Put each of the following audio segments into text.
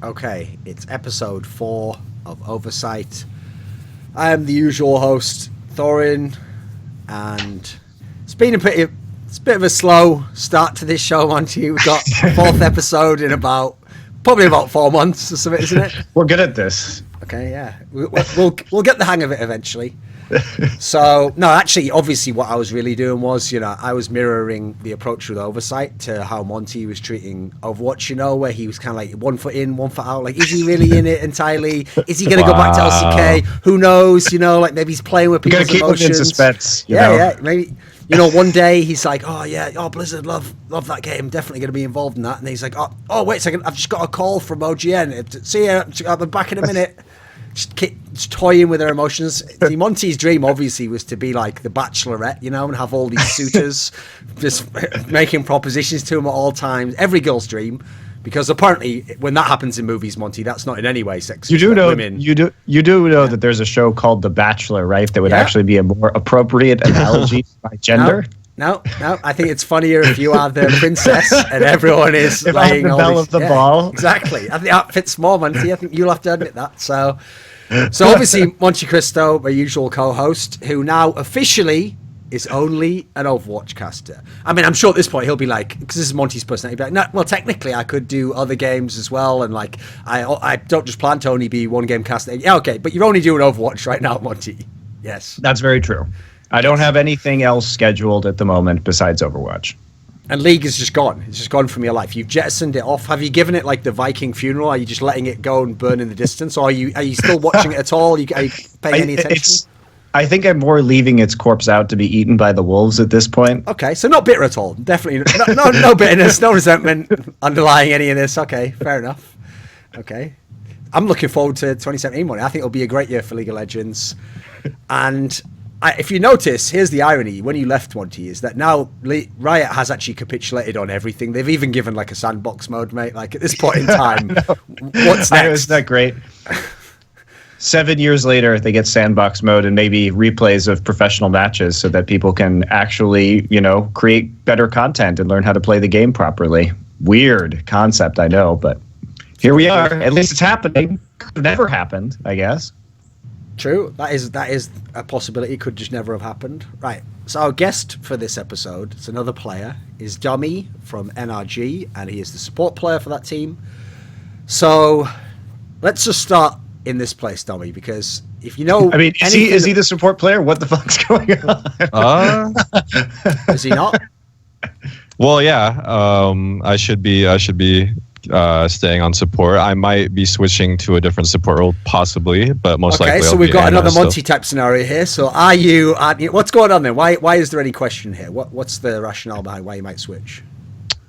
Okay, it's episode 4 of OverSight. I am the usual host, Thorin, and it's been a bit of a slow start to this show, Monty. We've got the 4th episode in probably about 4 months or something, isn't it? We're good at this. Okay, yeah. We'll get the hang of it eventually. So, no, actually, obviously what I was really doing was, I was mirroring the approach with OverSight to how Monty was treating Overwatch, where he was kind of like 1 foot in, 1 foot out. Like, is he really in it entirely? Is he going to go back to LCK? Who knows? Like maybe he's playing with people's emotions. Keep him in suspense. Yeah, maybe. One day he's like, Blizzard, love that game, definitely going to be involved in that. And then he's like, oh, wait a second, I've just got a call from OGN. See ya, I'll be back in a minute. Just toying with their emotions. See, Monty's dream obviously was to be like the Bachelorette, and have all these suitors just making propositions to him at all times. Every girl's dream, because apparently when that happens in movies, Monty, that's not in any way sexist. You do know women. You do know that there's a show called The Bachelor, right? That would actually be a more appropriate analogy by gender. No, I think it's funnier if you are the princess and everyone is if laying I'm the belle of the ball. Exactly. I think that fits more, Monty. I think you'll have to admit that. So obviously Monte Cristo, my usual co-host, who now officially is only an Overwatch caster. I mean, I'm sure at this point he'll be like, because this is Monty's personality, he'll be like, no, well, technically I could do other games as well, and like I don't just plan to only be one game caster. Yeah, okay, but you're only doing Overwatch right now, Monty. Yes, that's very true. I don't have anything else scheduled at the moment besides Overwatch. And League is just gone. It's just gone from your life. You've jettisoned it off. Have you given it like the Viking funeral? Are you just letting it go and burn in the distance? Or are you still watching it at all? Are you paying any attention? I think I'm more leaving its corpse out to be eaten by the wolves at this point. Okay, so not bitter at all. Definitely no bitterness, no resentment underlying any of this. Okay, fair enough. Okay. I'm looking forward to 2017 money. I think it'll be a great year for League of Legends. And if you notice, here's the irony when you left, Monty, is that now Riot has actually capitulated on everything. They've even given like a sandbox mode, mate. Like at this point in time, what's next? Isn't that great? 7 years later, they get sandbox mode and maybe replays of professional matches so that people can actually, create better content and learn how to play the game properly. Weird concept, I know, but here we are. At least it's happening. Could have never happened, I guess. True. That is a possibility. It could just never have happened. Right. So our guest for this episode, it's another player, is Dummy from NRG, and he is the support player for that team. So let's just start in this place, Dummy, because if you know... I mean, is he the support player? What the fuck's going on? Is he not? Well, yeah. I should be staying on support. I might be switching to a different support role, possibly, but most likely. Okay, so we've got another Monty type scenario here. So are you? What's going on then? Why is there any question here? What's the rationale behind why you might switch?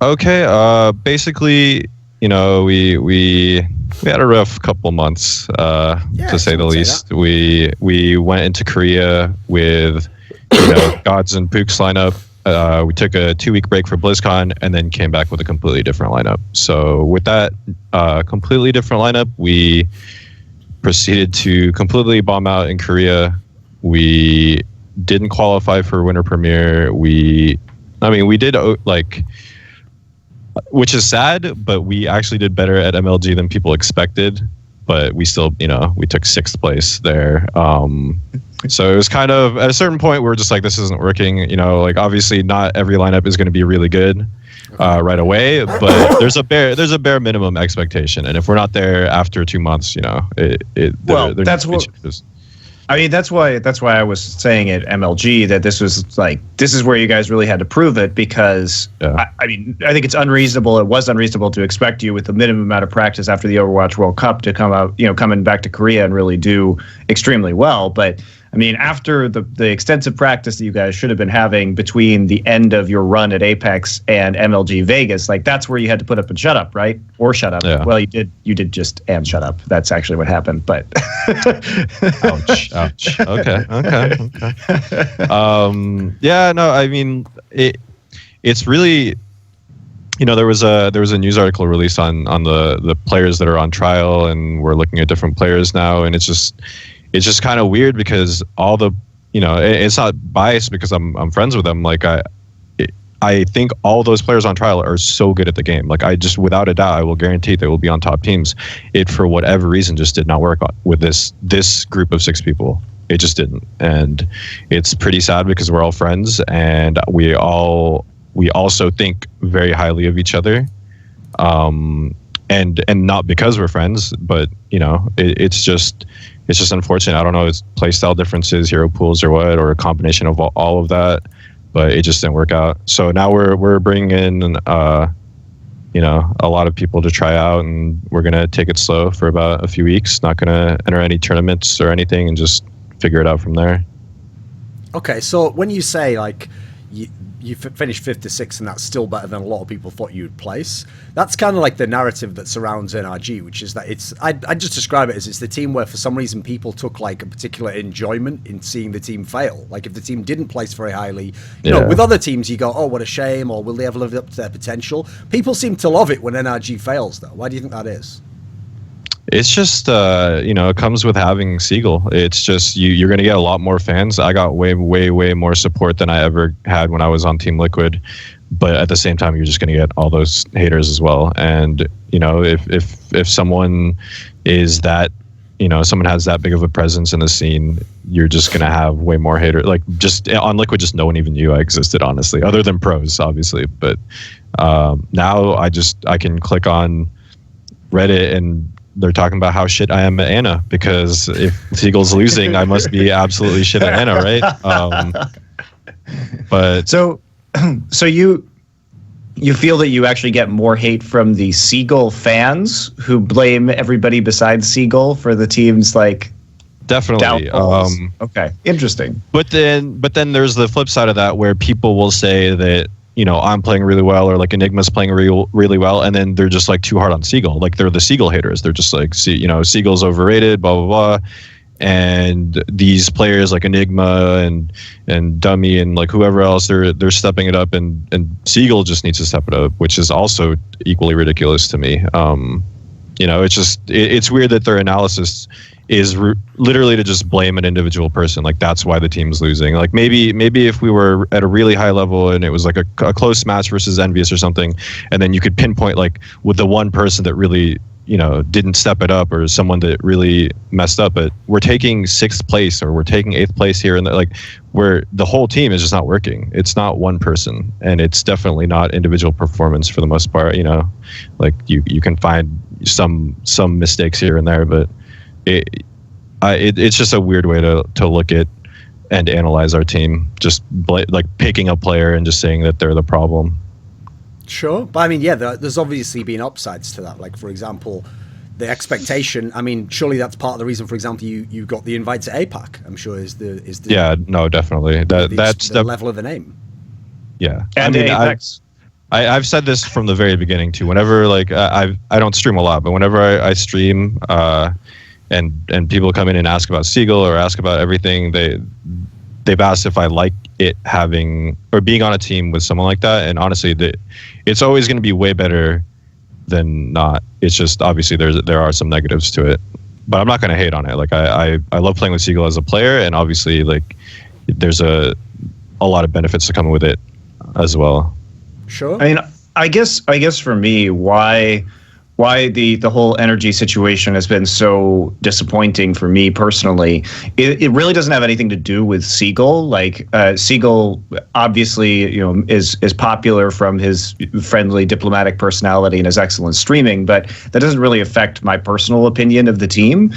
Okay, basically, we had a rough couple months, to say the least. We went into Korea with Gods and Pooks lineup. We took a 2-week break for BlizzCon and then came back with a completely different lineup. So with that completely different lineup, we proceeded to completely bomb out in Korea. We didn't qualify for Winter Premiere. We did which is sad, but we actually did better at MLG than people expected. But we still, we took 6th place there. So it was kind of, at a certain point, we were just like, this isn't working. Obviously not every lineup is going to be really good right away, but there's a bare minimum expectation. And if we're not there after 2 months, that's why I was saying at MLG that this is where you guys really had to prove it, because I think it's unreasonable. It was unreasonable to expect you with the minimum amount of practice after the Overwatch World Cup to come out, coming back to Korea and really do extremely well. But after the extensive practice that you guys should have been having between the end of your run at Apex and MLG Vegas, that's where you had to put up and shut up, right? Or shut up. Yeah. Well, you did just and shut up. That's actually what happened. But ouch. Okay. Yeah. No. It's really. There was a news article released on the players that are on trial, and we're looking at different players now, and it's just kind of weird because all the, it's not biased because I'm friends with them. I think all those players on trial are so good at the game. Like, I just, without a doubt, I will guarantee they will be on top teams. It, for whatever reason, just did not work with this group of 6 people. It just didn't, and it's pretty sad because we're all friends and we also think very highly of each other. And not because we're friends, but it's just unfortunate. I don't know, it's playstyle differences, hero pools, or what, or a combination of all of that. But it just didn't work out. So now we're bringing in a lot of people to try out, and we're gonna take it slow for about a few weeks. Not gonna enter any tournaments or anything, and just figure it out from there. Okay, so when you say like you finished 5th to 6th, and that's still better than a lot of people thought you'd place, that's kind of like the narrative that surrounds NRG, which is that I just describe it as it's the team where for some reason people took like a particular enjoyment in seeing the team fail. Like if the team didn't place very highly, you know, with other teams you go, oh, what a shame, or will they ever live up to their potential? People seem to love it when NRG fails, though. Why do you think that is? It's just, it comes with having Seagull. It's just, you're going to get a lot more fans. I got way, way, way more support than I ever had when I was on Team Liquid. But at the same time, you're just going to get all those haters as well. And, if someone is that, someone has that big of a presence in the scene, you're just going to have way more haters. Like, just on Liquid, just no one even knew I existed, honestly, other than pros, obviously. But now I can click on Reddit and they're talking about how shit I am at Ana, because if Seagull's losing, I must be absolutely shit at Ana, right? But so you feel that you actually get more hate from the Seagull fans who blame everybody besides Seagull for the team's like definitely okay, interesting. But then there's the flip side of that where people will say that I'm playing really well, or like Enigma's playing really well, and then they're just like too hard on Seagull. Like they're the Seagull haters. They're just like, Seagull's overrated, blah blah blah. And these players like Enigma and Dummy and like whoever else, they're stepping it up, and Seagull just needs to step it up, which is also equally ridiculous to me. It's just it's weird that their analysis is literally to just blame an individual person. Like that's why the team's losing. Like maybe if we were at a really high level and it was like a close match versus Envious or something, and then you could pinpoint like with the one person that really didn't step it up, or someone that really messed up. But we're taking 6th place, or we're taking 8th place here, and like where the whole team is just not working. It's not one person, and it's definitely not individual performance for the most part. Like you can find some mistakes here and there, but it's just a weird way to look at and analyze our team. Just like picking a player and just saying that they're the problem. Sure, but I mean, yeah, there's obviously been upsides to that. Like, for example, the expectation. I mean, surely that's part of the reason. For example, you got the invite to APAC. I'm sure is the yeah, no, definitely that's the level of the name. Yeah, and I mean, Apex. I've said this from the very beginning too. Whenever like I don't stream a lot, but whenever I stream, and people come in and ask about Seagull or ask about everything, they've asked if I like it having or being on a team with someone like that. And honestly, it's always going to be way better than not. It's just obviously there are some negatives to it, but I'm not going to hate on it. Like I love playing with Seagull as a player, and obviously like there's a lot of benefits to come with it as well. Sure. I mean, I guess for me, why the whole energy situation has been so disappointing for me personally, it really doesn't have anything to do with Seagull. Like Seagull obviously, is popular from his friendly diplomatic personality and his excellent streaming, but that doesn't really affect my personal opinion of the team.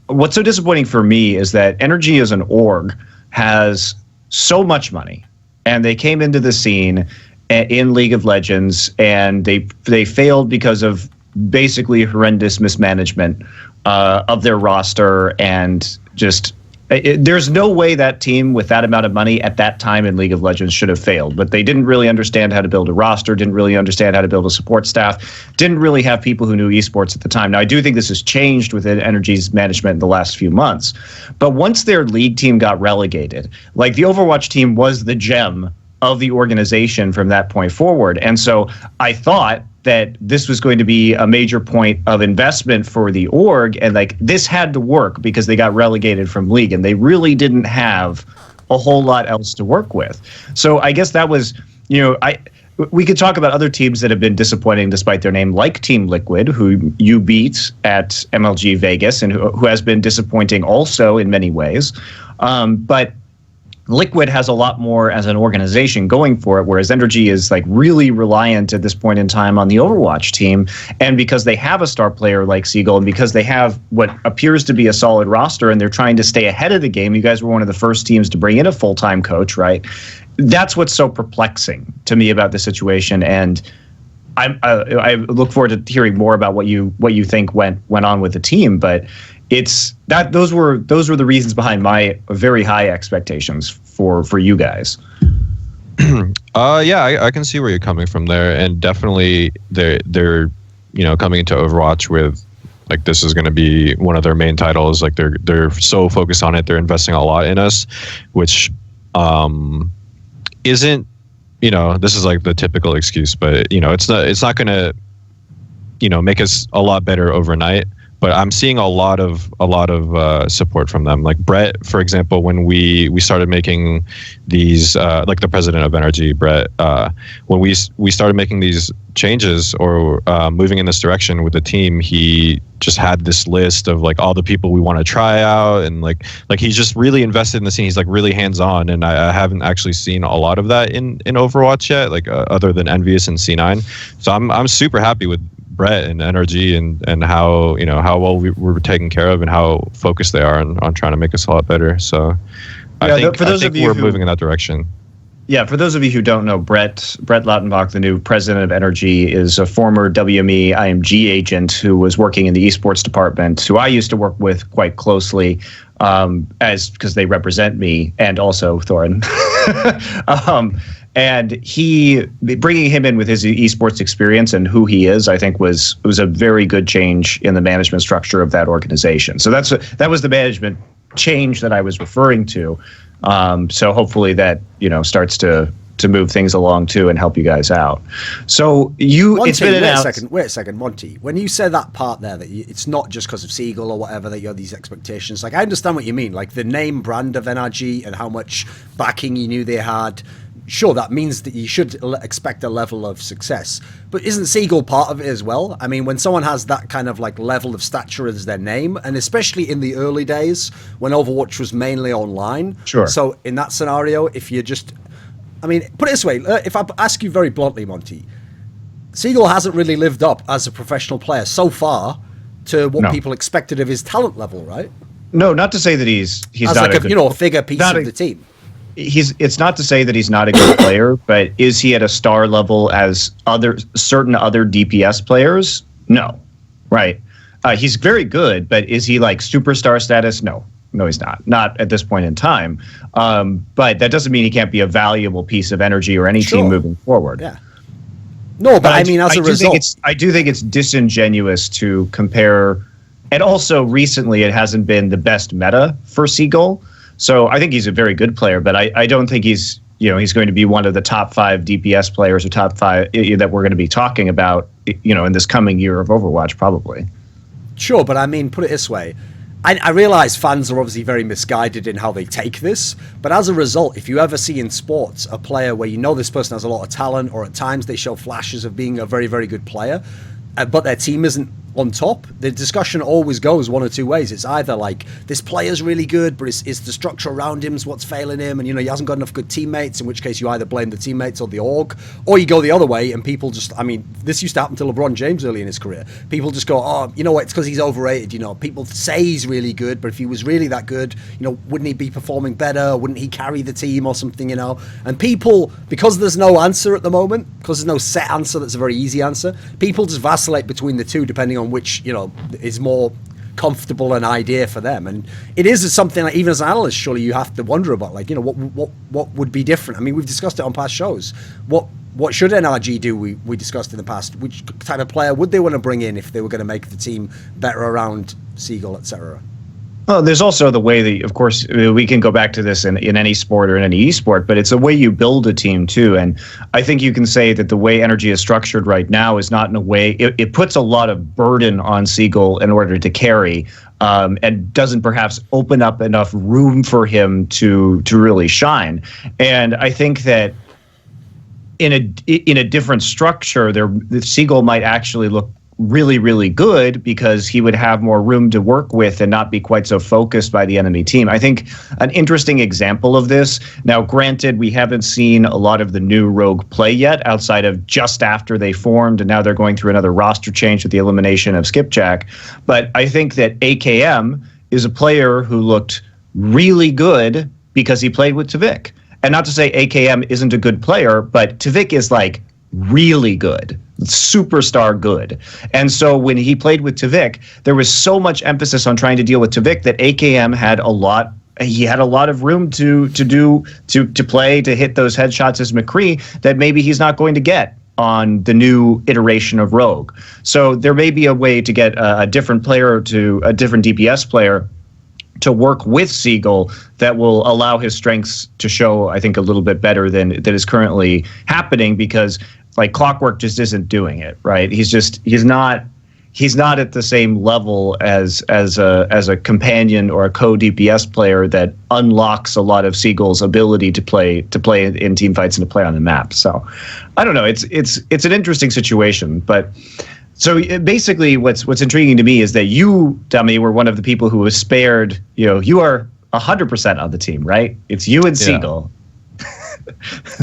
What's so disappointing for me is that Energy as an org has so much money, and they came into the scene in League of Legends, and they failed because of basically horrendous mismanagement of their roster, and just there's no way that team with that amount of money at that time in League of Legends should have failed. But they didn't really understand how to build a roster, didn't really understand how to build a support staff, didn't really have people who knew esports at the time. Now, I do think this has changed within Energy's management in the last few months, but once their league team got relegated, like the Overwatch team was the gem of the organization from that point forward. And so I thought that this was going to be a major point of investment for the org, and like this had to work because they got relegated from league and they really didn't have a whole lot else to work with. So I guess that was we could talk about other teams that have been disappointing despite their name, like Team Liquid, who you beat at MLG Vegas and who has been disappointing also in many ways. But Liquid has a lot more as an organization going for it, whereas Energy is like really reliant at this point in time on the Overwatch team. And because they have a star player like Seagull, and because they have what appears to be a solid roster, and they're trying to stay ahead of the game, you guys were one of the first teams to bring in a full-time coach, right? That's what's so perplexing to me about the situation, and I look forward to hearing more about what you think went on with the team. But it's that those were the reasons behind my very high expectations for you guys. Yeah, I can see where you're coming from there, and definitely they're coming into Overwatch with like this is going to be one of their main titles. Like they're so focused on it, they're investing a lot in us, which isn't, this is like the typical excuse, but it's not going to make us a lot better overnight. But I'm seeing a lot of support from them. Like Brett, for example, when we started making these, like the president of Energy, Brett, when we started making these changes or moving in this direction with the team, he just had this list of like all the people we want to try out, and like he's just really invested in the scene. He's like really hands on, and I haven't actually seen a lot of that in Overwatch yet, like other than Envious and C9. So I'm super happy with Brett and Energy and how how well we're taken care of and how focused they are on trying to make us a lot better. So I think we're moving in that direction. Yeah, for those of you who don't know, Brett Lautenbach, the new president of Energy, is a former WME IMG agent who was working in the esports department, who I used to work with quite closely, because they represent me and also Thorin. And bringing him in with his esports experience and who he is, I think was a very good change in the management structure of that organization. So that was the management change that I was referring to. So hopefully that starts to move things along too and help you guys out. So Monty, wait a second, Monty. When you said that part there, that it's not just because of Seagull or whatever that you have these expectations. Like I understand what you mean, like the name brand of NRG and how much backing you knew they had. Sure, that means that you should expect a level of success. But isn't Seagull part of it as well? I mean, when someone has that kind of like level of stature as their name, and especially in the early days when Overwatch was mainly online. Sure. So in that scenario, if you just... I mean, put it this way, if I ask you very bluntly, Monty, Seagull hasn't really lived up as a professional player so far to what people expected of his talent level, right? No, not to say that he's as not like a figure piece of the team. It's not to say that he's not a good player, but is he at a star level as certain other DPS players? No, right? He's very good, but is he like superstar status? No, he's not at this point in time. But that doesn't mean he can't be a valuable piece of Energy or any team moving forward. Yeah. No, but I mean, as a result, I do think it's disingenuous to compare, and also recently it hasn't been the best meta for Seagull. So I think he's a very good player, but I don't think he's going to be one of the top 5 DPS players or top 5 that we're going to be talking about, in this coming year of Overwatch, probably. Sure, but I mean, put it this way. I realize fans are obviously very misguided in how they take this, but as a result, if you ever see in sports a player where this person has a lot of talent, or at times they show flashes of being a very, very good player, but their team isn't on top, the discussion always goes one or two ways. It's either like, this player's really good, but it's the structure around him's what's failing him, and he hasn't got enough good teammates, in which case you either blame the teammates or the org, or you go the other way and people just, I mean, this used to happen to LeBron James early in his career. People just go, oh, you know what, it's because he's overrated. People say he's really good, but if he was really that good, wouldn't he be performing better? Wouldn't he carry the team or something, And people, because there's no answer at the moment, because there's no set answer that's a very easy answer, people just vacillate between the two depending on which is more comfortable an idea for them. And it is something like, even as an analyst, surely you have to wonder about, like, what would be different. I mean, we've discussed it on past shows. What should NRG do? We discussed in the past. Which type of player would they want to bring in if they were going to make the team better around Seagull, etc.? Well, there's also the way that, of course, we can go back to this in any sport or in any esport, but it's the way you build a team too. And I think you can say that the way Energy is structured right now is not in a way, it puts a lot of burden on Seagull in order to carry, and doesn't perhaps open up enough room for him to really shine. And I think that in a different structure, the Seagull might actually look really, really good because he would have more room to work with and not be quite so focused by the enemy team. I think an interesting example of this, now granted, we haven't seen a lot of the new Rogue play yet outside of just after they formed, and now they're going through another roster change with the elimination of Skipjack. But I think that AKM is a player who looked really good because he played with Tavik. And not to say AKM isn't a good player, but Tavik is like really good, superstar good. And so when he played with Tavik, there was so much emphasis on trying to deal with Tavik that AKM had a lot of room to play, to hit those headshots as McCree that maybe he's not going to get on the new iteration of Rogue. So there may be a way to get a different player, to a different DPS player, to work with Seagull that will allow his strengths to show, I think, a little bit better than that is currently happening, because like Clockwork just isn't doing it right. He's not at the same level as a companion or a co-DPS player that unlocks a lot of Seagull's ability to play in team fights and to play on the map. So I don't know. It's an interesting situation, but. So basically, what's intriguing to me is that you, Dummy, were one of the people who was spared. You are 100% on the team, right? It's you and Seagull.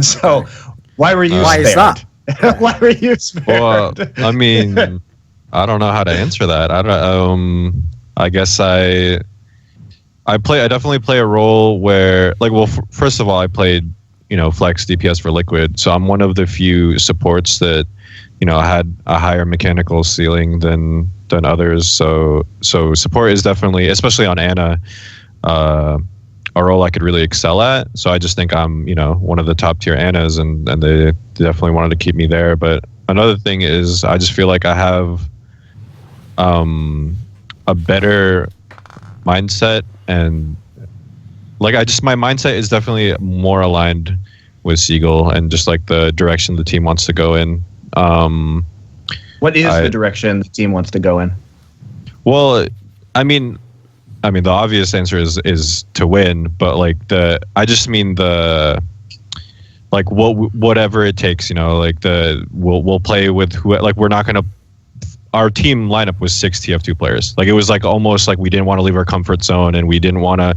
So why were you spared? Why is that? Why were you spared? Well, I mean, I don't know how to answer that. I guess I definitely play a role where, like, well, first of all, I played, flex DPS for Liquid, so I'm one of the few supports that, had a higher mechanical ceiling than others. So support is definitely, especially on Ana, a role I could really excel at. So I just think I'm, one of the top tier Anas, and they definitely wanted to keep me there. But another thing is, I just feel like I have a better mindset, and like my mindset is definitely more aligned with Seagull and just like the direction the team wants to go in. What is the direction the team wants to go in? Well, I mean, the obvious answer is to win, but like I just mean whatever it takes, we'll play with who, like, we're not gonna. Our team lineup was 6 TF2 players. Like, it was like almost like we didn't want to leave our comfort zone, and we didn't want to,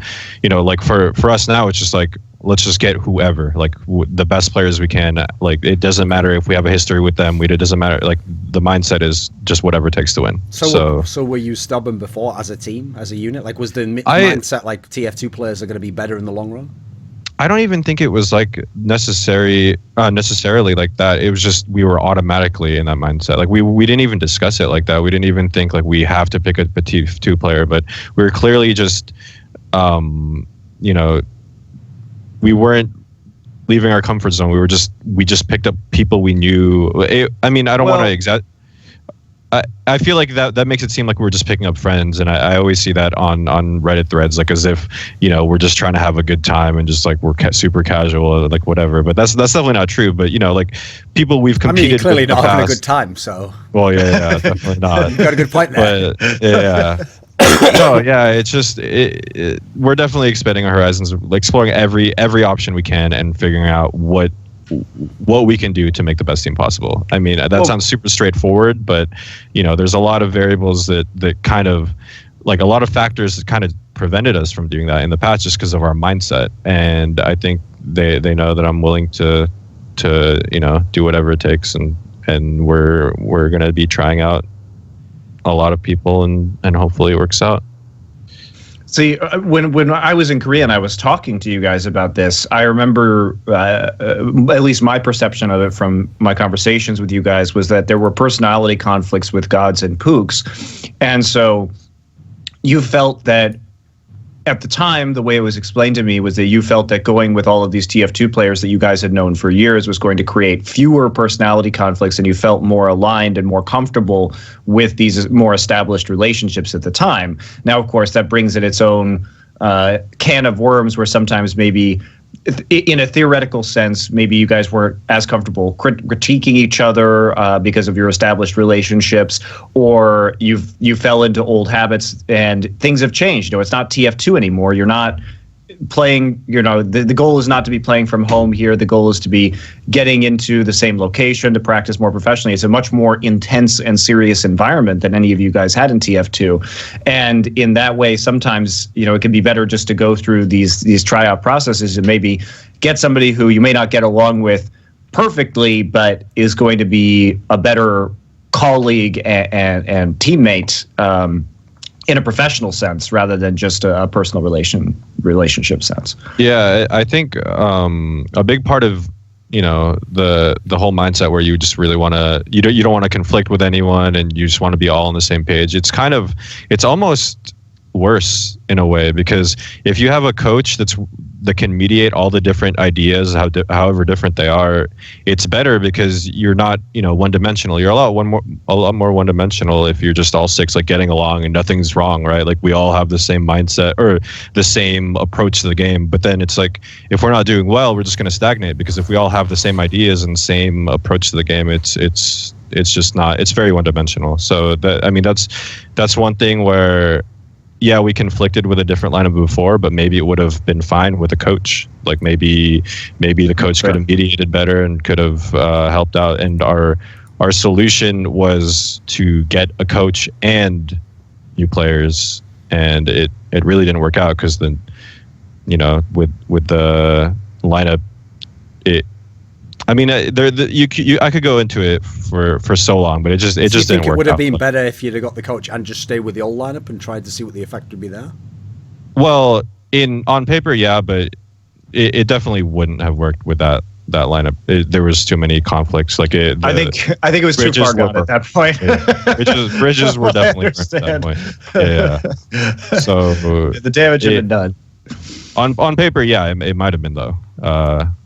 like for us now, it's just like, let's just get whoever, like the best players we can. Like, it doesn't matter if we have a history with them. It doesn't matter. Like, the mindset is just whatever it takes to win. So were you stubborn before as a team, as a unit? Like, was the mindset like TF2 players are going to be better in the long run? I don't even think it was like necessarily like that. It was just we were automatically in that mindset. Like, we didn't even discuss it like that. We didn't even think like we have to pick a TF2 player, but we were clearly just we weren't leaving our comfort zone. We just picked up people we knew. I don't want to I feel like that makes it seem like we're just picking up friends, and I always see that on Reddit threads, like as if we're just trying to have a good time and just like we're super casual, like whatever. But that's definitely not true. But like people we've competed with clearly not having past, a good time. So well, yeah, definitely not. You got a good point there. But yeah. No, yeah, it's just we're definitely expanding our horizons, like exploring every option we can and figuring out what we can do to make the best team possible. I mean, that sounds super straightforward, but there's a lot of variables that kind of, like, a lot of factors that kind of prevented us from doing that in the past just because of our mindset. And I think they know that I'm willing to do whatever it takes, and we're going to be trying out a lot of people, and hopefully it works out. See, when I was in Korea and I was talking to you guys about this, I remember, at least my perception of it from my conversations with you guys, was that there were personality conflicts with Gods and Pooks. And so you felt that at the time, the way it was explained to me was that you felt that going with all of these TF2 players that you guys had known for years was going to create fewer personality conflicts, and you felt more aligned and more comfortable with these more established relationships at the time. Now, of course, that brings in its own can of worms where sometimes maybe in a theoretical sense, maybe you guys weren't as comfortable critiquing each other because of your established relationships, or you fell into old habits and things have changed. It's not TF2 anymore. You're not playing, the goal is not to be playing from home here. The goal is to be getting into the same location to practice more professionally. It's a much more intense and serious environment than any of you guys had in TF2. And in that way, sometimes, it can be better just to go through these tryout processes and maybe get somebody who you may not get along with perfectly, but is going to be a better colleague and teammate, in a professional sense rather than just a personal relationship sense. Yeah, I think a big part of the whole mindset where you just really want to you don't want to conflict with anyone and you just want to be all on the same page. It's almost worse in a way, because if you have a coach that can mediate all the different ideas, however different they are, it's better because you're not one-dimensional. You're a lot more one-dimensional if you're just all six getting along and nothing's wrong, right? Like we all have the same mindset or the same approach to the game. But then it's like if we're not doing well, we're just going to stagnate, because if we all have the same ideas and same approach to the game, it's just not. It's very one-dimensional. So that's one thing where. Yeah, we conflicted with a different lineup before, but maybe it would have been fine with a coach. Like maybe the coach could have mediated better and could have helped out. And our solution was to get a coach and new players, and it really didn't work out because then, with the lineup, I could go into it for so long, but it just didn't work out. It would have been better if you'd have got the coach and just stayed with the old lineup and tried to see what the effect would be there? Well, on paper, yeah, but it definitely wouldn't have worked with that lineup. There was too many conflicts. I think it was too far gone at that point. Yeah. Bridges were definitely at that point. Yeah. So the damage had been done. On paper, yeah, it might have been though.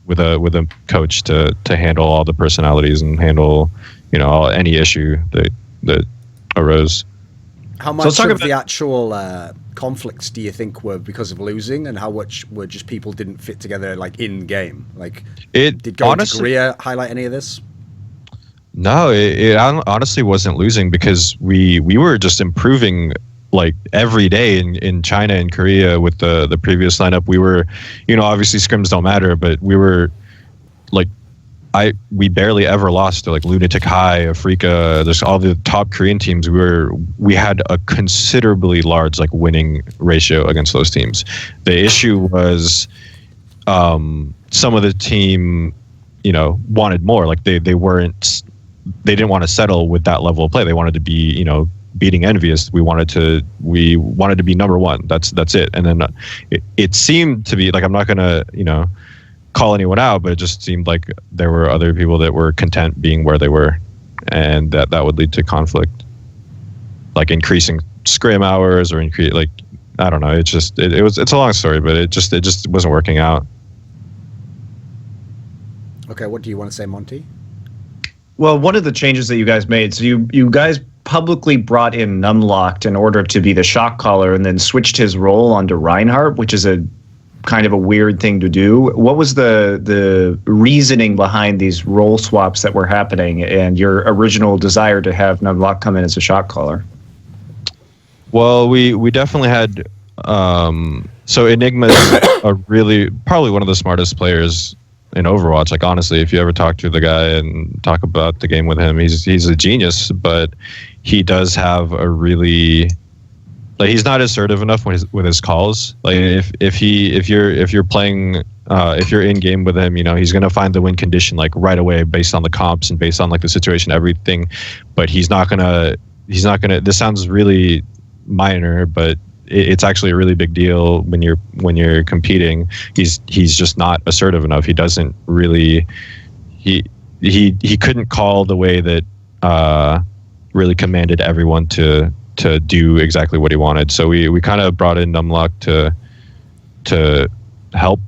With a coach to handle all the personalities and handle any issue that arose. How much of the actual conflicts do you think were because of losing, and how much were just people didn't fit together in game? Did going to Korea highlight any of this? No, it honestly wasn't losing, because we were just improving every day in China and Korea with the previous lineup. We were, obviously scrims don't matter, but we were we barely ever lost to Lunatic-Hai, Africa. There's all the top Korean teams. We had a considerably large winning ratio against those teams. The issue was some of the team, wanted more. They didn't want to settle with that level of play. They wanted to be, beating Envious. We wanted to be number one. That's it. And then it seemed to be I'm not gonna call anyone out, but it just seemed like there were other people that were content being where they were, and that would lead to conflict, increasing scrim hours or I don't know. It's a long story, but it just wasn't working out. Okay, what do you want to say, Monty? Well, one of the changes that you guys made, so you guys publicly brought in Numlocked in order to be the shot caller, and then switched his role onto Reinhardt, which is a kind of a weird thing to do. What was the reasoning behind these role swaps that were happening, and your original desire to have Numlocked come in as a shot caller? Well, we definitely had. So Enigma's probably one of the smartest players in Overwatch. Honestly, if you ever talk to the guy and talk about the game with him, he's a genius, but he does have a really he's not assertive enough with his calls. If you're playing if you're in game with him, he's gonna find the win condition right away based on the comps and based on the situation, everything. But he's not gonna. This sounds really minor, but it's actually a really big deal when you're competing. He's just not assertive enough. He doesn't really. He couldn't call the way that really commanded everyone to do exactly what he wanted. So we kind of brought in Numlock to help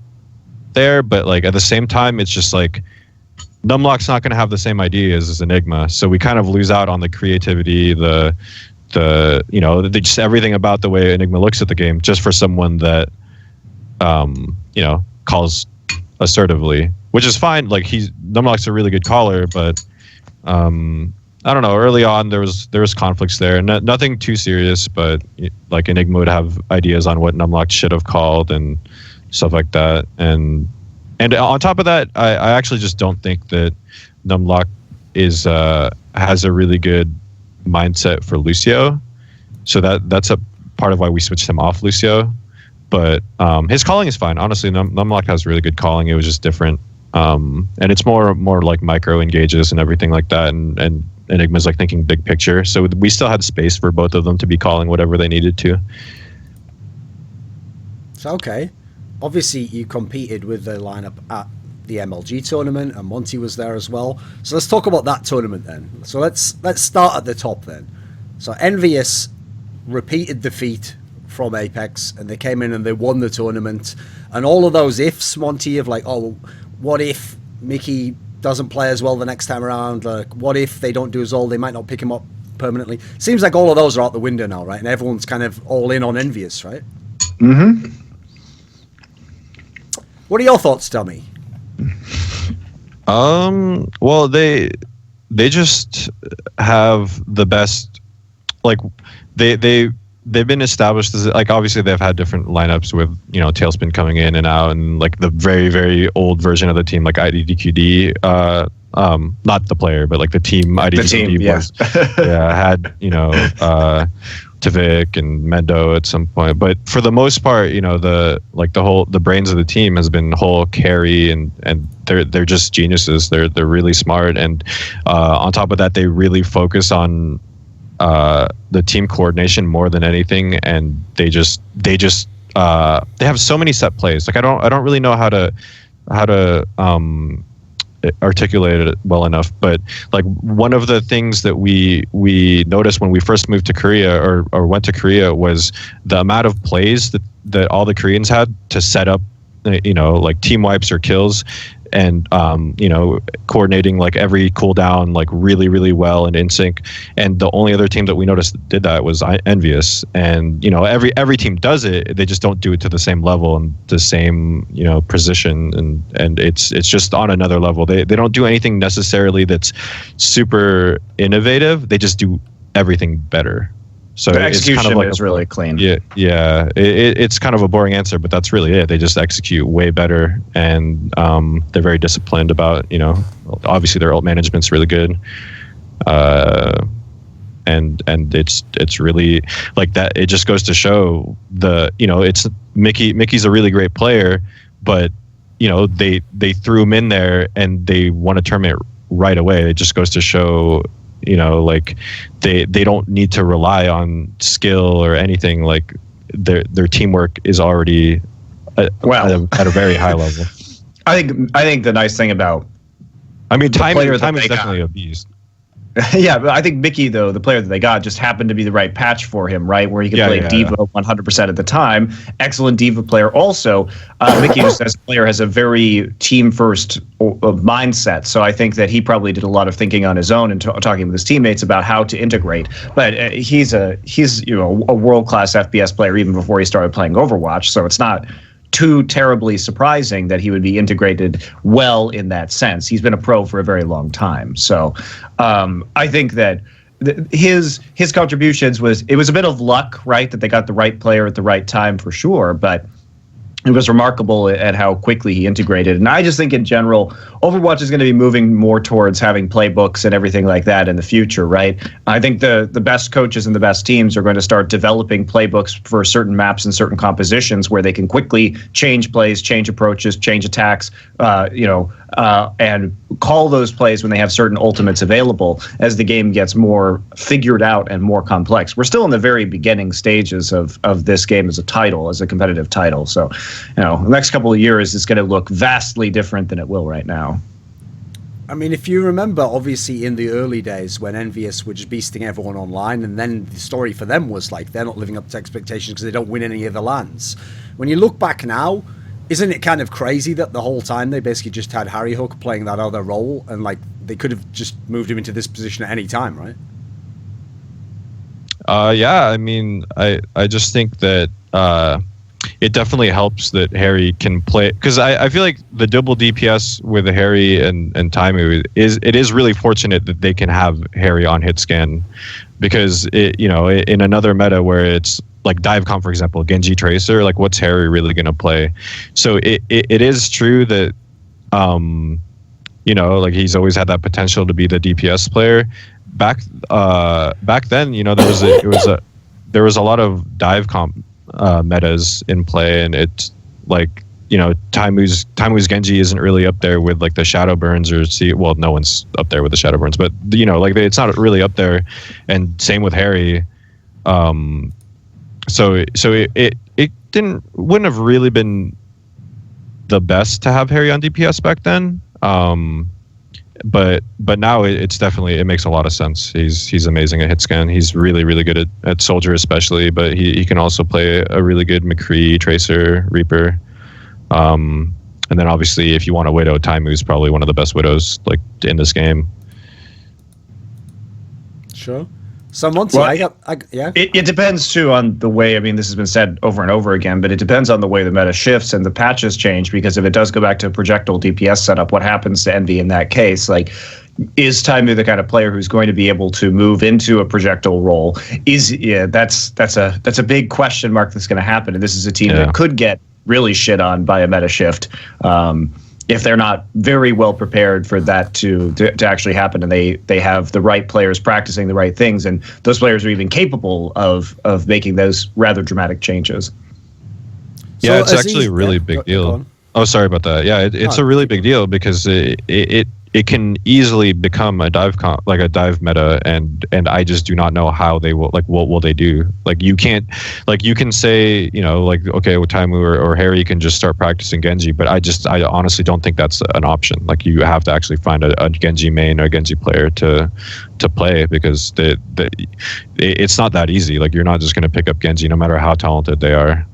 there, but at the same time, it's just Numlock's not going to have the same ideas as Enigma, so we kind of lose out on the creativity, just everything about the way Enigma looks at the game, just for someone that calls assertively, which is fine. Numlock's a really good caller, but I don't know. Early on, there was conflicts there. Nothing too serious, but Enigma would have ideas on what Numlock should have called, and stuff like that. And on top of that, I actually just don't think that Numlock has a really good mindset for Lucio. So that's a part of why we switched him off Lucio. But his calling is fine. Honestly, Numlock has really good calling. It was just different. And it's more like micro engages and everything like that. And Enigma's like thinking big picture. So we still had space for both of them to be calling whatever they needed to. So, okay. Obviously, you competed with the lineup at the MLG tournament, and Monty was there as well. So let's talk about that tournament then. So let's start at the top then. So Envious repeated defeat from Apex, and they came in and they won the tournament. And all of those ifs, Monty, of like, oh, what if Mickey doesn't play as well the next time around? Like, what if they don't do as well? They might not pick him up permanently. Seems like all of those are out the window now, right? And everyone's kind of all in on Envious, right? Mm-hmm. What are your thoughts, Tommy? Well, they just have the best, like they've been established as, like, obviously they've had different lineups with, you know, Tailspin coming in and out, and like the very, very old version of the team, like IDDQD, not the player, but like the team IDDQD was, had, you know, Tavik and Mendo at some point, but for the most part, you know, the brains of the team has been whole carry, and they're just geniuses. They're really smart, and on top of that, they really focus on the team coordination more than anything, and they have so many set plays. Like I don't really know how to articulate it well enough, but like one of the things that we noticed when we first moved to Korea or went to Korea was the amount of plays that all the Koreans had to set up, you know, like team wipes or kills, and you know, coordinating like every cooldown like really, really well and in sync. And the only other team that we noticed that did that was Envious. And you know, every team does it, they just don't do it to the same level and the same, you know, precision, and it's just on another level. They don't do anything necessarily that's super innovative, they just do everything better. So the execution it's kind of like is really clean. Yeah. It's kind of a boring answer, but that's really it. They just execute way better, and they're very disciplined about, you know, obviously their ult management's really good, and it's really like that. It just goes to show you know, it's Mickey's a really great player, but you know, they threw him in there and they won a tournament right away. It just goes to show, you know, like they don't need to rely on skill or anything. Like their teamwork is already at a very high level. I think the nice thing about, I mean, time is got, definitely a beast. Yeah, but I think Mickey, though, the player that they got, just happened to be the right patch for him, right? Where he could play Diva 100% of the time. Excellent Diva player. Also, Mickey, just as a player, has a very team-first mindset. So I think that he probably did a lot of thinking on his own and talking with his teammates about how to integrate. But he's you know, a world-class FPS player even before he started playing Overwatch. So it's not too terribly surprising that he would be integrated well in that sense. He's been a pro for a very long time. So I think that his contributions was a bit of luck, right? That they got the right player at the right time for sure, but it was remarkable at how quickly he integrated. And I just think in general, Overwatch is going to be moving more towards having playbooks and everything like that in the future, right? I think the best coaches and the best teams are going to start developing playbooks for certain maps and certain compositions where they can quickly change plays, change approaches, change attacks, and call those plays when they have certain ultimates available as the game gets more figured out and more complex. We're still in the very beginning stages of this game as a title, as a competitive title. So, you know, the next couple of years is going to look vastly different than it will right now. I mean, if you remember, obviously in the early days when Envious were just beasting everyone online, and then the story for them was like they're not living up to expectations because they don't win any of the lands. When you look back now, isn't it kind of crazy that the whole time they basically just had Harry Hook playing that other role, and like they could have just moved him into this position at any time, right? Yeah, I mean, I just think that it definitely helps that Harry can play, because I feel like the double DPS with Harry and Taimu is really fortunate that they can have Harry on hit scan, because it, you know, in another meta where it's like dive comp, for example, Genji Tracer, like what's Harry really going to play? So it is true that, you know, like he's always had that potential to be the DPS player. Back then, you know, there was a lot of dive comp metas in play, and it's like, you know, Taimu's Genji isn't really up there with like the Shadow Burns well, no one's up there with the Shadow Burns, but you know, like it's not really up there. And same with Harry. So it wouldn't have really been the best to have Harry on DPS back then. But now it's definitely, it makes a lot of sense. He's amazing at hit scan. He's really, really good at Soldier especially, but he can also play a really good McCree, Tracer, Reaper. And then obviously if you want a Widow, Taimu's probably one of the best Widows like in this game. Sure. So Monty, well, It depends too on the way. I mean, this has been said over and over again, but it depends on the way the meta shifts and the patches change. Because if it does go back to a projectile DPS setup, what happens to Envy in that case? Like, is Taimu the kind of player who's going to be able to move into a projectile role? That's a big question mark that's going to happen. And this is a team that could get really shit on by a meta shift. If they're not very well prepared for that to actually happen, and they have the right players practicing the right things, and those players are even capable of making those rather dramatic changes. Yeah, it's actually a really big deal. Oh, sorry about that. Yeah, it's a really big deal because it can easily become a dive meta, and I just do not know how they will, like, what will they do? Like, you can't, like, you can say, you know, like, okay, with Taimu or Harry can just start practicing Genji, but I honestly don't think that's an option. Like, you have to actually find a Genji main or a Genji player to play, because it's not that easy. Like, you're not just going to pick up Genji no matter how talented they are.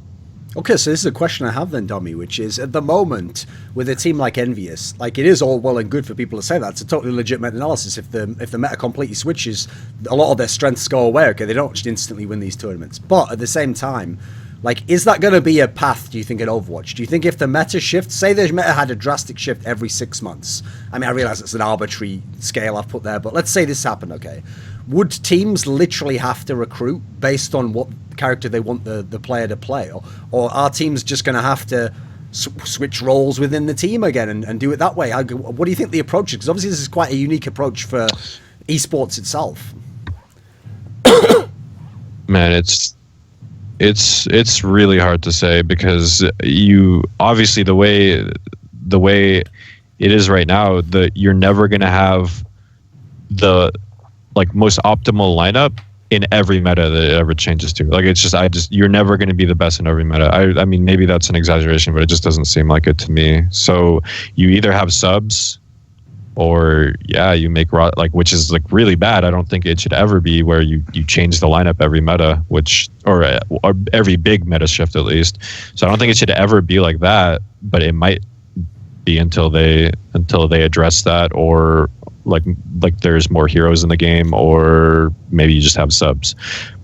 Okay, so this is a question I have then, Dommy, which is, at the moment, with a team like Envious, like, it is all well and good for people to say that. It's a totally legitimate analysis. If the meta completely switches, a lot of their strengths go away. Okay, they don't just instantly win these tournaments. But at the same time, like, is that going to be a path, do you think, at Overwatch? Do you think if the meta shifts, say the meta had a drastic shift every 6 months, I mean, I realize it's an arbitrary scale I've put there, but let's say this happened, okay? Would teams literally have to recruit based on what character they want the player to play? Or are teams just going to have to switch roles within the team again and do it that way? What do you think the approach is? Because obviously this is quite a unique approach for esports itself. Man, it's really hard to say, because you obviously the way it is right now, you're never going to have the like most optimal lineup in every meta that it ever changes to. Like, it's just you're never going to be the best in every meta. I mean, maybe that's an exaggeration, but it just doesn't seem like it to me. So you either have subs, or you make which is like really bad. I don't think it should ever be where you change the lineup every meta, or every big meta shift at least. So I don't think it should ever be like that, but it might be until they address that, or like there's more heroes in the game, or maybe you just have subs.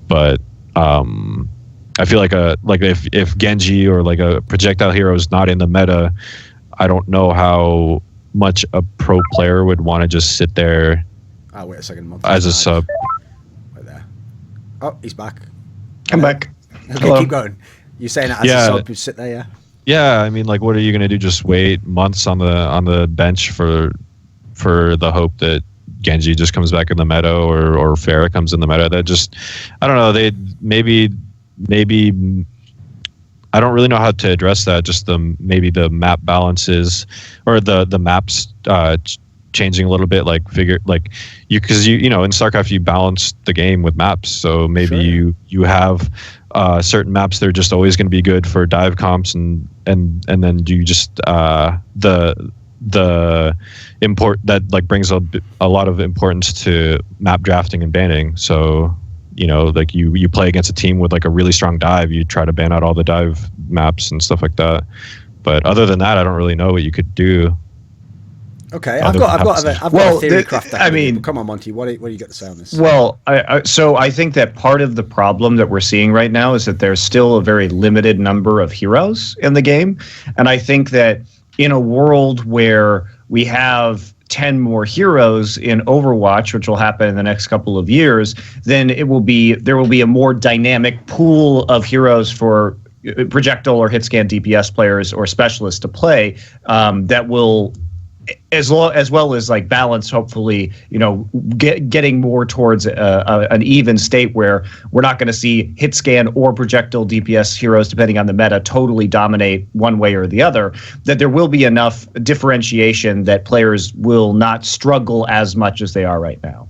But I feel like if Genji or like a projectile hero is not in the meta, I don't know how much a pro player would want to just sit there wait a second, as a sub. Right there. Oh, he's back. Come back. Okay, Hello. keep going. You're saying that as a sub, you sit there, yeah? Yeah, I mean, like, what are you going to do? Just wait months on the bench for the hope that Genji just comes back in the meta, or Pharah comes in the meta? That just, I don't know. They maybe I don't really know how to address that. Just maybe the map balances, or the maps changing a little bit. Like, because you know in StarCraft you balance the game with maps, so maybe you have certain maps that are just always going to be good for dive comps, and then you just the import that like brings a lot of importance to map drafting and banning. So, you know, like you play against a team with like a really strong dive, you try to ban out all the dive maps and stuff like that. But other than that, I don't really know what you could do. Okay, I've got a theory craft. I mean, come on, Monty, what do you got to say on this? Well, so I think that part of the problem that we're seeing right now is that there's still a very limited number of heroes in the game, and I think that in a world where we have 10 more heroes in Overwatch, which will happen in the next couple of years, then there will be a more dynamic pool of heroes for projectile or hit scan DPS players or specialists to play, that will, as well as like balance, hopefully, getting more towards an even state where we're not going to see hit scan or projectile DPS heroes, depending on the meta, totally dominate one way or the other. That there will be enough differentiation that players will not struggle as much as they are right now.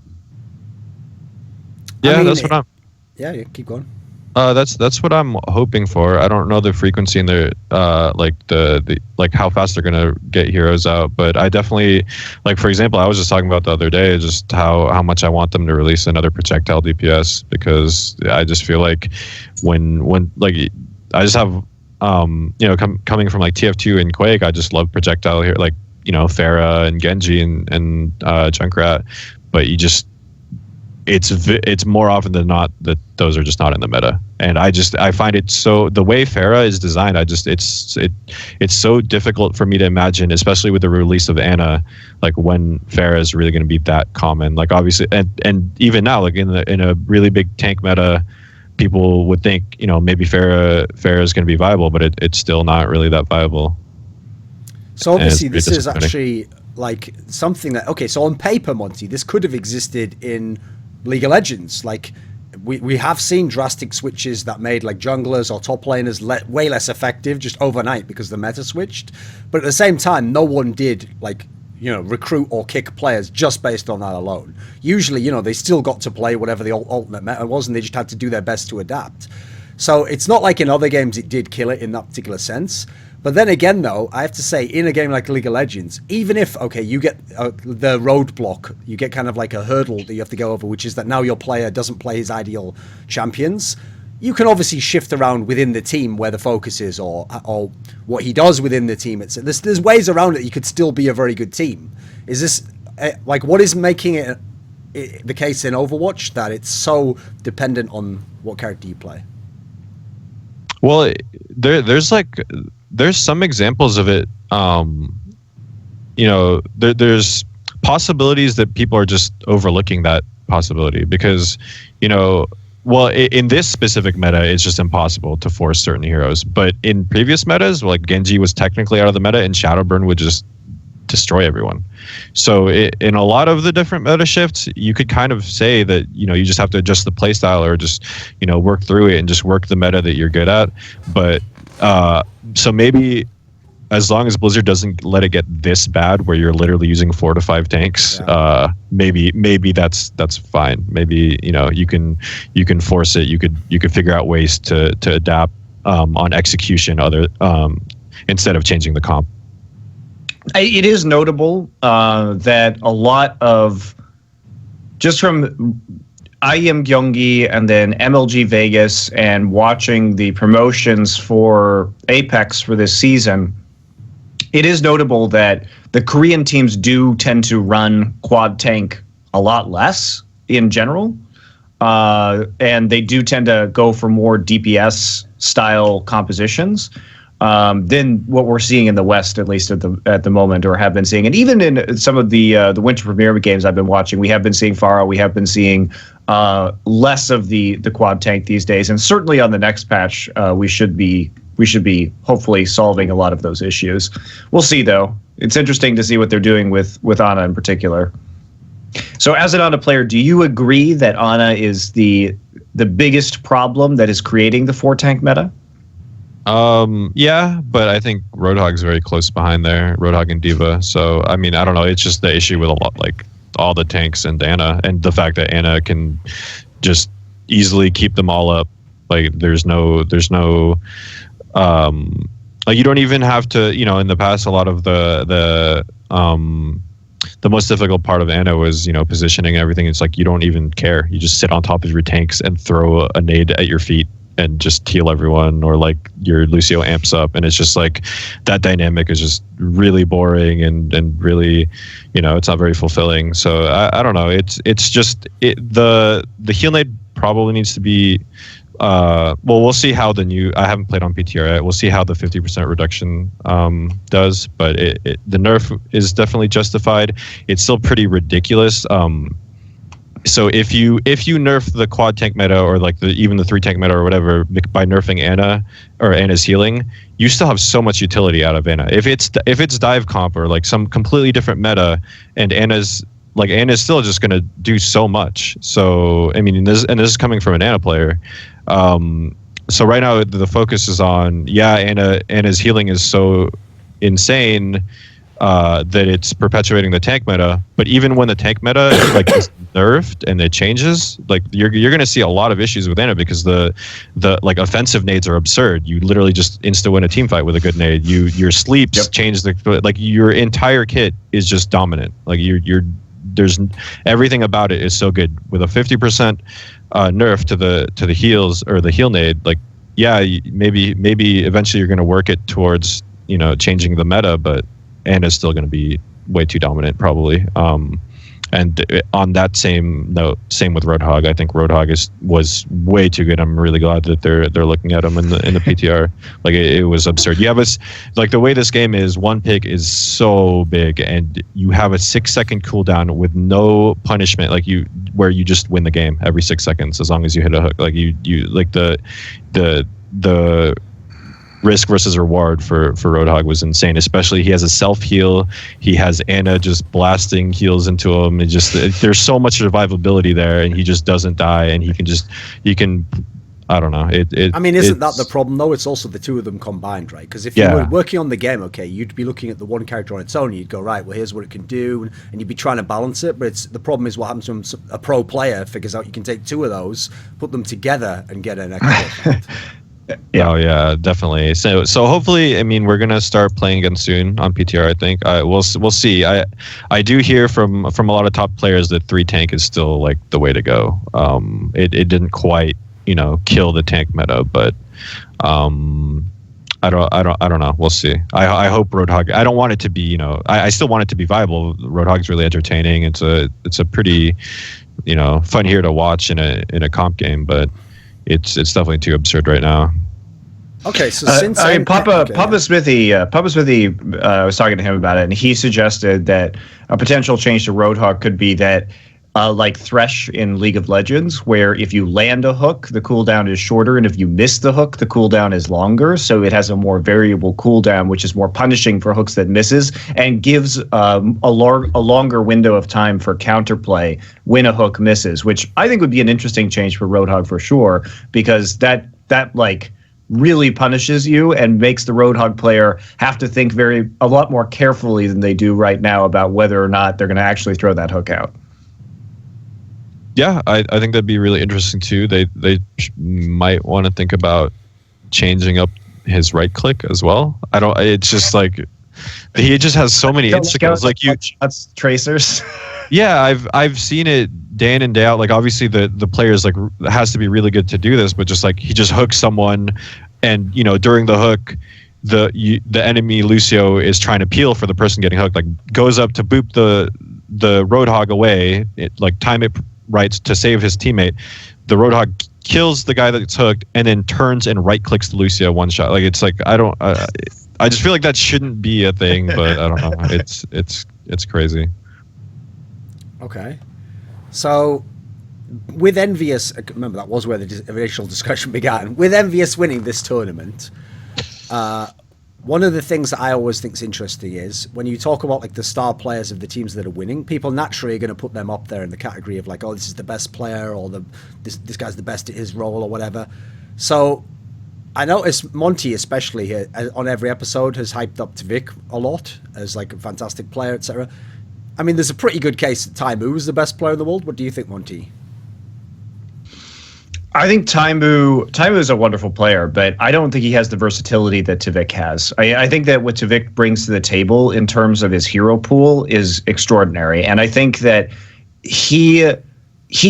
Yeah, that's what I'm. Yeah, keep going. That's what I'm hoping for. I don't know the frequency and the like how fast they're gonna get heroes out, but I definitely, like, for example, I was just talking about the other day just how much I want them to release another projectile DPS, because I just feel like when like I just have coming from like TF2 and Quake, I just love projectile here, like Pharah and Genji and Junkrat, but it's more often than not that those are just not in the meta, and I find it so, the way Pharah is designed, it's so difficult for me to imagine, especially with the release of Ana, like when Pharah is really going to be that common. Like obviously, and even now, like in a really big tank meta, people would think maybe Pharah is going to be viable, but it's still not really that viable. So obviously this is actually like something that, okay, so on paper, Monty, this could have existed in League of Legends. Like we have seen drastic switches that made like junglers or top laners way less effective just overnight because the meta switched. But at the same time, no one did like recruit or kick players just based on that alone. Usually, they still got to play whatever the alternate meta was, and they just had to do their best to adapt. So it's not like in other games it did kill it in that particular sense. But then again, though, I have to say, in a game like League of Legends, even if, okay, you get the roadblock, you get kind of like a hurdle that you have to go over, which is that now your player doesn't play his ideal champions, you can obviously shift around within the team where the focus is, or what he does within the team. There's ways around it. You could still be a very good team. Is this, like, what is making it the case in Overwatch that it's so dependent on what character you play? Well, there's some examples of it. There's possibilities that people are just overlooking that possibility because, in this specific meta, it's just impossible to force certain heroes. But in previous metas, like Genji was technically out of the meta and Shadowburn would just destroy everyone. So in a lot of the different meta shifts, you could kind of say that, you just have to adjust the playstyle or just, work through it and just work the meta that you're good at. But so maybe as long as Blizzard doesn't let it get this bad where you're literally using 4 to 5 tanks, maybe that's fine. Maybe you can force it. You could figure out ways to adapt on execution instead of changing the comp. It is notable that a lot of, just from IEM Gyeonggi and then MLG Vegas and watching the promotions for Apex for this season, it is notable that the Korean teams do tend to run quad tank a lot less in general, and they do tend to go for more DPS style compositions than what we're seeing in the West, at least at the moment, or have been seeing. And even in some of the Winter Premiere games I've been watching, we have been seeing Pharah, we have been seeing less of the quad tank these days. And certainly on the next patch, we should be hopefully solving a lot of those issues. We'll see, though. It's interesting to see what they're doing with Ana in particular. So as an Ana player, do you agree that Ana is the biggest problem that is creating the 4-tank meta? Yeah, but I think Roadhog's very close behind there, Roadhog and D.Va. So, I mean, I don't know. It's just the issue with a lot, like all the tanks and Ana, and the fact that Ana can just easily keep them all up. Like, there's no, like, you don't even have to, in the past, a lot of the most difficult part of Ana was, positioning everything. It's like, you don't even care. You just sit on top of your tanks and throw a nade at your feet and just heal everyone, or like your Lucio amps up, and it's just like that dynamic is just really boring and really, it's not very fulfilling. So I don't know. It's just the heal nade probably needs to be well, we'll see how the new. I haven't played on PTR yet. We'll see how the 50% reduction does, but the nerf is definitely justified. It's still pretty ridiculous. So if you nerf the quad tank meta or like even the 3 tank meta or whatever by nerfing Ana or Ana's healing, you still have so much utility out of Ana. If it's dive comp or like some completely different meta, and Ana's still just going to do so much. So I mean, this is coming from an Ana player. So right now the focus is on Ana's healing is so insane that it's perpetuating the tank meta. But even when the tank meta like is nerfed and it changes, like you're going to see a lot of issues with Ana because the like offensive nades are absurd. You literally just insta win a team fight with a good nade. Your sleeps change like your entire kit is just dominant. Like there's everything about it is so good with a 50% nerf to the heals or the heal nade. Like maybe eventually you're going to work it towards changing the meta, but Ana's still going to be way too dominant probably. And on that same note, same with Roadhog. I think Roadhog was way too good. I'm really glad that they're looking at him in the PTR. Like it was absurd. You have like the way this game is, one pick is so big, and you have a 6-second cooldown with no punishment. Like where you just win the game every 6 seconds as long as you hit a hook. Like you like the risk versus reward for Roadhog was insane. Especially he has a self heal. He has Ana just blasting heals into him. And there's so much survivability there, and he just doesn't die. And he can. I don't know. I mean, isn't that the problem though? It's also the two of them combined, right? Because if you were working on the game, okay, you'd be looking at the one character on its own. And you'd go, right, well, here's what it can do, and you'd be trying to balance it. But the problem is what happens when a pro player figures out you can take two of those, put them together, and get an extra effect. Yeah. Oh yeah, definitely. So hopefully, I mean, we're gonna start playing again soon on PTR. I think we'll see. I do hear from a lot of top players that 3 tank is still like the way to go. It didn't quite kill the tank meta, but I don't know. We'll see. I hope Roadhog. I don't want it to be I still want it to be viable. Roadhog's really entertaining. It's a pretty fun here to watch in a comp game, but it's definitely too absurd right now. Okay, so since Papa Smithy, I was talking to him about it, and he suggested that a potential change to Roadhog could be that, like Thresh in League of Legends, where if you land a hook, the cooldown is shorter, and if you miss the hook, the cooldown is longer. So it has a more variable cooldown, which is more punishing for hooks that misses, and gives a longer window of time for counterplay when a hook misses, which I think would be an interesting change for Roadhog for sure, because that like really punishes you and makes the Roadhog player have to think a lot more carefully than they do right now about whether or not they're going to actually throw that hook out. Yeah, I think that'd be really interesting too. They might want to think about changing up his right click as well. It's just like he just has so many insta-kills. Like that's tracers. Yeah, I've seen it day in and day out. Like obviously the players like has to be really good to do this, but just like he just hooks someone, and during the hook, the enemy Lucio is trying to peel for the person getting hooked. Like goes up to boop the Roadhog away. Time it right to save his teammate. The Roadhog kills the guy that's hooked, and then turns and right clicks the Lucio one shot. Like it's like I just feel like that shouldn't be a thing, but I don't know. It's crazy. Okay, so with Envious, remember that was where the initial discussion began. With Envious winning this tournament, one of the things that I always think is interesting is when you talk about like the star players of the teams that are winning, people naturally are going to put them up there in the category of like, oh, this is the best player, or this guy's the best at his role, or whatever. So I noticed Monte, especially here, on every episode, has hyped up Tvik a lot as like a fantastic player, etc. I mean, there's a pretty good case that Taimu is the best player in the world. What do you think, Monte? I think Taimu is a wonderful player, but I don't think he has the versatility that Tvik has. I think that what Tvik brings to the table in terms of his hero pool is extraordinary, and I think that he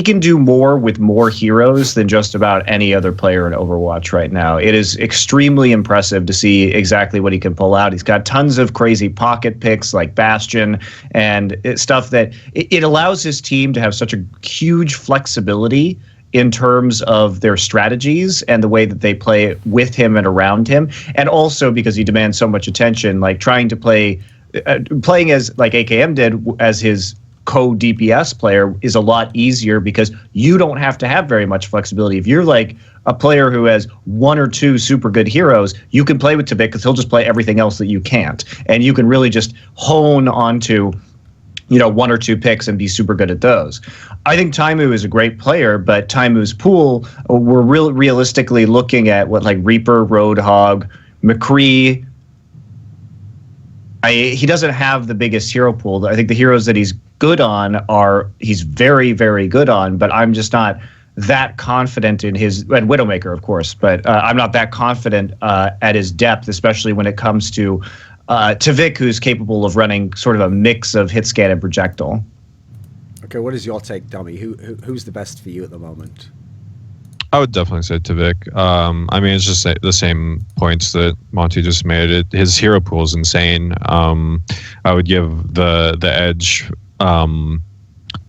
can do more with more heroes than just about any other player in Overwatch right now. It is extremely impressive to see exactly what he can pull out. He's got tons of crazy pocket picks like Bastion and stuff that it allows his team to have such a huge flexibility in terms of their strategies and the way that they play with him and around him, and also because he demands so much attention, like trying to playing as like AKM did as his co-DPS player is a lot easier because you don't have to have very much flexibility. If you're like a player who has one or two super good heroes, you can play with Tvik because he'll just play everything else that you can't. And you can really just hone onto, one or two picks and be super good at those. I think Taimu is a great player, but Taimu's pool, we're realistically looking at what, like Reaper, Roadhog, McCree. He doesn't have the biggest hero pool. I think the heroes that he's good on he's very, very good on, but I'm just not that confident in his, and Widowmaker, of course, but I'm not that confident at his depth, especially when it comes to Tvik, who's capable of running sort of a mix of hit scan and projectile. Okay, what is your take, Dummy? Who's the best for you at the moment? I would definitely say Tvik. I mean, it's just the same points that Monty just made. His hero pool is insane. I would give the edge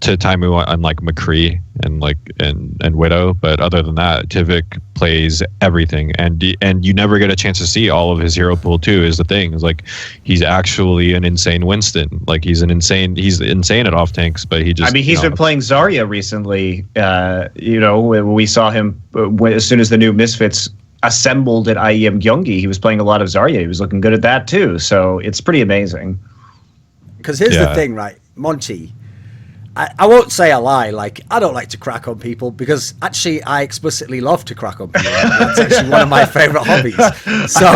to Taimu, unlike McCree and Widow, but other than that, Tvik plays everything, and you never get a chance to see all of his hero pool too. Is the thing is like he's actually an insane Winston. Like he's insane at off tanks, but he just. I mean, he's been playing Zarya recently. We saw him as soon as the new Misfits assembled at IEM Gyeonggi. He was playing a lot of Zarya. He was looking good at that too. So it's pretty amazing. Because here's the thing, right, Monty. I won't say a lie. Like, I don't like to crack on people because actually I explicitly love to crack on people. That's actually one of my favorite hobbies. So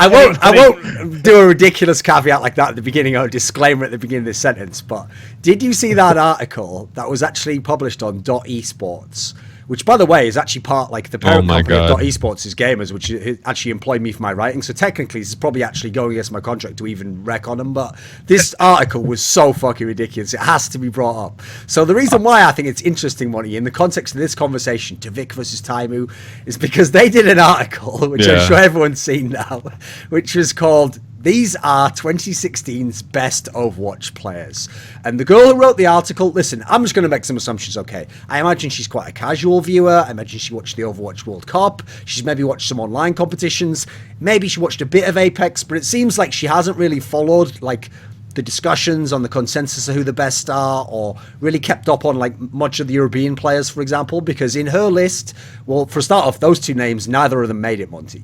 I won't do a ridiculous caveat like that at the beginning or a disclaimer at the beginning of this sentence. But did you see that article that was actually published on .esports? Which, by the way, is actually the parent company of .esports is Gamers, which actually employed me for my writing. So technically, this is probably actually going against my contract to even rec on them. But this article was so fucking ridiculous. It has to be brought up. So the reason why I think it's interesting, Monty, in the context of this conversation, Tvik versus Taimu, is because they did an article, which I'm sure everyone's seen now, which was called "These are 2016's best Overwatch players." And the girl who wrote the article, listen, I'm just going to make some assumptions, okay? I imagine she's quite a casual viewer. I imagine she watched the Overwatch World Cup. She's maybe watched some online competitions. Maybe she watched a bit of Apex, but it seems like she hasn't really followed, like, the discussions on the consensus of who the best are, or really kept up on, like, much of the European players, for example, because in her list, well, for a start off, those two names, neither of them made it, Monty.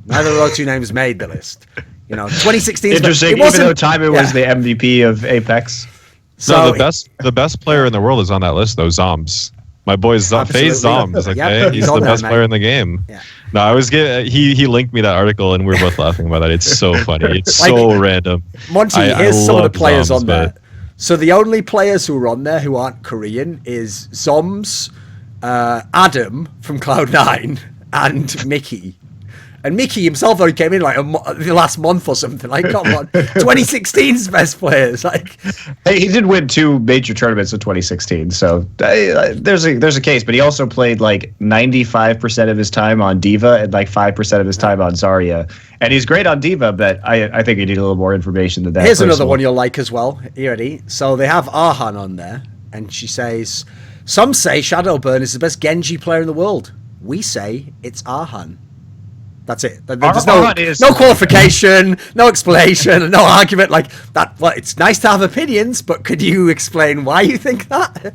Neither of those two names made the list. 2016. Interesting. Even though Taimu was the MVP of Apex. So the best player in the world is on that list, though. Zombs. My boy FaZe Zombs. Okay, he's the best player in the game. Yeah. No, I was he linked me that article, and we were both laughing about that. It's so funny. It's so random. Monty, here's some of the players on there. So the only players who are on there who aren't Korean is Zombs, Adam from Cloud9, and Mickey. And Mickey himself only came in like the last month or something. Like, come on, 2016's best players. Like, hey, he did win 2 major tournaments in 2016, so there's a case. But he also played like 95% of his time on Diva and like 5% of his time on Zarya. And he's great on Diva, but I think you need a little more information than that. Here's another one you'll like as well. You ready? So they have Arhan on there, and she says, "Some say Shadowburn is the best Genji player in the world. We say it's Arhan." That's it. There's no qualification, no explanation, no argument like that. Well, it's nice to have opinions, but could you explain why you think that?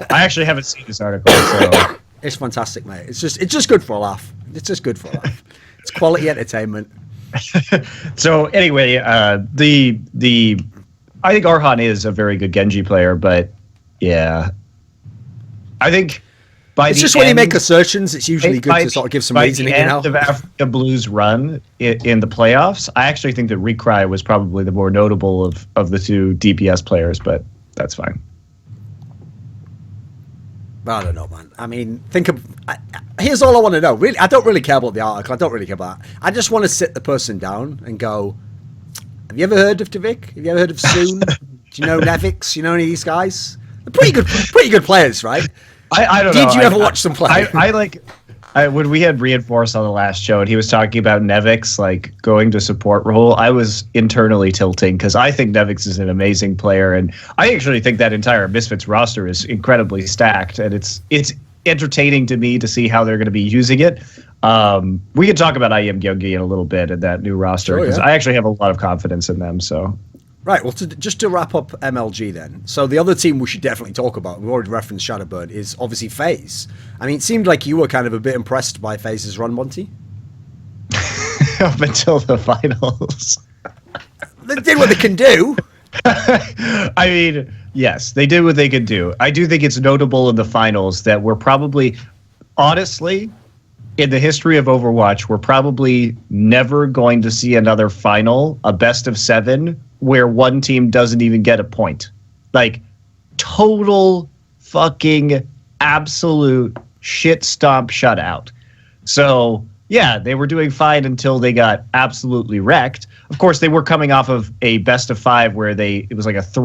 I actually haven't seen this article. So. It's fantastic, mate. It's just good for a laugh. It's just good for a laugh. It's quality entertainment. So anyway, I think Arhan is a very good Genji player, but yeah, I think. It's just when you make assertions, it's usually good to sort of give some reasoning. By the end of Africa Blues' run in the playoffs, I actually think that Recry was probably the more notable of the two DPS players, but that's fine. I don't know, man. I mean, here's all I want to know. Really, I don't really care about the article. I don't really care about that. I just want to sit the person down and go, have you ever heard of Tvik? Have you ever heard of Soon? Do you know Nevix? You know any of these guys? They're pretty good players, right? I don't know. Did you ever watch them play? When we had Reinforce on the last show and he was talking about Nevix like going to support role, I was internally tilting because I think Nevix is an amazing player, and I actually think that entire Misfits roster is incredibly stacked, and it's entertaining to me to see how they're going to be using it. We can talk about IEM Gyeonggi in a little bit and that new roster because I actually have a lot of confidence in them. So, right. Well, just to wrap up MLG then. So the other team we should definitely talk about, we've already referenced Shadowburn, is obviously FaZe. I mean, it seemed like you were kind of a bit impressed by FaZe's run, Monty. Up until the finals. They did what they can do. I mean, yes, they did what they could do. I do think it's notable in the finals that we're probably, honestly, in the history of Overwatch, we're probably never going to see another final, a best of 7, where one team doesn't even get a point. Like, total fucking absolute shit stomp shutout. So, yeah, they were doing fine until they got absolutely wrecked. Of course, they were coming off of a best of 5 where it was like a 2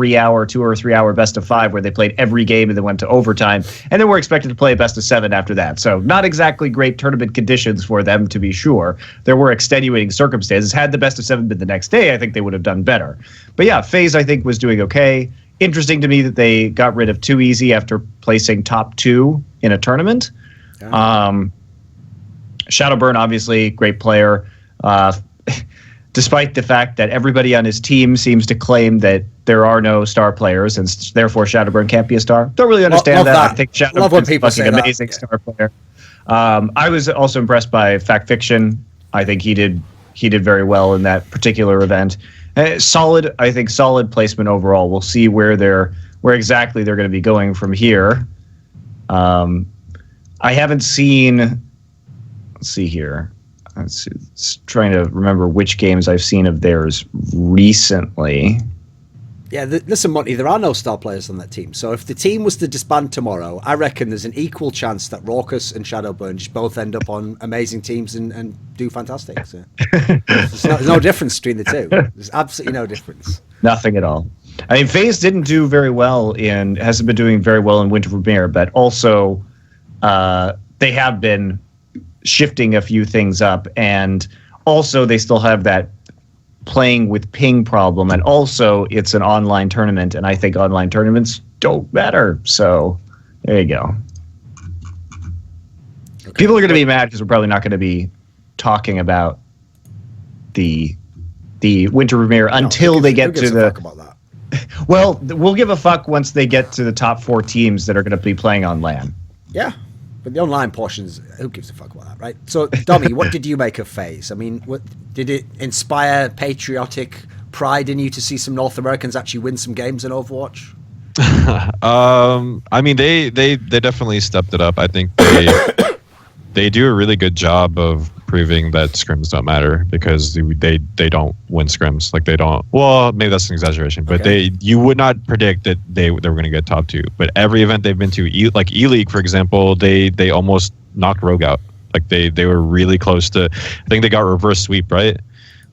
or 3 hour best of 5 where they played every game and then went to overtime. And then were expected to play a best of 7 after that. So not exactly great tournament conditions for them, to be sure. There were extenuating circumstances. Had the best of 7 been the next day, I think they would have done better. But yeah, FaZe, I think, was doing okay. Interesting to me that they got rid of Too Easy after placing top 2 in a tournament. Yeah. Shadowburn, obviously, great player. Despite the fact that everybody on his team seems to claim that there are no star players and therefore Shadowburn can't be a star. Don't really understand that. I think Shadowburn's a fucking amazing star player. I was also impressed by Fact Fiction. I think he did very well in that particular event. Solid placement overall. We'll see where exactly they're going to be going from here. I haven't seen. Let's see here. Trying to remember which games I've seen of theirs recently. Yeah, listen, Monty, there are no star players on that team. So if the team was to disband tomorrow, I reckon there's an equal chance that Raucus and Shadowburn just both end up on amazing teams and do fantastic. So there's no difference between the two. There's absolutely no difference. Nothing at all. I mean, FaZe hasn't been doing very well in Winter Premiere, but also they have been shifting a few things up, and also they still have that playing with ping problem, and also it's an online tournament, and I think online tournaments don't matter. So there you go. Okay. People are going to be mad because we're probably not going to be talking about the Winter Premiere until they get to the. About that? Well, we'll give a fuck once they get to the top 4 teams that are going to be playing on LAN. Yeah. But the online portions, who gives a fuck about that, right? So, Dommy, what did you make of FaZe? I mean, did it inspire patriotic pride in you to see some North Americans actually win some games in Overwatch? I mean, they definitely stepped it up. I think they do a really good job of proving that scrims don't matter because they don't win scrims. Like they don't. Well, maybe that's an exaggeration, but you would not predict that they were going to get top 2. But every event they've been to, like E-League, for example, they almost knocked Rogue out. Like they were really close to. I think they got reverse sweep, right?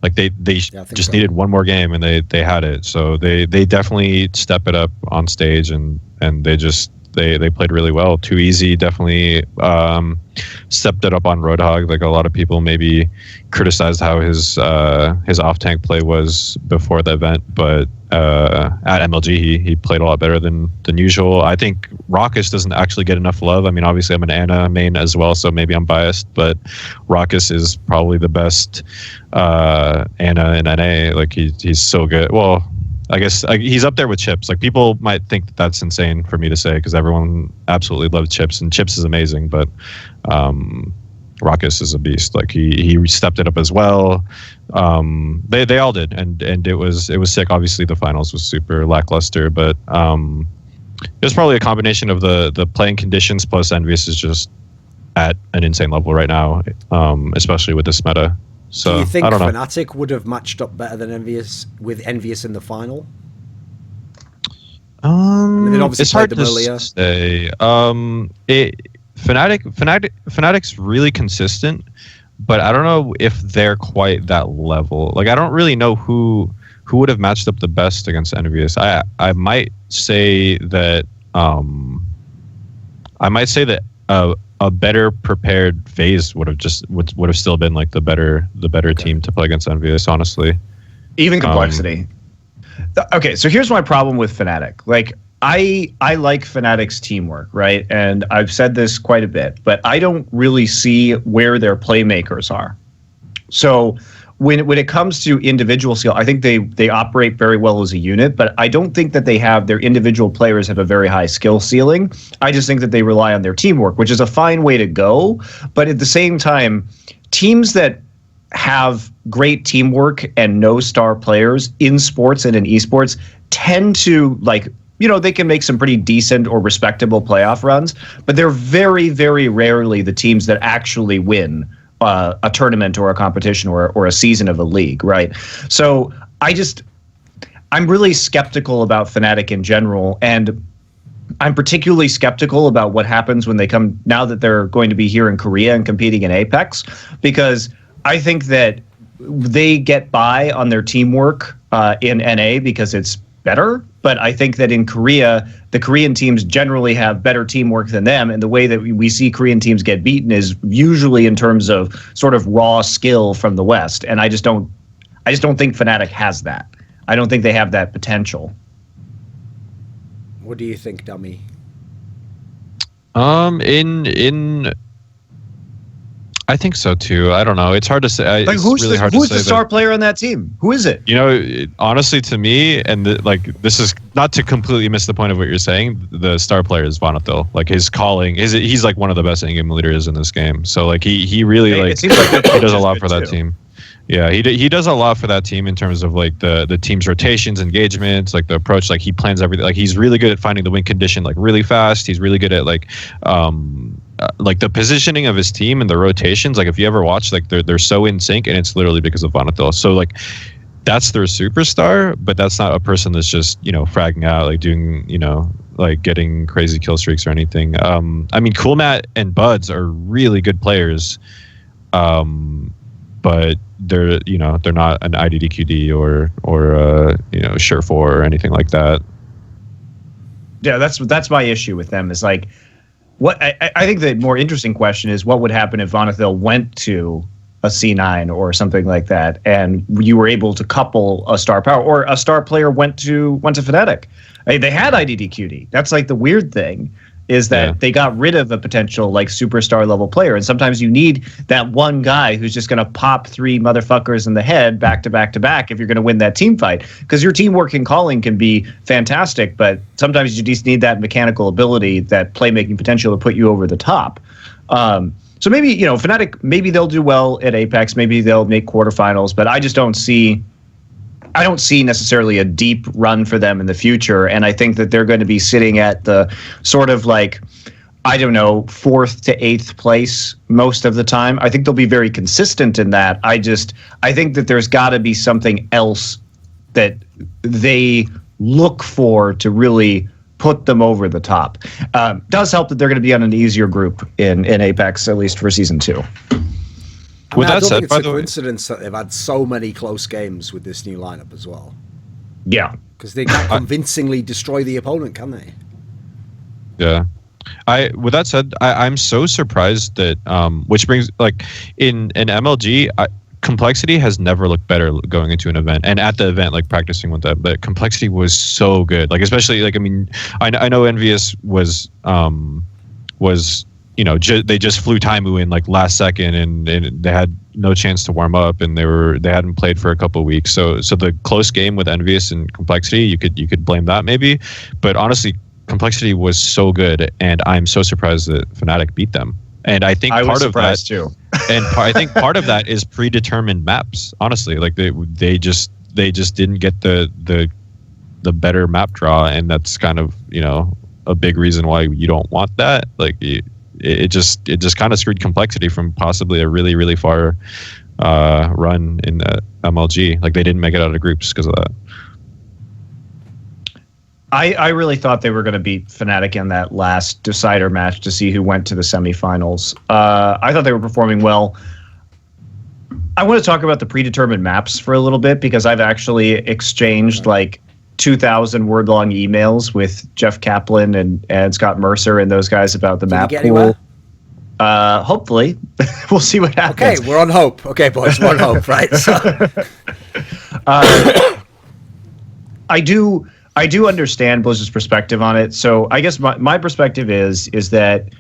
Like they just needed one more game and they had it. So they definitely step it up on stage and they played really well. Too Easy definitely stepped it up on Roadhog. Like a lot of people maybe criticized how his off tank play was before the event, but at MLG he played a lot better than usual. I think Raucus doesn't actually get enough love. I mean, obviously I'm an Ana main as well, so maybe I'm biased, but Raucus is probably the best Ana in NA. Like he's so good. Well, I guess he's up there with Chips. Like people might think that that's insane for me to say because everyone absolutely loves Chips and Chips is amazing, but Raucus is a beast. Like he stepped it up as well. They all did, and it was sick. Obviously, the finals was super lackluster, but it was probably a combination of the playing conditions plus Envious is just at an insane level right now, especially with this meta. So do you think I don't know. Fnatic would have matched up better than Envious with Envious in the final? It's hard to say. Fnatic's really consistent, but I don't know if they're quite that level. Like I don't really know who would have matched up the best against Envious. I might say that a better prepared FaZe would have still been like the better team to play against Envious, honestly. Even complexity. Okay, so here's my problem with Fnatic. Like I like Fnatic's teamwork, right? And I've said this quite a bit, but I don't really see where their playmakers are. So when it comes to individual skill, I think they operate very well as a unit, but I don't think that their individual players have a very high skill ceiling. I just think that they rely on their teamwork, which is a fine way to go. But at the same time, teams that have great teamwork and no star players in sports and in esports tend to, like, you know, they can make some pretty decent or respectable playoff runs, but they're very, very rarely the teams that actually win a tournament or a competition or a season of a league, right? So I'm really skeptical about Fnatic in general, and I'm particularly skeptical about what happens when they come, now that they're going to be here in Korea and competing in Apex, because I think that they get by on their teamwork in NA because it's better. But I think that in Korea, the Korean teams generally have better teamwork than them. And the way that we see Korean teams get beaten is usually in terms of sort of raw skill from the West. And I just don't think Fnatic has that. I don't think they have that potential. What do you think, Dummy? I think so too. I don't know. It's hard to say. Like, who's the star player on that team? Who is it? You know, honestly, to me, and this is not to completely miss the point of what you're saying. The star player is Vonathil. Like, his calling, he's like one of the best in-game leaders in this game. So like he really like he does a lot for that team. Yeah, he does a lot for that team in terms of like the team's rotations, engagements, like the approach. Like, he plans everything. Like, he's really good at finding the win condition like really fast. He's really good at like the positioning of his team and the rotations. Like, if you ever watch, like they're so in sync, and it's literally because of Vonathil. So like, that's their superstar, but that's not a person that's just, you know, fragging out, like doing, you know, like getting crazy kill streaks or anything. I mean, Coolmat and Buds are really good players, but they're not an IDDQD or you know, Sure4 or anything like that. Yeah, that's my issue with them. Is like, what I think the more interesting question is, what would happen if Vonathil went to a C9 or something like that, and you were able to couple a star power, or a star player went to Fnatic. I mean, they had IDDQD. That's like the weird thing, is that they got rid of a potential like superstar level player. And sometimes you need that one guy who's just going to pop 3 motherfuckers in the head back to back to back if you're going to win that team fight. Because your teamwork and calling can be fantastic, but sometimes you just need that mechanical ability, that playmaking potential to put you over the top. So maybe, you know, Fnatic, maybe they'll do well at Apex, maybe they'll make quarterfinals, but I just don't see necessarily a deep run for them in the future. And I think that they're going to be sitting at the sort of like, I don't know, 4th to 8th place most of the time. I think they'll be very consistent in that. I think that there's got to be something else that they look for to really put them over the top. Does help that they're going to be on an easier group in Apex, at least for Season 2. I don't think it's a coincidence that they've had so many close games with this new lineup as well. Yeah. Because they can't convincingly destroy the opponent, can they? Yeah. With that said, I'm so surprised that, which brings, like, in MLG, Complexity has never looked better going into an event. And at the event, like, practicing with that, but Complexity was so good. Like, especially, like, I mean, I know Envious was you know, they just flew Taimu in like last second, and they had no chance to warm up, and they hadn't played for a couple of weeks. So the close game with Envious and Complexity, you could blame that maybe, but honestly, Complexity was so good, and I'm so surprised that Fnatic beat them. And I think part of that too. And I think part of that is predetermined maps. Honestly, like they just didn't get the better map draw, and that's kind of, you know, a big reason why you don't want that. Like, it just kind of screwed Complexity from possibly a really, really far run in MLG. Like, they didn't make it out of groups because of that. I really thought they were going to beat Fnatic in that last decider match to see who went to the semifinals. I thought they were performing well. I want to talk about the predetermined maps for a little bit, because I've actually exchanged like 2,000 word long emails with Jeff Kaplan and Scott Mercer and those guys about the map pool. Hopefully. We'll see what happens. Okay, we're on hope. Okay, boys, we're on hope, right? So. I do understand Blizzard's perspective on it. So I guess my perspective is that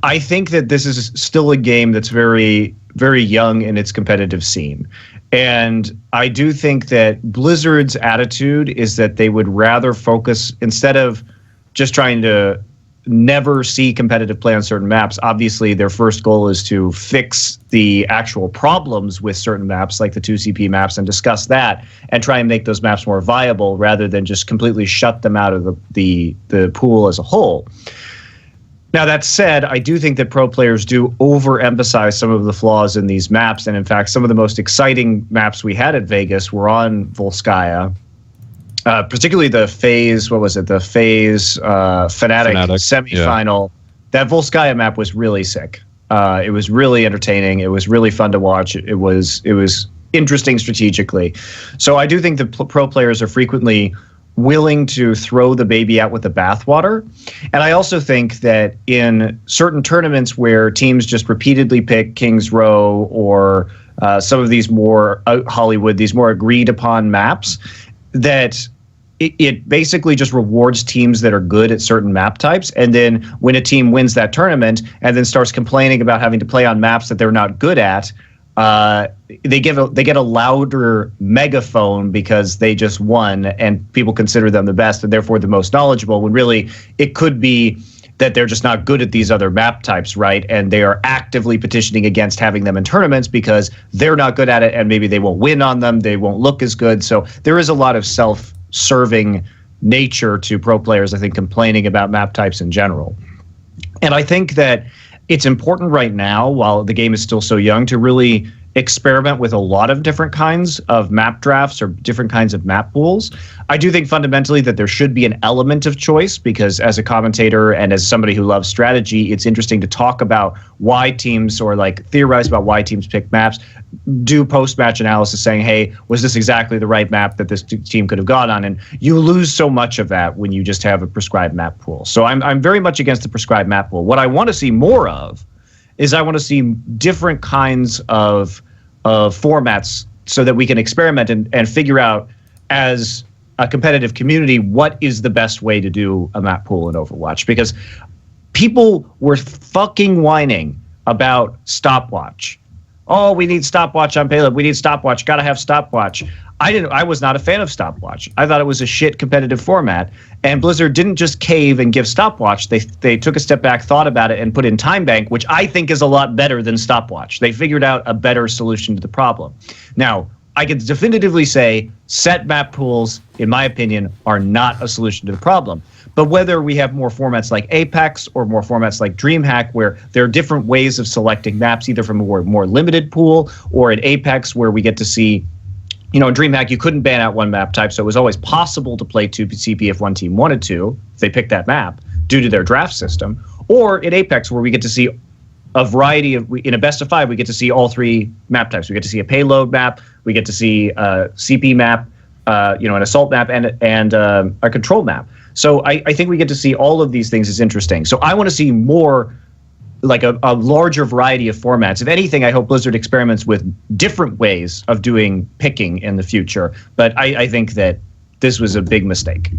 I think that this is still a game that's very, very young in its competitive scene. And I do think that Blizzard's attitude is that they would rather focus, instead of just trying to never see competitive play on certain maps. Obviously, their first goal is to fix the actual problems with certain maps, like the 2CP maps, and discuss that and try and make those maps more viable rather than just completely shut them out of the pool as a whole. Now, that said, I do think that pro players do overemphasize some of the flaws in these maps. And in fact, some of the most exciting maps we had at Vegas were on Volskaya. Particularly the phase, the phase Fnatic semifinal. Yeah. That Volskaya map was really sick. It was really entertaining. It was really fun to watch. It was interesting strategically. So I do think that pro players are frequently willing to throw the baby out with the bathwater. And I also think that in certain tournaments where teams just repeatedly pick Kings Row or some of these more Hollywood, these more agreed upon maps, that it basically just rewards teams that are good at certain map types. And then when a team wins that tournament and then starts complaining about having to play on maps that they're not good at, they get a louder megaphone because they just won and people consider them the best and therefore the most knowledgeable, when really it could be that they're just not good at these other map types, right? And they are actively petitioning against having them in tournaments because they're not good at it and maybe they won't win on them, they won't look as good. So there is a lot of self-serving nature to pro players, I think, complaining about map types in general. And I think that it's important right now, while the game is still so young, to really experiment with a lot of different kinds of map drafts or different kinds of map pools. I do think fundamentally that there should be an element of choice, because as a commentator and as somebody who loves strategy, it's interesting to talk about why teams, or like theorize about why teams pick maps, do post-match analysis saying, hey, was this exactly the right map that this team could have gone on? And you lose so much of that when you just have a prescribed map pool. So I'm very much against the prescribed map pool. What I want to see more of is I want to see different kinds of formats so that we can experiment and figure out, as a competitive community, what is the best way to do a map pool in Overwatch. Because people were fucking whining about stopwatch. Oh, we need stopwatch on payload. We need stopwatch. Got to have stopwatch. I was not a fan of stopwatch. I thought it was a shit competitive format. And Blizzard didn't just cave and give stopwatch. They took a step back, thought about it, and put in time bank, which I think is a lot better than stopwatch. They figured out a better solution to the problem. Now, I can definitively say set map pools, in my opinion, are not a solution to the problem. But whether we have more formats like Apex or more formats like DreamHack, where there are different ways of selecting maps, either from a more limited pool, or in Apex where we get to see, in DreamHack, you couldn't ban out one map type, so it was always possible to play 2CP if one team wanted to, if they picked that map, due to their draft system. Or in Apex, where we get to see a variety of, in a best of 5, we get to see all 3 map types. We get to see a payload map, we get to see a CP map, an assault map, and a control map. So I think we get to see all of these things as interesting. So I want to see more, like a larger variety of formats. If anything, I hope Blizzard experiments with different ways of doing picking in the future. But I think that this was a big mistake.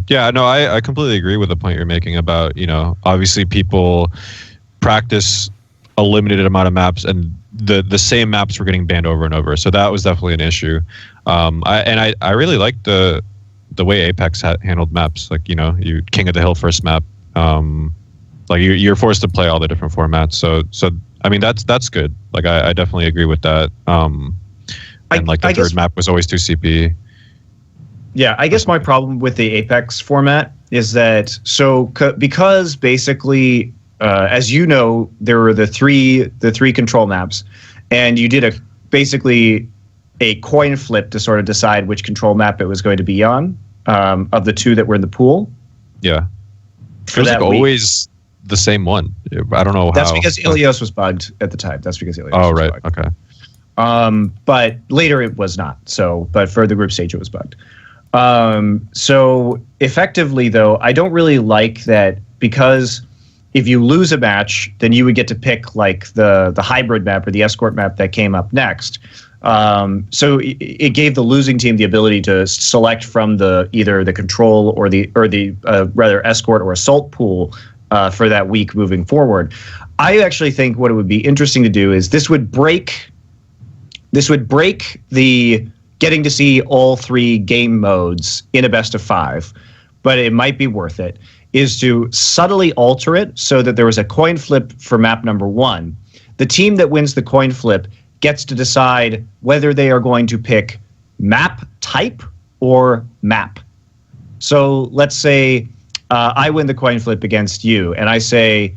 Yeah, no, I completely agree with the point you're making about, obviously people practice a limited amount of maps and the same maps were getting banned over and over. So that was definitely an issue. I really liked the way Apex handled maps. Like, you King of the Hill first map. Like you're forced to play all the different formats. So I mean that's good. Like I definitely agree with that. And the third map was always 2CP. Yeah, I guess my problem with the Apex format is that because basically, as you know, there were the three control maps, and you did basically a coin flip to sort of decide which control map it was going to be on, of the 2 that were in the pool. Yeah, it was always the same one. I don't know how. That's because Ilios was bugged at the time. That's because Ilios was bugged. Okay. But later it was not. So, but for the group stage it was bugged. So effectively, though, I don't really like that, because if you lose a match, then you would get to pick like the hybrid map or the escort map that came up next. So it gave the losing team the ability to select from either the control or the rather escort or assault pool for that week moving forward. I actually think what it would be interesting to do is this would break the getting to see all 3 game modes in a best of 5, but it might be worth it, is to subtly alter it so that there was a coin flip for map number 1. The team that wins the coin flip gets to decide whether they are going to pick map type or map. So let's say I win the coin flip against you, and I say,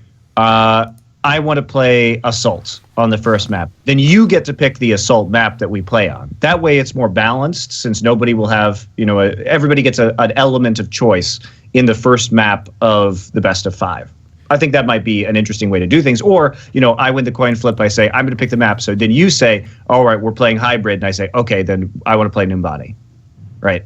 I want to play assault on the first map. Then you get to pick the assault map that we play on. That way it's more balanced, since nobody will have, everybody gets an element of choice in the first map of the best of 5. I think that might be an interesting way to do things. Or, I win the coin flip, I say, I'm going to pick the map. So then you say, all right, we're playing hybrid. And I say, okay, then I want to play Numbani. Right.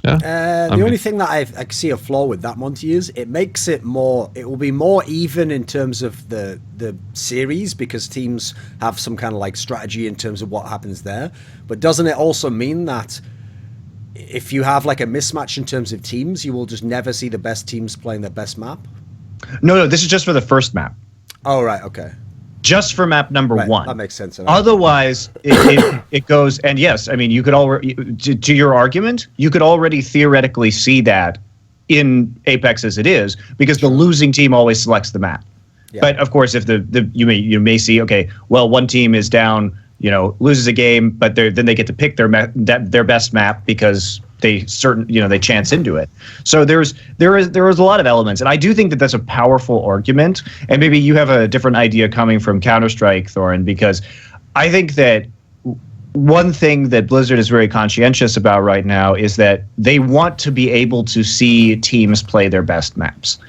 Yeah. The only thing that I see a flaw with that, Monty, is it makes it will be more even in terms of the series, because teams have some kind of like strategy in terms of what happens there. But doesn't it also mean that if you have like a mismatch in terms of teams, you will just never see the best teams playing their best map? No, this is just for the first map. Oh, right, okay. Just for map number 1. That makes sense. Otherwise, it goes, and yes, I mean, you could already, to your argument, you could already theoretically see that in Apex as it is, because the losing team always selects the map. Yeah. But of course, if you may see, okay, well, one team is down, loses a game, but then they get to pick their best map because they chance into it. So there is a lot of elements, and I do think that that's a powerful argument. And maybe you have a different idea coming from Counter-Strike, Thorin, because I think that one thing that Blizzard is very conscientious about right now is that they want to be able to see teams play their best maps.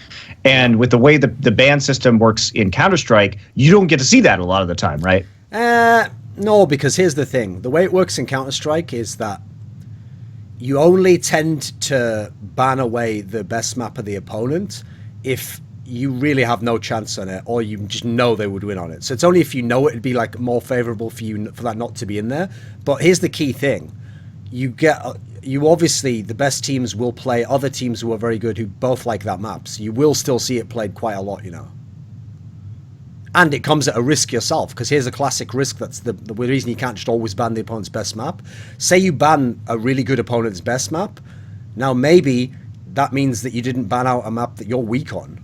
And with the way the ban system works in Counter-Strike, you don't get to see that a lot of the time, right? No, because here's the thing. The way it works in Counter-Strike is that you only tend to ban away the best map of the opponent if you really have no chance on it, or you just know they would win on it. So it's only if you know it'd be like more favorable for you for that not to be in there. But here's the key thing. You obviously, the best teams will play other teams who are very good, who both like that map. So you will still see it played quite a lot, And it comes at a risk yourself, because here's a classic risk that's the reason you can't just always ban the opponent's best map. Say you ban a really good opponent's best map. Now maybe that means that you didn't ban out a map that you're weak on.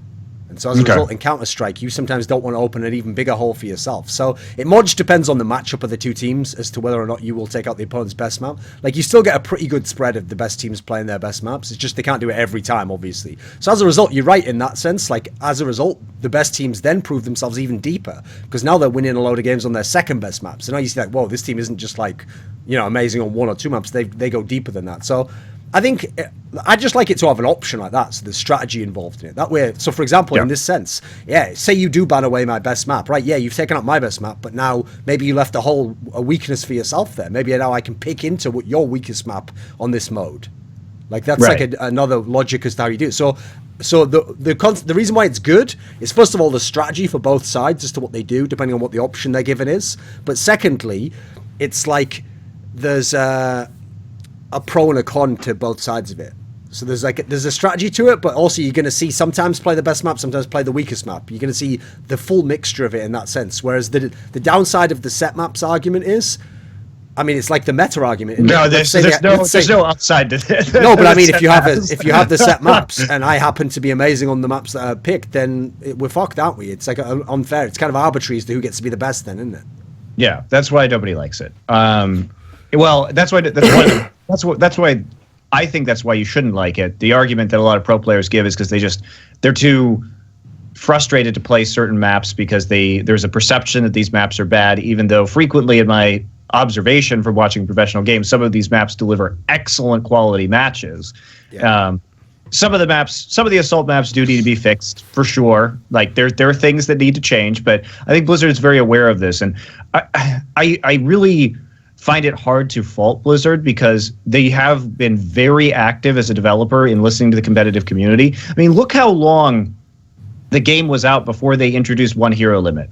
And so as a result, in Counter-Strike, you sometimes don't want to open an even bigger hole for yourself. So it more just depends on the matchup of the two teams as to whether or not you will take out the opponent's best map. Like, you still get a pretty good spread of the best teams playing their best maps. It's just they can't do it every time, obviously. So as a result, you're right in that sense. Like, as a result, the best teams then prove themselves even deeper, because now they're winning a load of games on their second best map. So now you see like, whoa, this team isn't just like, amazing on one or two maps. They go deeper than that. So I think I just like it to have an option like that, so there's strategy involved in it. That way, so for example, in this sense, say you do ban away my best map, right? Yeah, you've taken out my best map, but now maybe you left a weakness for yourself there. Maybe now I can pick into what your weakest map on this mode. Like, that's like another logic as to how you do it. So the reason why it's good is, first of all, the strategy for both sides as to what they do, depending on what the option they're given is. But secondly, it's like there's a pro and a con to both sides of it. So there's a strategy to it, but also you're going to see sometimes play the best map, sometimes play the weakest map. You're going to see the full mixture of it in that sense. Whereas the downside of the set maps argument is, I mean, it's like the meta argument. No, there's no upside to this. No, but I mean, if you have the set maps and I happen to be amazing on the maps that are picked, then we're fucked, aren't we? It's like unfair. It's kind of arbitrary as to who gets to be the best, then, isn't it? Yeah, that's why nobody likes it. Well, that's why I think that's why you shouldn't like it. The argument that a lot of pro players give is because they're too frustrated to play certain maps because there's a perception that these maps are bad, even though frequently, in my observation from watching professional games, some of these maps deliver excellent quality matches. Yeah. Some of the assault maps do need to be fixed for sure. Like, there are things that need to change, but I think Blizzard is very aware of this, and I really find it hard to fault Blizzard because they have been very active as a developer in listening to the competitive community. I mean, look how long the game was out before they introduced one hero limit.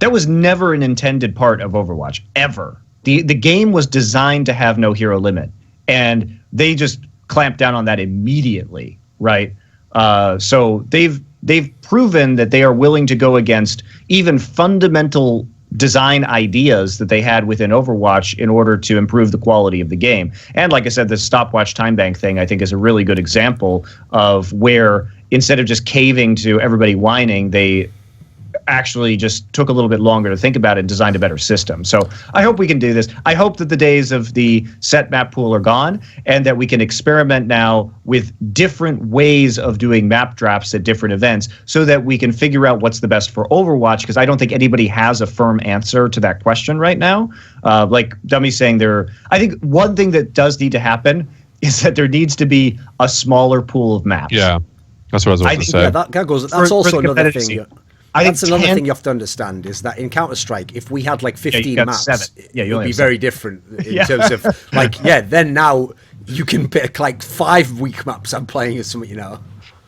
That was never an intended part of Overwatch, ever. The game was designed to have no hero limit, and they just clamped down on that immediately, right? So they've proven that they are willing to go against even fundamental design ideas that they had within Overwatch in order to improve the quality of the game. And like I said, the stopwatch time bank thing, I think, is a really good example of where instead of just caving to everybody whining, they actually just took a little bit longer to think about it and designed a better system. So I hope we can do this. I hope that the days of the set map pool are gone and that we can experiment now with different ways of doing map drafts at different events so that we can figure out what's the best for Overwatch, because I don't think anybody has a firm answer to that question right now. Like Dummy's saying, I think one thing that does need to happen is that there needs to be a smaller pool of maps. Yeah, that's what I was about to say. Yeah, that's also another thing. That's another thing you have to understand is that in Counter-Strike, if we had like 15 maps, it would be very different in terms of then now you can pick like 5 weak maps I'm playing or something,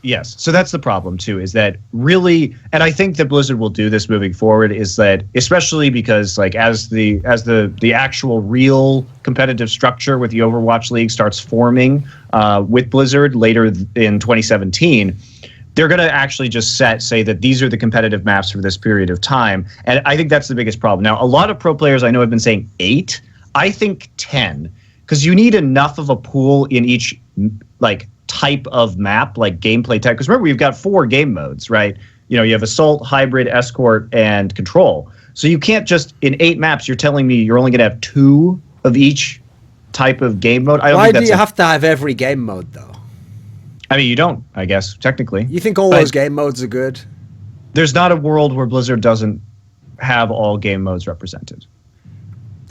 Yes. So that's the problem too, is that really, and I think that Blizzard will do this moving forward, is that especially because like as the actual real competitive structure with the Overwatch League starts forming with Blizzard later in 2017, they're going to actually just say that these are the competitive maps for this period of time. And I think that's the biggest problem. Now, a lot of pro players I know have been saying 8. I think 10, because you need enough of a pool in each like type of map, like gameplay type. Because remember, we've got 4 game modes, right? You have Assault, Hybrid, Escort, and Control. So you can't just, in 8 maps, you're telling me you're only going to have 2 of each type of game mode? Why do you have to have every game mode, though? I mean, you don't, I guess, technically. You think all those game modes are good? There's not a world where Blizzard doesn't have all game modes represented.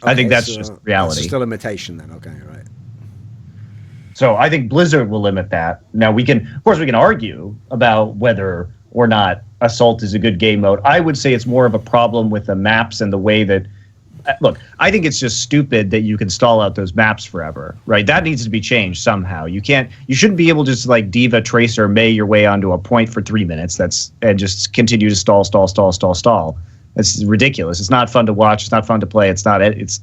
Okay, I think that's just reality. That's just a limitation then, okay, right. So I think Blizzard will limit that. Now, of course, we can argue about whether or not Assault is a good game mode. I would say it's more of a problem with the maps and the way that, look, I think it's just stupid that you can stall out those maps forever, right? That needs to be changed somehow. You shouldn't be able to just like Diva, Tracer, May your way onto a point for 3 minutes and just continue to stall. It's ridiculous. It's not fun to watch. It's not fun to play. It's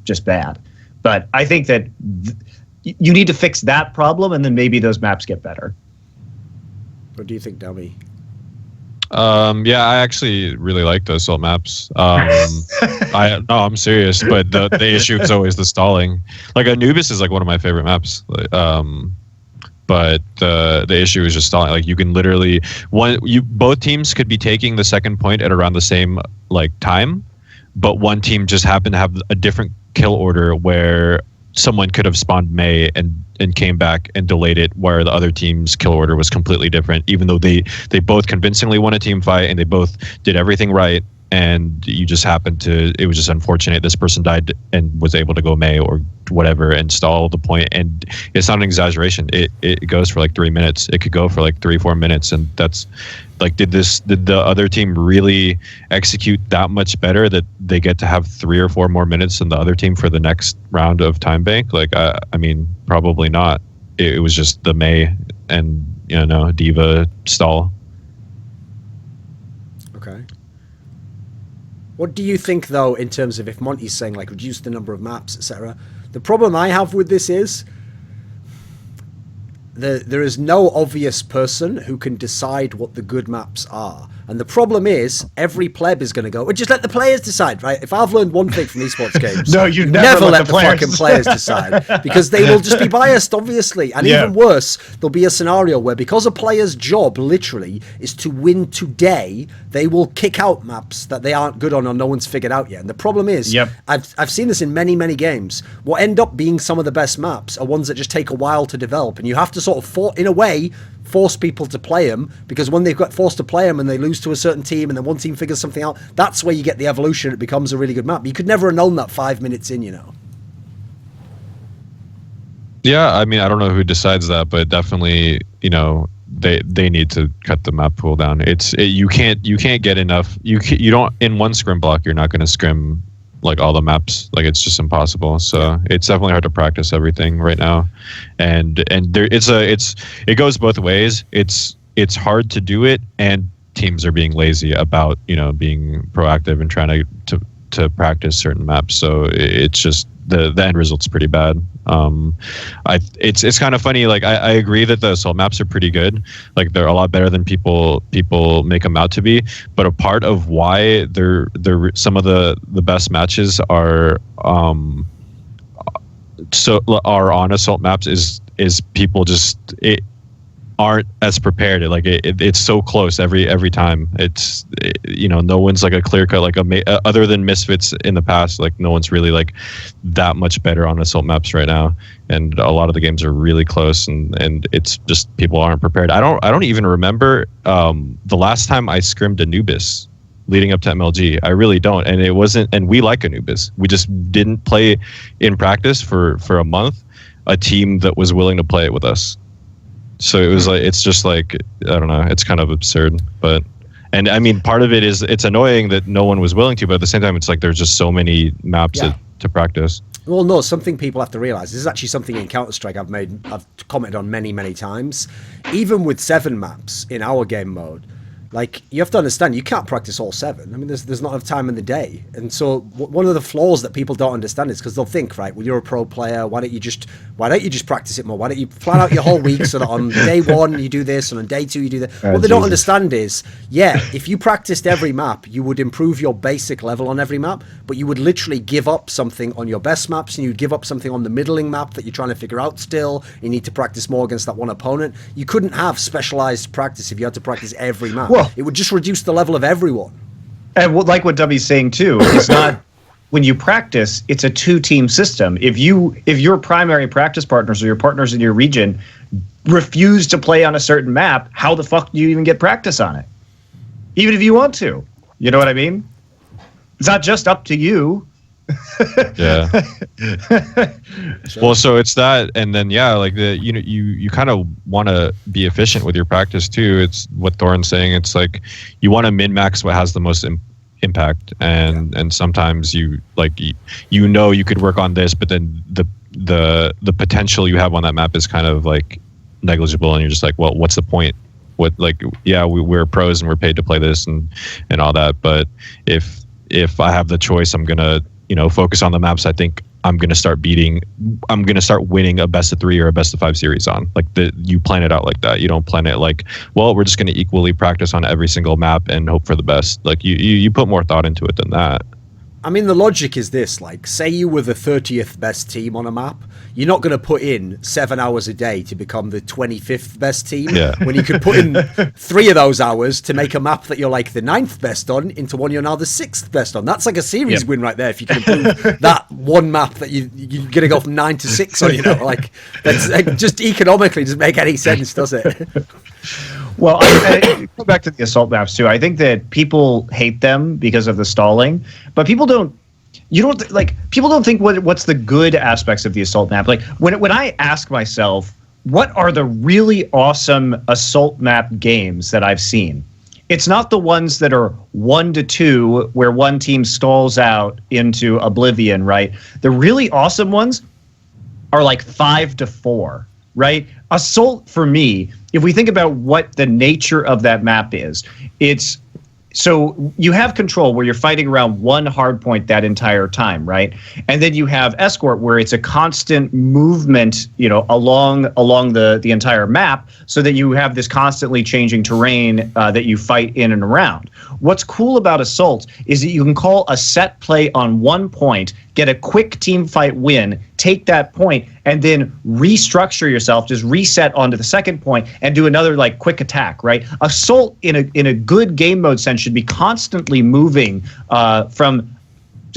just bad. But I think that you need to fix that problem, and then maybe those maps get better. What do you think, Dummy? Yeah, I actually really like those Assault maps. I'm serious, but the issue is always the stalling. Like Anubis is like one of my favorite maps. But the issue is just stalling. Like you can literally both teams could be taking the second point at around the same like time, but one team just happened to have a different kill order where someone could have spawned May and came back and delayed it, where the other team's kill order was completely different, even though they both convincingly won a team fight and they both did everything right. And you just happened to, it was just unfortunate this person died and was able to go May or whatever and stall the point. And it's not an exaggeration. It goes for like 3 minutes. It could go for like 3-4 minutes. And that's like, did the other team really execute that much better that they get to have 3 or 4 more minutes than the other team for the next round of time bank? Like, I mean, probably not. It was just the May and, Diva stall. Okay. What do you think, though, in terms of if Monty's saying, like, reduce the number of maps, etc.? The problem I have with this is there is no obvious person who can decide what the good maps are. And the problem is, every pleb is going to go, well, just let the players decide, right? If I've learned one thing from esports games, no, you never let the fucking players decide. Because they will just be biased, obviously. And even worse, there'll be a scenario where because a player's job, literally, is to win today, they will kick out maps that they aren't good on or no one's figured out yet. And the problem is, I've seen this in many, many games. What end up being some of the best maps are ones that just take a while to develop. And you have to sort of, in a way, force people to play them, because when they've got forced to play them and they lose to a certain team and then one team figures something out, that's where you get the evolution. It becomes a really good map. You could never have known that 5 minutes in, Yeah, I mean, I don't know who decides that, but definitely, they need to cut the map pool down. You can't get enough. You don't, in one scrim block, you're not going to scrim like all the maps. Like it's just impossible. So it's definitely hard to practice everything right now, and there it goes both ways. It's hard to do it, and teams are being lazy about being proactive and trying to practice certain maps. So it's just the end result's pretty bad. It's kind of funny. Like I agree that the assault maps are pretty good. Like they're a lot better than people make them out to be. But a part of why they're some of the best matches are on assault maps is people just aren't as prepared. Like it's so close every time. It's no one's like a clear cut like other than Misfits in the past. Like no one's really like that much better on assault maps right now, and a lot of the games are really close, and it's just people aren't prepared. I don't even remember the last time I scrimmed Anubis leading up to MLG. I really don't, and it wasn't. And we like Anubis. We just didn't play in practice for a month. A team that was willing to play it with us. So it was like, it's just like, I don't know, it's kind of absurd, and I mean, part of it is it's annoying that no one was willing to, but at the same time, it's like there's just so many maps to practice. Well, no, something people have to realize. This is actually something in Counter-Strike I've commented on many, many times. Even with 7 maps in our game mode, like, you have to understand, you can't practice all 7. I mean, there's not enough time in the day. And so one of the flaws that people don't understand is because they'll think, right, well, you're a pro player, why don't you just practice it more? Why don't you plan out your whole week so that on day 1 you do this and on day 2 you do that? What they don't understand is, if you practiced every map, you would improve your basic level on every map, but you would literally give up something on your best maps, and you'd give up something on the middling map that you're trying to figure out still. You need to practice more against that one opponent. You couldn't have specialized practice if you had to practice every map. Well, it would just reduce the level of everyone. And like what Dubby's saying too, it's not when you practice, it's a 2-team system. If your primary practice partners or your partners in your region refuse to play on a certain map, how the fuck do you even get practice on it? Even if you want to. You know what I mean? It's not just up to you. Yeah. Well, so it's that, and then like you kind of want to be efficient with your practice too. It's what Thorin's saying. It's like you want to min-max what has the most impact, and sometimes you could work on this, but then the potential you have on that map is kind of like negligible, and you're just like, well, what's the point? What, like, we're pros and we're paid to play this and all that, but if I have the choice, I'm gonna focus on the maps I think I'm going to start winning a best of 3 or a best of 5 series on. Like you plan it out like that. You don't plan it like, well, we're just going to equally practice on every single map and hope for the best. Like you put more thought into it than that. I mean, the logic is this, like, say you were the 30th best team on a map, you're not going to put in 7 hours a day to become the 25th best team, when you could put in 3 of those hours to make a map that you're like the 9th best on into one you're now the 6th best on. That's like a series win right there if you can improve that one map that you're going to go from 9 to 6 on, like, that's just economically doesn't make any sense, does it? Well, I go back to the assault maps too. I think that people hate them because of the stalling, but people don't think what's the good aspects of the assault map. Like when I ask myself, what are the really awesome assault map games that I've seen? It's not the ones that are 1-2 where one team stalls out into oblivion, right? The really awesome ones are like 5-4, right? Assault, for me, if we think about what the nature of that map is, it's so you have control where you're fighting around one hard point that entire time, right? And then you have escort where it's a constant movement, along the entire map, so that you have this constantly changing terrain that you fight in and around. What's cool about assault is that you can call a set play on one point, get a quick team fight win, take that point, and then restructure yourself, just reset onto the second point and do another like quick attack, right? Assault in a good game mode sense should be constantly moving from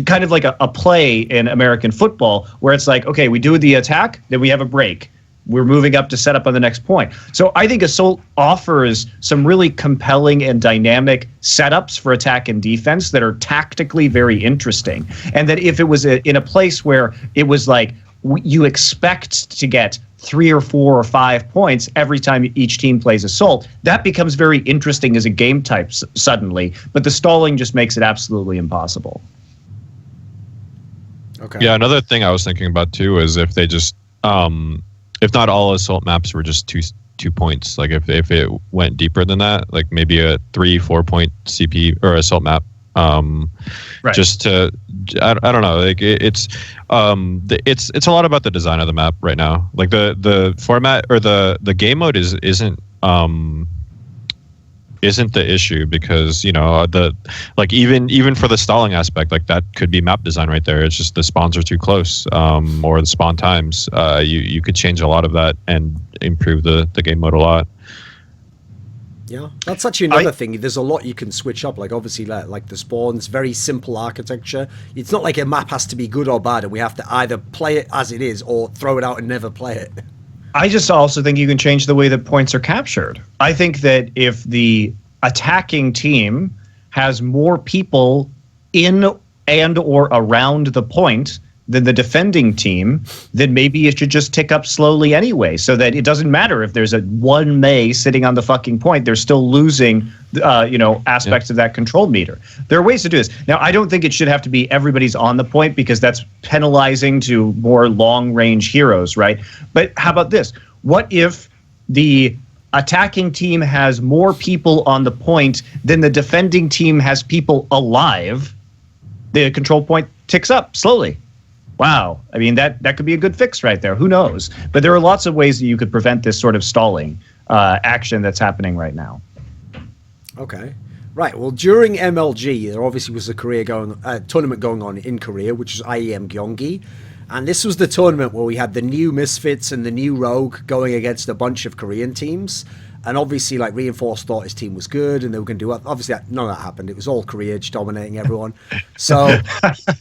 kind of like a play in American football where it's like, okay, we do the attack, then we have a break. We're moving up to set up on the next point. So I think Assault offers some really compelling and dynamic setups for attack and defense that are tactically very interesting. And that if it was in a place where it was like you expect to get 3 or 4 or 5 points every time each team plays Assault, that becomes very interesting as a game type suddenly. But the stalling just makes it absolutely impossible. Okay. Yeah, another thing I was thinking about too is if they just, if not all assault maps were just 2 points, like if it went deeper than that, like maybe a 3-4 point CP or assault map, Right. just to, I don't know, like it's a lot about the design of the map right now. Like the format or the game mode isn't the issue, because even for the stalling aspect, like that could be map design right there. It's just the spawns are too close, or the spawn times. You could change a lot of that and improve the game mode a lot. Yeah, that's actually another thing. There's a lot you can switch up. Like obviously, like the spawns, very simple architecture. It's not like a map has to be good or bad, and we have to either play it as it is or throw it out and never play it. I just also think you can change the way that points are captured. I think that if the attacking team has more people in and or around the point than the defending team, then maybe it should just tick up slowly anyway, so that it doesn't matter if there's a one May sitting on the fucking point. They're still losing, aspects of that control meter. There are ways to do this. Now, I don't think it should have to be everybody's on the point, because that's penalizing to more long-range heroes, right? But how about this? What if the attacking team has more people on the point than the defending team has people alive? The control point ticks up slowly. Wow. I mean, that could be a good fix right there. Who knows? But there are lots of ways that you could prevent this sort of stalling action that's happening right now. Okay. Right. Well, during MLG, there obviously was a tournament going on in Korea, which is IEM Gyeonggi. And this was the tournament where we had the new Misfits and the new Rogue going against a bunch of Korean teams. And obviously, like, Reinforced thought his team was good and they were going to do it. Obviously, none of that happened. It was all Korea just dominating everyone. So,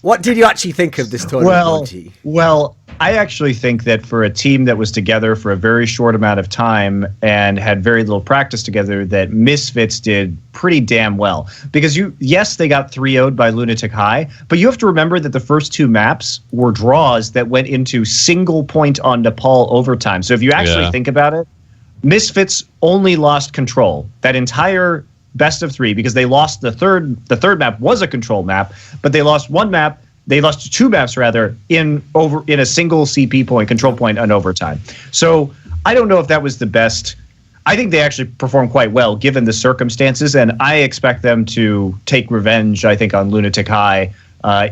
what did you actually think of this tournament, Monty? Well, I actually think that for a team that was together for a very short amount of time and had very little practice together, that Misfits did pretty damn well. Because yes, they got 3-0'd by Lunatic-Hai, but you have to remember that the first two maps were draws that went into single point on Nepal overtime. So if you actually think about it, Misfits only lost control that entire best of three, because they lost the third map was a control map, but they lost one map. They lost two maps rather in a single CP point, control point on overtime. So I don't know if that was the best. I think they actually performed quite well given the circumstances, and I expect them to take revenge, I think, on Lunatic-Hai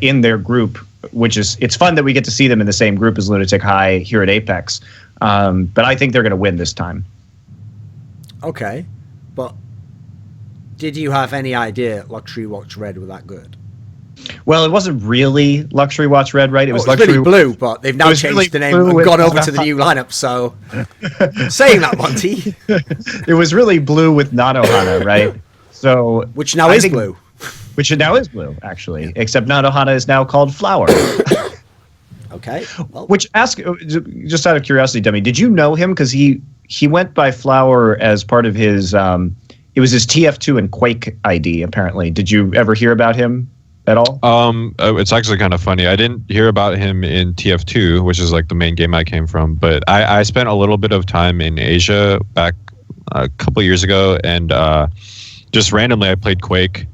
in their group, which is, it's fun that we get to see them in the same group as Lunatic-Hai here at Apex. But I think they're going to win this time. Okay, but did you have any idea Luxury Watch Red were that good? Well, it wasn't really Luxury Watch Red, right? It was Luxury really Blue, but they've now changed the name and gone over to the new lineup. So, saying that, Monty, it was really Blue with Nanohana, right? So, which now is blue. Which now is blue, actually, except Nanohana is now called Flower. Okay. Well. Which, just out of curiosity, Demi, did you know him? Because he went by Flower as part of his, it was his TF2 and Quake ID, apparently. Did you ever hear about him at all? It's actually kind of funny. I didn't hear about him in TF2, which is like the main game I came from, but I spent a little bit of time in Asia back a couple of years ago, and just randomly I played Quake.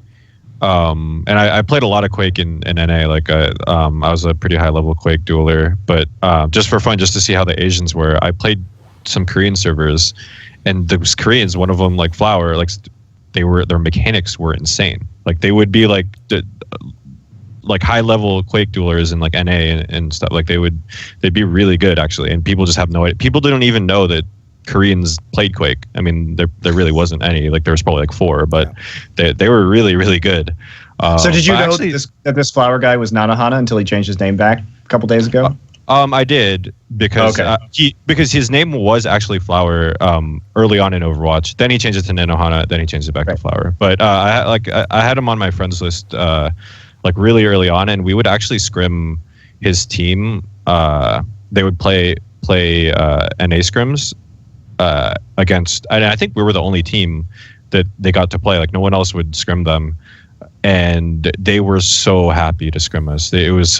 And I played a lot of Quake in NA. Like I was a pretty high level Quake dueler, but just for fun, just to see how the Asians were, I played some Korean servers, and those Koreans, one of them, like Flower, like their mechanics were insane. Like they would be like high level Quake duelers in like NA and stuff. Like they'd be really good actually, and people just have no idea. People didn't even know that Koreans played Quake. I mean, there really wasn't any. Like there was probably like 4, but they were really, really good. So did you know that this Flower guy was Nanohana until he changed his name back a couple days ago? I did, because because his name was actually Flower early on in Overwatch. Then he changed it to Nanohana. Then he changed it back to Flower. But I had him on my friends list like really early on, and we would actually scrim his team. They would play NA scrims against, and I think we were the only team that they got to play. Like no one else would scrim them, and they were so happy to scrim us. It was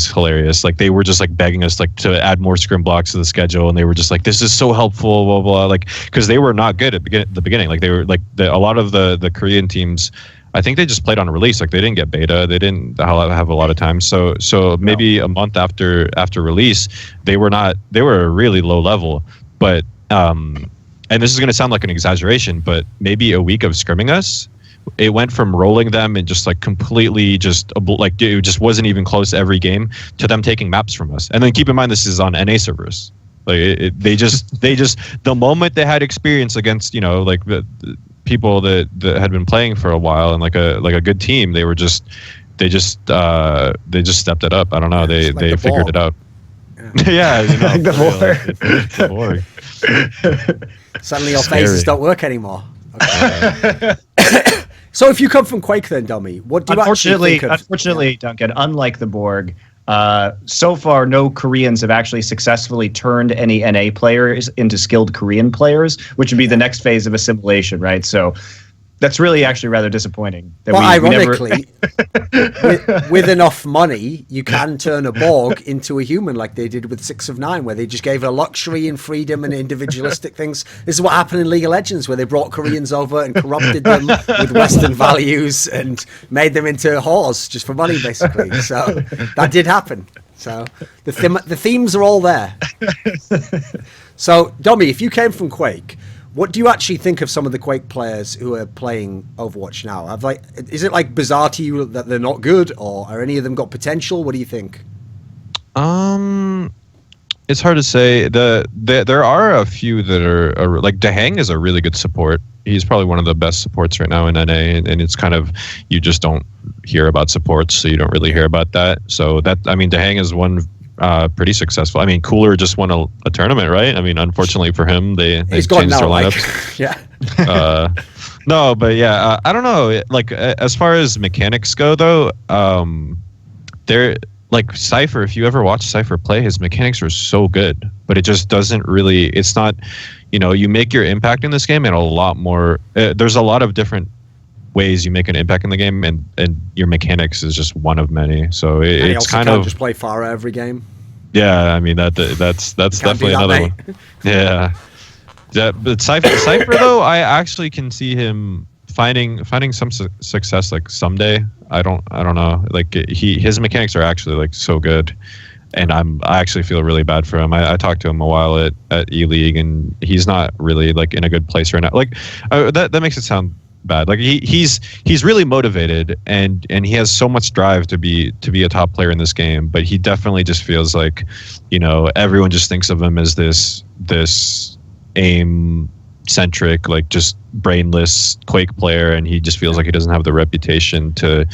hilarious. Like they were just like begging us like to add more scrim blocks to the schedule, and they were just like, this is so helpful, blah blah. Like because they were not good at the beginning. Like they were like a lot of the Korean teams. I think they just played on release. Like they didn't get beta. They didn't have a lot of time. So maybe a month after release, they were really low level. But and this is going to sound like an exaggeration, but maybe a week of scrimming us, it went from rolling them and just like completely just like it just wasn't even close every game to them taking maps from us. And then keep in mind this is on NA servers. Like they just the moment they had experience against like the people that had been playing for a while and like a good team, they just stepped it up. I don't know. Yeah, they figured it out. Yeah, like the Borg. Suddenly your phases don't work anymore. Okay. So if you come from Quake then, Dummy, what do you actually think of? Unfortunately, Duncan, unlike the Borg, so far no Koreans have actually successfully turned any NA players into skilled Korean players, which would be the next phase of assimilation, right? So that's really actually rather disappointing. But ironically, with enough money, you can turn a Borg into a human like they did with 6 of 9, where they just gave her luxury and freedom and individualistic things. This is what happened in League of Legends, where they brought Koreans over and corrupted them with Western values and made them into whores just for money, basically. So that did happen. So the themes are all there. So, Domi, if you came from Quake, what do you actually think of some of the Quake players who are playing Overwatch now? Is it like bizarre to you that they're not good, or are any of them got potential? What do you think? It's hard to say. There are a few that are like Dahang is a really good support. He's probably one of the best supports right now in NA, and it's kind of, you just don't hear about supports, so you don't really hear about that. So Dahang is one. Pretty successful. I mean, Cooler just won a tournament, right? I mean, unfortunately for him, they changed their lineups. Yeah. No, but yeah, I don't know. Like as far as mechanics go, though, they're like Cypher. If you ever watch Cypher play, his mechanics are so good, but it just doesn't really. It's not. You make your impact in this game, and a lot more. There's a lot of different ways you make an impact in the game, and your mechanics is just one of many. So it's kind of just play Pharah every game. Yeah, I mean that's definitely another one. Yeah, but Cypher though, I actually can see him finding some success like someday. I don't know. Like his mechanics are actually like so good, and I actually feel really bad for him. I talked to him a while at E League, and he's not really like in a good place right now. Like that makes it sound bad. Like he's really motivated, and he has so much drive to be a top player in this game, but he definitely just feels like everyone just thinks of him as this aim centric, like just brainless Quake player, and he just feels like he doesn't have the reputation to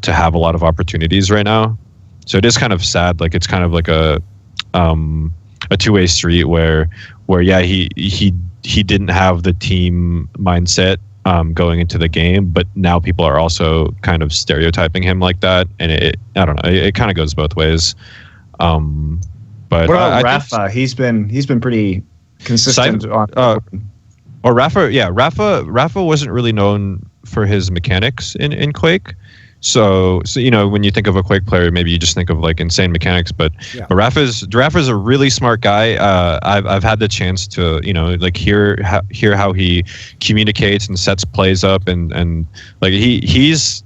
have a lot of opportunities right now. So it is kind of sad. Like it's kind of like a two-way street where yeah, he didn't have the team mindset going into the game, but now people are also kind of stereotyping him like that, and I don't know, it kind of goes both ways. But what about Rafa? He's been pretty consistent Rafa wasn't really known for his mechanics in Quake. So when you think of a Quake player, maybe you just think of like insane mechanics, but Rafa's a really smart guy. I've had the chance to like hear how he communicates and sets plays up, and like he's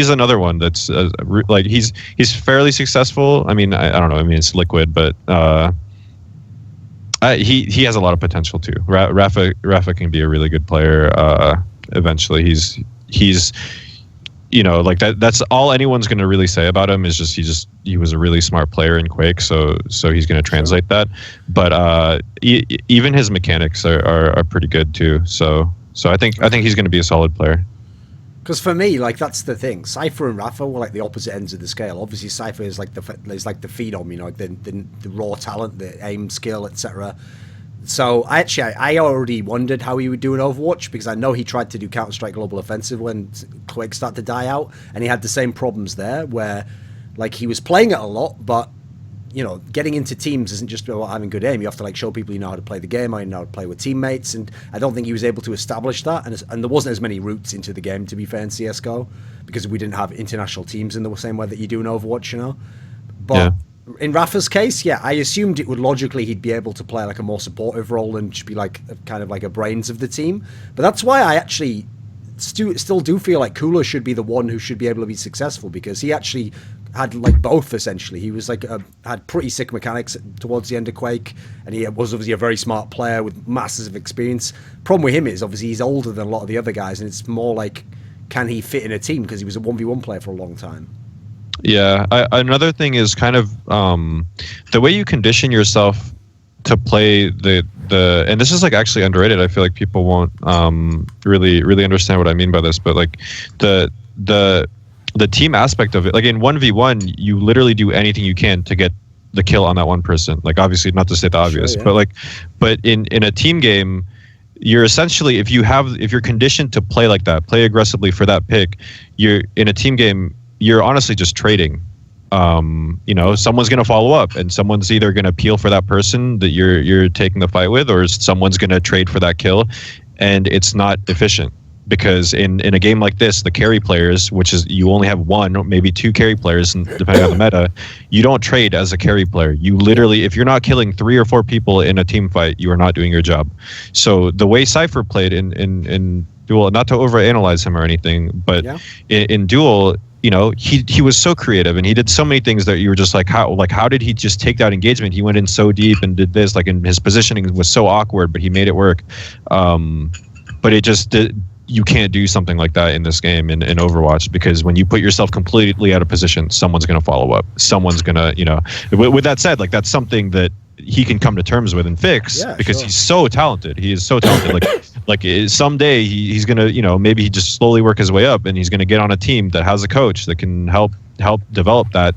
another one that's like he's fairly successful. I mean, I don't know. I mean, it's Liquid, but he has a lot of potential too. Rafa can be a really good player eventually. He's like that's all anyone's going to really say about him, is he was a really smart player in Quake, so he's going to translate that. But even his mechanics are pretty good too. So I think he's going to be a solid player. Because for me, like, that's the thing. Cypher and Rafa were like the opposite ends of the scale. Obviously, Cypher is like the phenom, the raw talent, the aim skill, etc. So I already wondered how he would do in Overwatch, because I know he tried to do Counter-Strike Global Offensive when Quake started to die out, and he had the same problems there, where like he was playing it a lot, but getting into teams isn't just about having good aim. You have to like show people you know how to play the game, or you know how to play with teammates, and I don't think he was able to establish that, and there wasn't as many routes into the game, to be fair, in CSGO, because we didn't have international teams in the same way that you do in Overwatch, But in Rafa's case, I assumed it would logically he'd be able to play like a more supportive role and just be like kind of like a brains of the team. But that's why I actually still do feel like Cooler should be the one who should be able to be successful, because he actually had like both essentially. He was like had pretty sick mechanics towards the end of Quake, and he was obviously a very smart player with masses of experience. Problem with him is obviously he's older than a lot of the other guys, and it's more like, can he fit in a team, because he was a 1v1 player for a long time. Yeah, another thing is kind of the way you condition yourself to play the and this is like actually underrated. I feel like people won't really understand what I mean by this, but like the team aspect of it. Like in 1v1, you literally do anything you can to get the kill on that one person. Like obviously not to state the obvious, sure, yeah. but in a team game, you're essentially, if you're conditioned to play like that, play aggressively for that pick, you're in a team game, you're honestly just trading. Someone's going to follow up, and someone's either going to peel for that person that you're taking the fight with, or someone's going to trade for that kill, and it's not efficient. Because in a game like this, the carry players, which is you only have one or maybe two carry players, and depending on the meta, you don't trade as a carry player. You literally, if you're not killing 3 or 4 people in a team fight, you are not doing your job. So the way Cypher played in Duel, not to overanalyze him or anything, but in Duel, he was so creative, and he did so many things that you were just like, how did he just take that engagement? He went in so deep and did this, like, and his positioning was so awkward, but he made it work. But it just did. You can't do something like that in this game in Overwatch, because when you put yourself completely out of position, someone's going to follow up. Someone's going to, with that said, like, that's something that he can come to terms with and fix, because he's so talented. He is so talented. like someday he's going to, maybe he just slowly work his way up, and he's going to get on a team that has a coach that can help develop that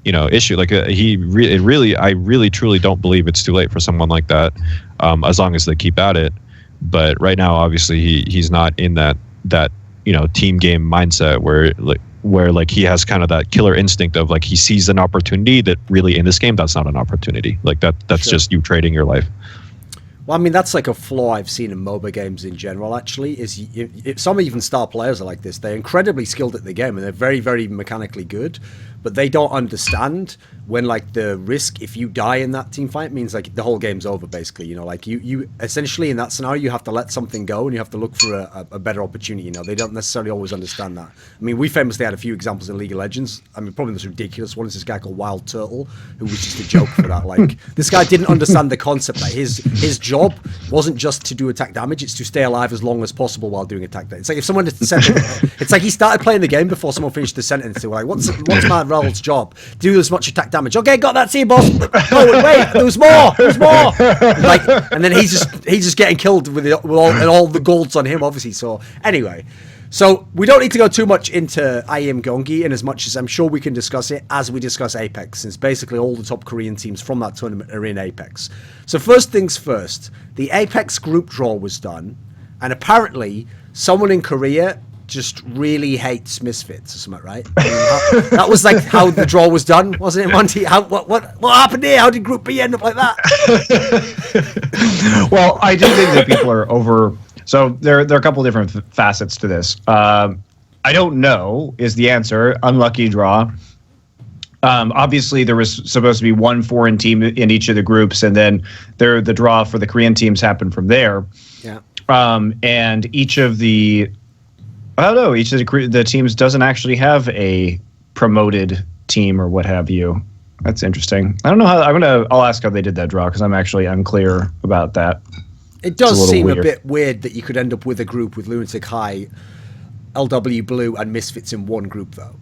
issue. Like I really truly don't believe it's too late for someone like that, as long as they keep at it. But right now, obviously, he's not in that team game mindset where he has kind of that killer instinct of, like, he sees an opportunity that really in this game that's not an opportunity. Like that's just you trading your life. Well, I mean, that's like a flaw I've seen in MOBA games in general, actually, is some even star players are like this. They're incredibly skilled at the game, and they're very, very mechanically good, but they don't understand when, like, the risk, if you die in that team fight, means, like, the whole game's over, basically. Like, you essentially, in that scenario, you have to let something go, and you have to look for a better opportunity. They don't necessarily always understand that. I mean, we famously had a few examples in League of Legends. I mean, probably the most ridiculous one is this guy called Wild Turtle, who was just a joke for that. Like, this guy didn't understand the concept that his job wasn't just to do attack damage, it's to stay alive as long as possible while doing attack damage. It's like if someone had said, it's like he started playing the game before someone finished the sentence. They were like, what's my role's job? Do as much attack damage. Okay, got that, see you, boss. No, wait, there was more. Like, and then he's just getting killed with all the golds on him, obviously. So anyway, so we don't need to go too much into IEM Gyeonggi, in as much as I'm sure we can discuss it as we discuss Apex, since basically all the top Korean teams from that tournament are in Apex. So first things first, the Apex group draw was done, and apparently someone in Korea just really hates Misfits or something, right? I mean, that was like how the draw was done, wasn't it, Monty? What happened here? How did Group B end up like that? Well, I do think that people are over. So there are a couple different facets to this. I don't know is the answer. Unlucky draw. Obviously, there was supposed to be one foreign team in each of the groups, and then the draw for the Korean teams happened from there. Yeah. And each of the teams doesn't actually have a promoted team or what have you. That's interesting. I don't know how. I'll ask how they did that draw, because I'm actually unclear about that. It does seem a bit weird that you could end up with a group with Lunatic-Hai, LW Blue, and Misfits in one group, though.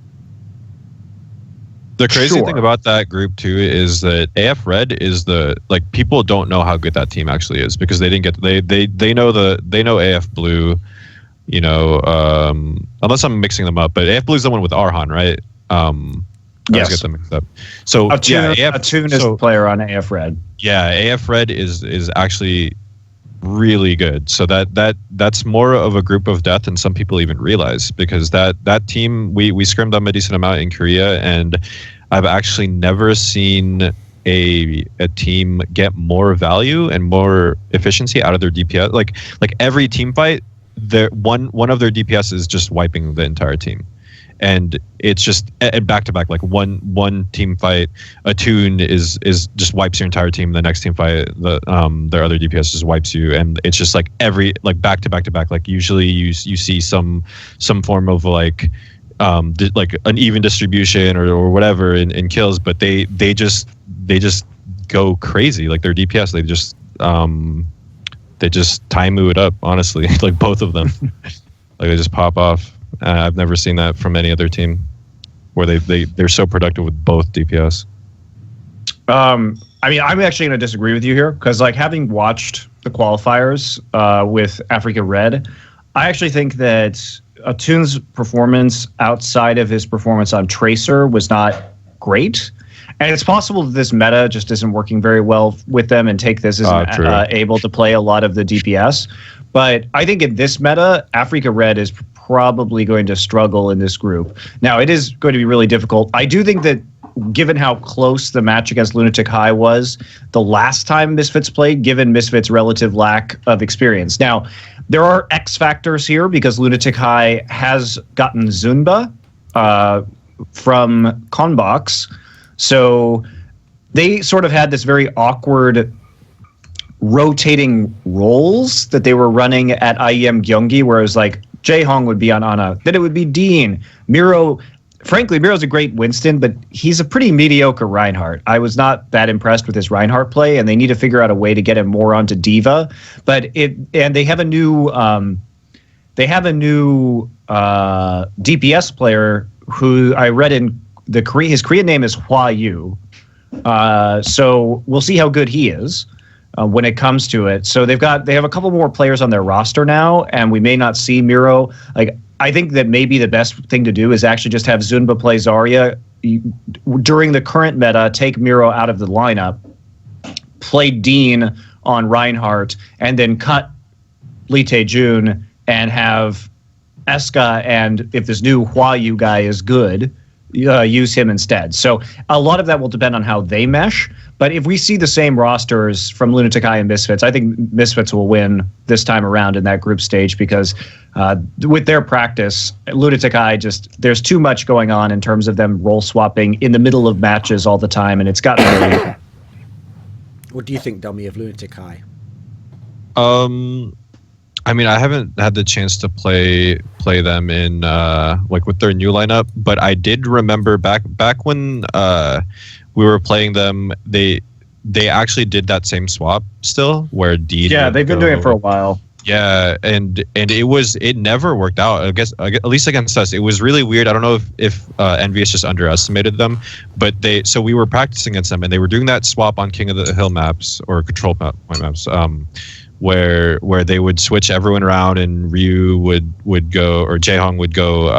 The crazy thing about that group too is that AF Red is people don't know how good that team actually is, because they didn't get they know AF Blue, unless I'm mixing them up, but AF Blue is the one with Arhan, right? Yes. I get them mixed up. So Atune is the player on AF Red. Yeah, AF Red is actually really good. So that's more of a group of death than some people even realize, because that team we scrimmed them a decent amount in Korea, and I've actually never seen a team get more value and more efficiency out of their DPS. Like every team fight, one of their DPS is just wiping the entire team. and it's just back to back. Like one team fight, a tune is just wipes your entire team. The next team fight, their other DPS just wipes you, and it's just like back to back to back. Like usually you see some form of like an even distribution or whatever in kills, but they just go crazy. Like their DPS, they just Taimu it up, honestly. Like both of them. Like they just pop off. I've never seen that from any other team where they're so productive with both DPS. I mean, I'm actually going to disagree with you here because, like, having watched the qualifiers with Africa Red, I actually think that Atune's performance outside of his performance on Tracer was not great. And it's possible that this meta just isn't working very well with them and Take This isn't able to play a lot of the DPS. But I think in this meta, Africa Red is probably going to struggle in this group. Now, it is going to be really difficult. I do think that given how close the match against Lunatic-Hai was the last time Misfits played, given Misfits' relative lack of experience. Now, there are X factors here because Lunatic-Hai has gotten Zunba from Conbox. So they sort of had this very awkward rotating roles that they were running at IEM Gyeonggi, where it was like Jae-Hong would be on Ana, then it would be Dean. Miro, frankly, Miro's a great Winston, but he's a pretty mediocre Reinhardt. I was not that impressed with his Reinhardt play, and they need to figure out a way to get him more onto Diva. But they have a new DPS player who I read in his Korean name is Hwa Yu. So we'll see how good he is when it comes to it. So they have a couple more players on their roster now, and we may not see Miro. Like, I think that maybe the best thing to do is actually just have Zunba play Zarya during the current meta, take Miro out of the lineup, play Dean on Reinhardt, and then cut Lee Tae-jun and have Eska, and if this new Hwa Yu guy is good, use him instead. So a lot of that will depend on how they mesh. But if we see the same rosters from Lunatic-Hai and Misfits, I think Misfits will win this time around in that group stage because with their practice, Lunatic-Hai there's too much going on in terms of them role swapping in the middle of matches all the time, and it's gotten really... What do you think, Dummy, of Lunatic-Hai? I mean, I haven't had the chance to play them in like with their new lineup, but I did remember back when we were playing them, they actually did that same swap still, where Dean. Yeah, they've been doing it for a while. Yeah, and it never worked out. I guess at least against us, it was really weird. I don't know if Envious just underestimated them, but so we were practicing against them, and they were doing that swap on King of the Hill maps or Control Point maps. Where they would switch everyone around, and Ryu would go, or Jae-Hong would go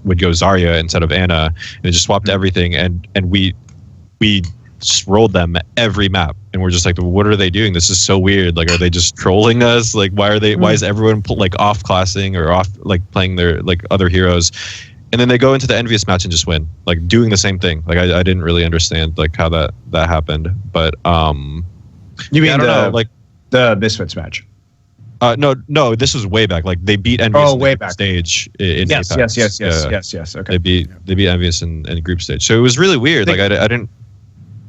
Zarya instead of Ana, and they just swapped everything, and we just rolled them every map, and we're just like, what are they doing? This is so weird. Like, are they just trolling us? Like, why is everyone like off classing or off like playing their like other heroes? And then they go into the Envious match and just win, like doing the same thing. Like I didn't really understand like how that happened, but you mean I don't know, like the Misfits match? No, this was way back. Like they beat Envious in the group stage in yes, Apex. Yes. Okay. They beat Envious in group stage. So it was really weird. Like I didn't.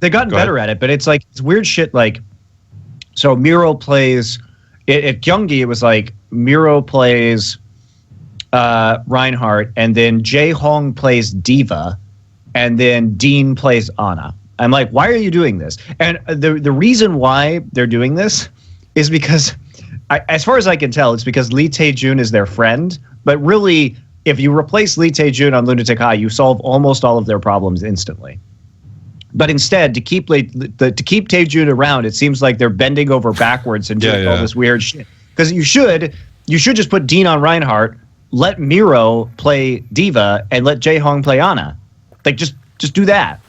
They gotten better at it, but it's like it's weird shit. Like, so Miro plays at Gyeonggi. It was like Miro plays Reinhardt, and then Jae-Hong plays Diva, and then Dean plays Ana. I'm like, why are you doing this? And the reason why they're doing this is because, as far as I can tell, it's because Lee Tae-jun is their friend. But really, if you replace Lee Tae-jun on Lunatic-Hai, you solve almost all of their problems instantly. But instead, to keep Tae-jun around, it seems like they're bending over backwards and doing all this weird shit. Because you should just put Dean on Reinhardt, let Miro play Diva, and let Jae-Hong play Ana. Like just do that,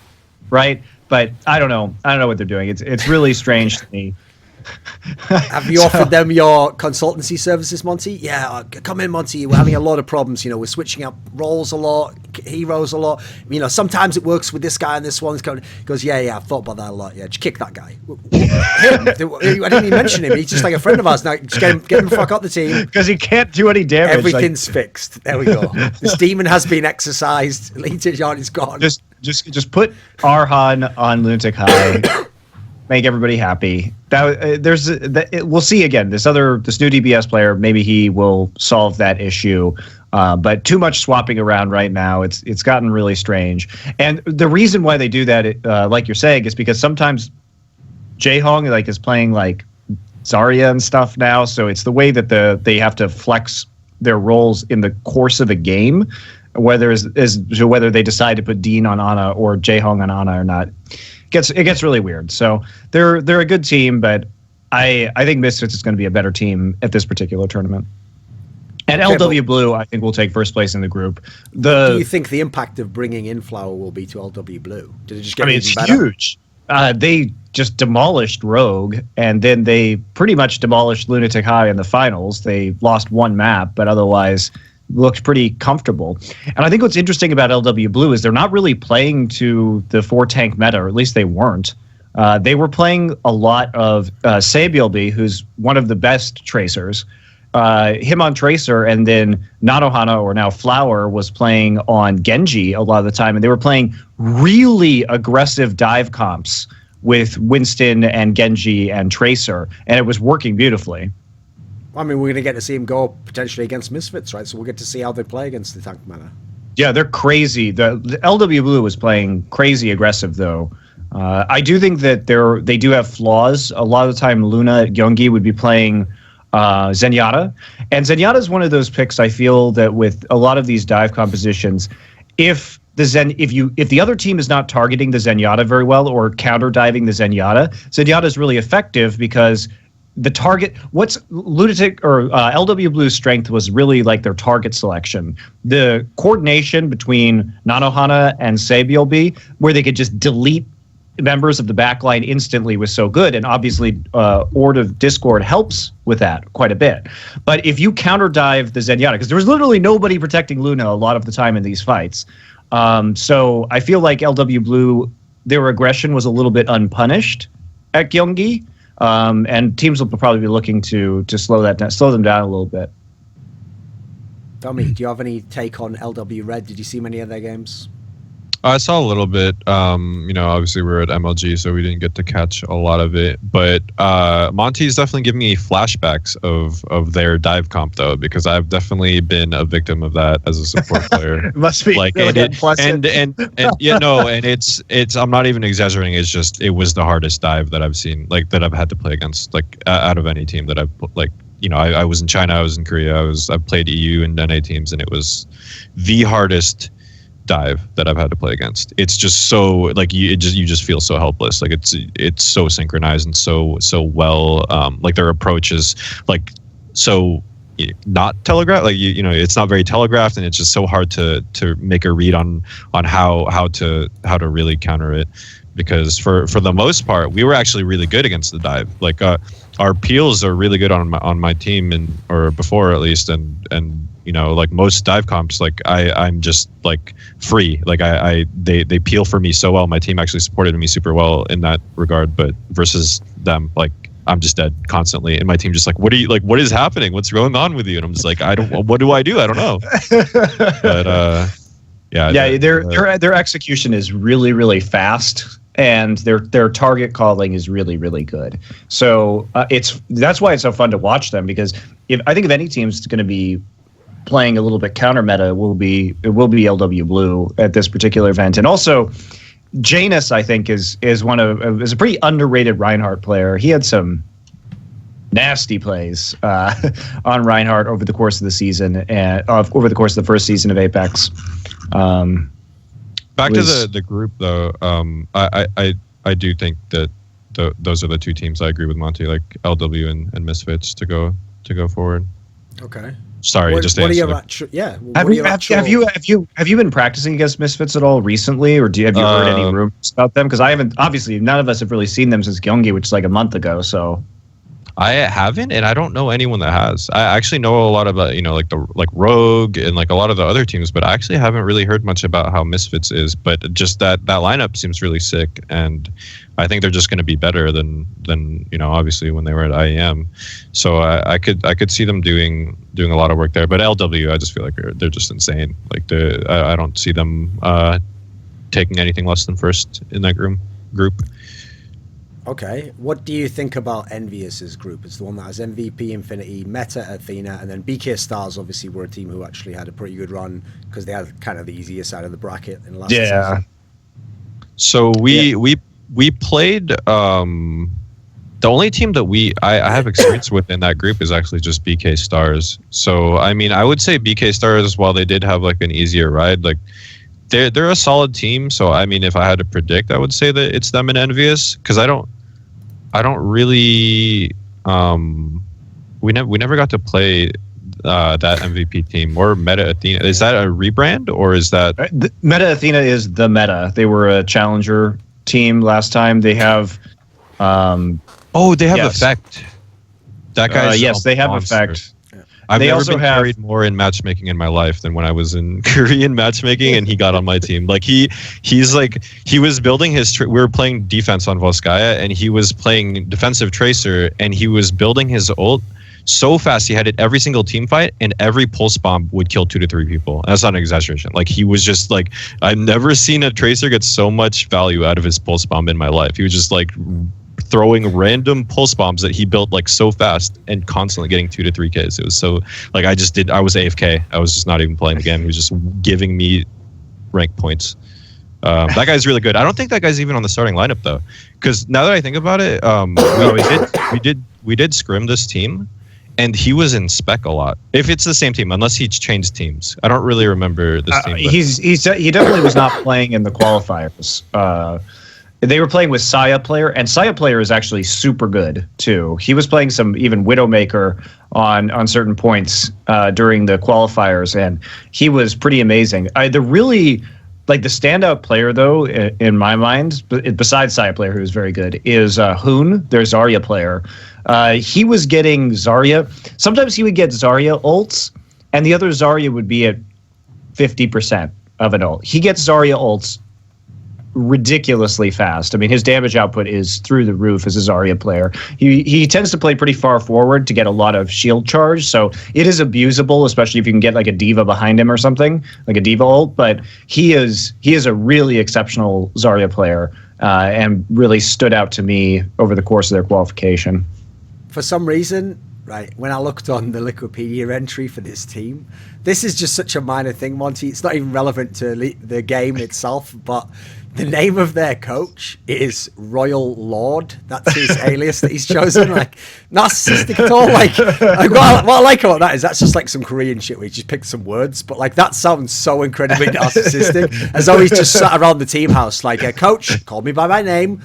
right? But I don't know what they're doing. It's really strange to me. Have you offered them your consultancy services, Monty? Yeah, come in, Monty. We're having a lot of problems. We're switching up roles a lot, heroes a lot. Sometimes it works with this guy and this one. He goes, yeah, I've thought about that a lot. Yeah, just kick that guy. Him. I didn't even mention him. He's just like a friend of ours. Now, just get him the fuck up the team. Because he can't do any damage. Everything's fixed. There we go. This demon has been exercised. Lijian is gone. Just put Arhan on Lunatic-Hai. Make everybody happy. We'll see again. This new DBS player, maybe he will solve that issue. But too much swapping around right now. It's gotten really strange. And the reason why they do that, like you're saying, is because sometimes Jaehong is playing like Zarya and stuff now. So it's the way that they have to flex their roles in the course of a game, whether they decide to put Dean on Ana or Jaehong on Ana or not. It gets really weird. So they're a good team, but I think Misfits is going to be a better team at this particular tournament. And LW Blue, I think, will take first place in the group. What do you think the impact of bringing in Flower will be to LW Blue? Did it just get it's better? Huge. They just demolished Rogue, and then they pretty much demolished Lunatic-Hai in the finals. They lost one map, but otherwise looked pretty comfortable. And I think what's interesting about LW Blue is they're not really playing to the 4-tank meta, or at least they weren't. They were playing a lot of Sabielby, who's one of the best tracers. Him on Tracer, and then Nanohana, or now Flower, was playing on Genji a lot of the time, and they were playing really aggressive dive comps with Winston and Genji and Tracer, and it was working beautifully. I mean, we're going to get to see him go potentially against Misfits, right? So we'll get to see how they play against the tank meta. Yeah, they're crazy. The LW Blue was playing crazy aggressive, though. I do think that they do have flaws. A lot of the time, Luna Gyeonggi would be playing Zenyatta. And Zenyatta is one of those picks, I feel, that with a lot of these dive compositions, if the other team is not targeting the Zenyatta very well or counter diving the Zenyatta is really effective because the target, what's Lunatic or LW Blue's strength was really like their target selection. The coordination between Nanohana and Sabielby, where they could just delete members of the backline instantly, was so good. And obviously, Ord of Discord helps with that quite a bit. But if you counter dive the Zenyatta, because there was literally nobody protecting Luna a lot of the time in these fights. So I feel like LW Blue, their aggression was a little bit unpunished at Gyeonggi. And teams will probably be looking to slow them down a little bit. Tommy, do you have any take on LW Red? Did you see many of their games? I saw a little bit. Obviously we're at MLG, so we didn't get to catch a lot of it. But Monty's definitely giving me flashbacks of their dive comp, though, because I've definitely been a victim of that as a support player. It must be like, really and it's. I'm not even exaggerating. It's just it was the hardest dive that I've seen, like that I've had to play against, like out of any team that I've like. I was in China, I was in Korea, I've played EU and NA teams, and it was the hardest dive that I've had to play against. It's just so like you just feel so helpless. Like it's so synchronized and so well. Like their approach is like so not telegraphed. Like it's not very telegraphed, and it's just so hard to make a read on how to really counter it. Because for the most part, we were actually really good against the dive. Like our peels are really good on my team or before at least, and like most dive comps, like I'm just like free. Like they peel for me so well. My team actually supported me super well in that regard. But versus them, like I'm just dead constantly, and my team just like, what is happening? What's going on with you? And I'm just like, what do I do? I don't know. But their execution is really, really fast. And their target calling is really, really good. So that's why it's so fun to watch them, because I think if any team's going to be playing a little bit counter meta, it will be LW Blue at this particular event. And also, Janus, I think, is a pretty underrated Reinhardt player. He had some nasty plays on Reinhardt over the course of the season and over the course of the first season of Apex. Back to the group, though, I do think that those are the two teams. I agree with Monty, like LW and Misfits to go forward. Okay. Sorry, just what answer. Have you been practicing against Misfits at all recently, or have you heard any rumors about them? Because I haven't. Obviously, none of us have really seen them since Gyeonggi, which is like a month ago. So I haven't, and I don't know anyone that has. I actually know a lot about, like Rogue and like a lot of the other teams, but I actually haven't really heard much about how Misfits is. But just that lineup seems really sick, and I think they're just going to be better than obviously when they were at IEM. So I could see them doing a lot of work there. But LW, I just feel like they're just insane. Like I don't see them taking anything less than first in that group. Okay, what do you think about Envious's group? It's the one that has MVP, Infinity, Meta, Athena, and then BK Stars obviously were a team who actually had a pretty good run because they had kind of the easier side of the bracket in the last season. So we played the only team that I have experience with in that group is actually just BK Stars. So I mean, I would say BK Stars, while they did have like an easier ride, like they're a solid team. So I mean, if I had to predict, I would say that it's them and Envious, because I don't really we never got to play that MVP team or Meta Athena. Is that a rebrand or is that Meta Athena is the Meta? They were a challenger team last time. They have they have yes. Effect. That guy's yes, they have monster. Effect. I've they never also been have carried more in matchmaking in my life than when I was in Korean matchmaking and he got on my team. Like he was building his we were playing defense on Volskaya and he was playing defensive tracer and he was building his ult so fast he had it every single team fight and every pulse bomb would kill 2 to 3 people. That's not an exaggeration. Like he was just like, I've never seen a tracer get so much value out of his pulse bomb in my life. He was just like throwing random pulse bombs that he built like so fast and constantly getting 2 to 3 Ks. It was so like I was AFK. I was just not even playing the game. He was just giving me rank points. That guy's really good. I don't think that guy's even on the starting lineup though, because now that I think about it, we did scrim this team, and he was in spec a lot. If it's the same team, unless he's changed teams, I don't really remember this team. He definitely was not playing in the qualifiers. They were playing with Saya Player, and Saya Player is actually super good too. He was playing some even Widowmaker on certain points during the qualifiers, and he was pretty amazing. The standout player though, in my mind, besides Saya Player, who was very good, is Hoon, their Zarya player. He was getting Zarya. Sometimes he would get Zarya ults, and the other Zarya would be at 50% of an ult. He gets Zarya ults ridiculously fast. I mean, his damage output is through the roof as a Zarya player. He tends to play pretty far forward to get a lot of shield charge, so it is abusable, especially if you can get like a diva behind him or something, like a diva ult. But he is a really exceptional Zarya player, and really stood out to me over the course of their qualification. For some reason, right, when I looked on the Wikipedia entry for this team, this is just such a minor thing, Monty. It's not even relevant to the game itself, but the name of their coach is Royal Lord. That's his alias that he's chosen. Like, narcissistic at all. Like what I like about that is that's just like some Korean shit where he just picked some words, but like that sounds so incredibly narcissistic. As though he's just sat around the team house like, Coach, call me by my name.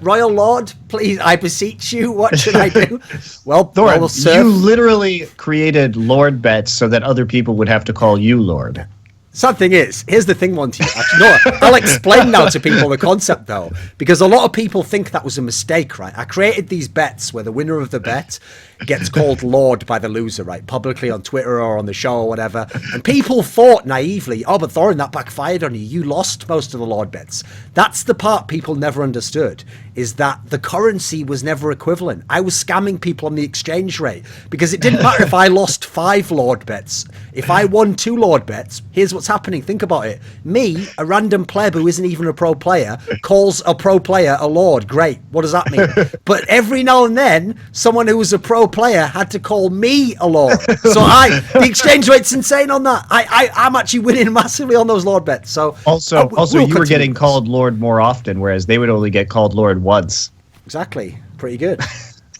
Royal Lord, please, I beseech you. What should I do? Well, Thorin, you literally created Lord bets so that other people would have to call you Lord. Sad thing is, here's the thing, Monty. Actually, no, I'll explain now to people the concept, though, because a lot of people think that was a mistake, right? I created these bets where the winner of the bet gets called Lord by the loser, right? Publicly on Twitter or on the show or whatever. And people thought naively, oh, but Thorin, that backfired on you. You lost most of the Lord bets. That's the part people never understood, is that the currency was never equivalent. I was scamming people on the exchange rate because it didn't matter if I lost 5 Lord bets. If I won 2 Lord bets, here's what's happening. Think about it. Me, a random pleb who isn't even a pro player, calls a pro player a Lord. Great. What does that mean? But every now and then, someone who was a pro player had to call me a Lord. So the exchange rate's insane on that. I'm actually winning massively on those Lord bets. So also you were getting called Lord more often, whereas they would only get called Lord once. Exactly. Pretty good.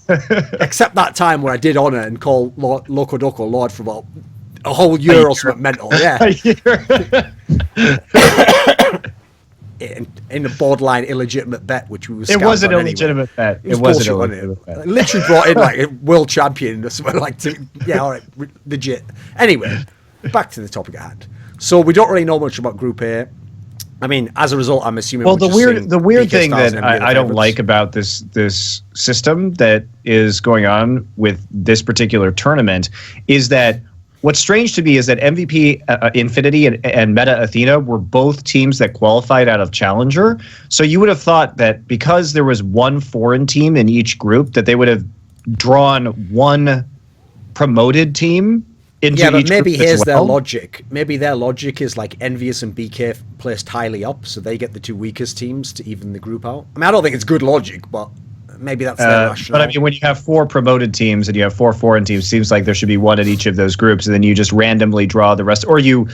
Except that time where I did honor and call Loco Doco Lord for about a whole year or something mental. Yeah. In a borderline illegitimate bet, which we were. It was an illegitimate bet. It was an illegitimate bet. Literally brought in like a world champion or something like. All right, legit. Anyway, back to the topic at hand. So we don't really know much about Group A. I mean, as a result, I'm assuming. Well, we're the weird BK thing Stars that and NBA I don't favorites. like about this system that is going on with this particular tournament is that what's strange to me is that MVP Infinity and Meta Athena were both teams that qualified out of Challenger. So you would have thought that because there was one foreign team in each group, that they would have drawn one promoted team into Yeah, but each maybe group as here's their well. logic. Maybe their logic is like Envious and BK placed highly up, so they get the two weakest teams to even the group out. I mean, I don't think it's good logic, but maybe that's their rationale. But I mean, when you have 4 promoted teams and you have 4 foreign teams, seems like there should be one at each of those groups, and then you just randomly draw the rest, or you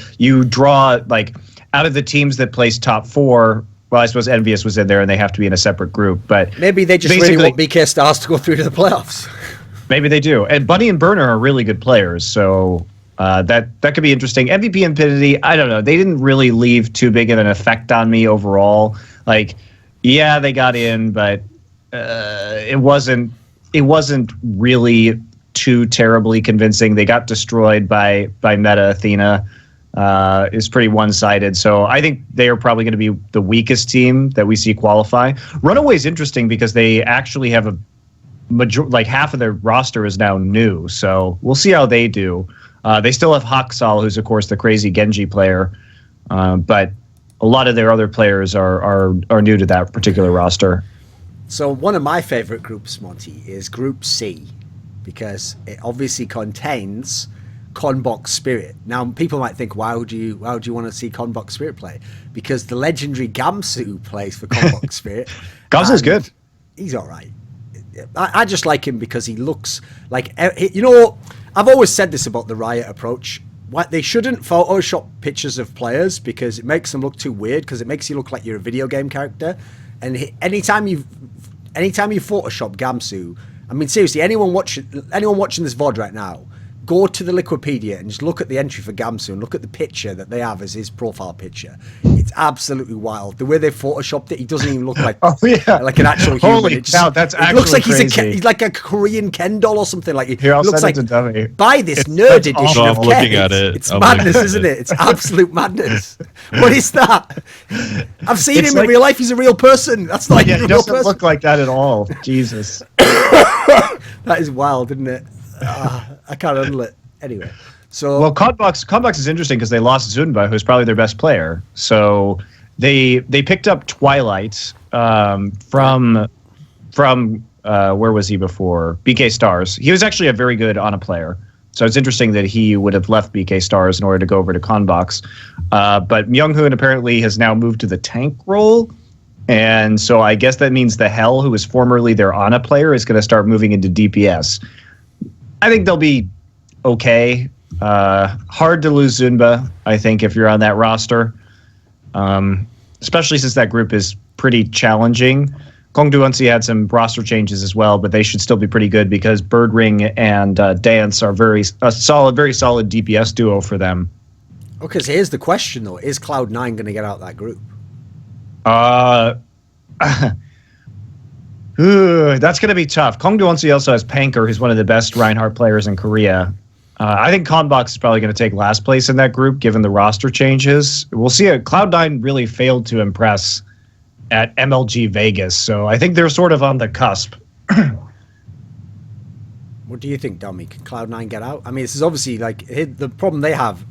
draw like out of the teams that place top 4. Well, I suppose Envious was in there, and they have to be in a separate group. But Maybe they just really want BK Stars to go through to the playoffs. Maybe they do. And Bunny and Burner are really good players, so that could be interesting. MVP Infinity, I don't know. They didn't really leave too big of an effect on me overall. Like, yeah, they got in, but it wasn't really too terribly convincing. They got destroyed by Meta Athena. Is pretty one-sided. So I think they are probably going to be the weakest team that we see qualify. Runaway is interesting because they actually have a like half of their roster is now new, so we'll see how they do. They still have Haksal, who's of course the crazy Genji player, but a lot of their other players are new to that particular roster. So one of my favorite groups, Monty, is Group C, because it obviously contains Konbok Spirit. Now people might think, why would you want to see Konbok Spirit play? Because the legendary Gamsu plays for Konbok Spirit. Gamsu's good. He's all right. I just like him because he looks like, you know, I've always said this about the Riot approach. What they shouldn't Photoshop pictures of players because it makes them look too weird, because it makes you look like you're a video game character. And anytime you Photoshop Gamsu, I mean seriously, anyone watching this VOD right now, go to the Liquipedia and just look at the entry for Gamsu and look at the picture that they have as his profile picture. It's absolutely wild. The way they photoshopped it, he doesn't even look like like an actual human. Holy cow, that's it actually looks like crazy. he's like a Korean Ken doll or something. Like Here, I'll looks send like it to Dummy. buy this It's- nerd that's edition awful. of I'm Ken. looking at it. It's I'm madness, looking at isn't it. it? It's absolute madness. What is that? I've seen It's him like- in real life. He's a real person. That's not Yeah, even he a real doesn't person. look like that at all. Jesus. That is wild, isn't it? I can't handle it. Anyway, so Well, Konbox is interesting because they lost Zunba, who's probably their best player. So they picked up Twilight from where was he before? BK Stars. He was actually a very good Ana player. So it's interesting that he would have left BK Stars in order to go over to Konbox. But Myung-hoon apparently has now moved to the tank role. And so I guess that means the Hell, who was formerly their Ana player, is going to start moving into DPS. I think they'll be okay. Hard to lose Zunba, I think, if you're on that roster. Especially since that group is pretty challenging. Kongduansi had some roster changes as well, but they should still be pretty good because Birdring and Dance are very solid DPS duo for them. okay, so here's the question though: is Cloud9 going to get out that group? That's going to be tough. Kongduansi also has Panker, who's one of the best Reinhardt players in Korea. I think Konbox is probably going to take last place in that group, given the roster changes. We'll see. Cloud9 really failed to impress at MLG Vegas, so I think they're sort of on the cusp. What do you think, Dummy? Can Cloud9 get out? I mean, this is obviously like the problem they have.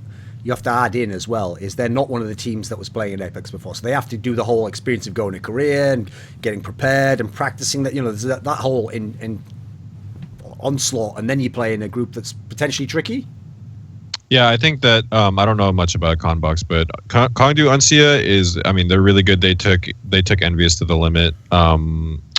You have to add in as well is they're not one of the teams that was playing in Apex before, so they have to do the whole experience of going to Korea and getting prepared and practicing that. You know, there's that whole in onslaught, and then you play in a group that's potentially tricky. Yeah, I think that I don't know much about Conbox, but Kongdu Uncia is. I mean, they're really good. They took Envious to the limit.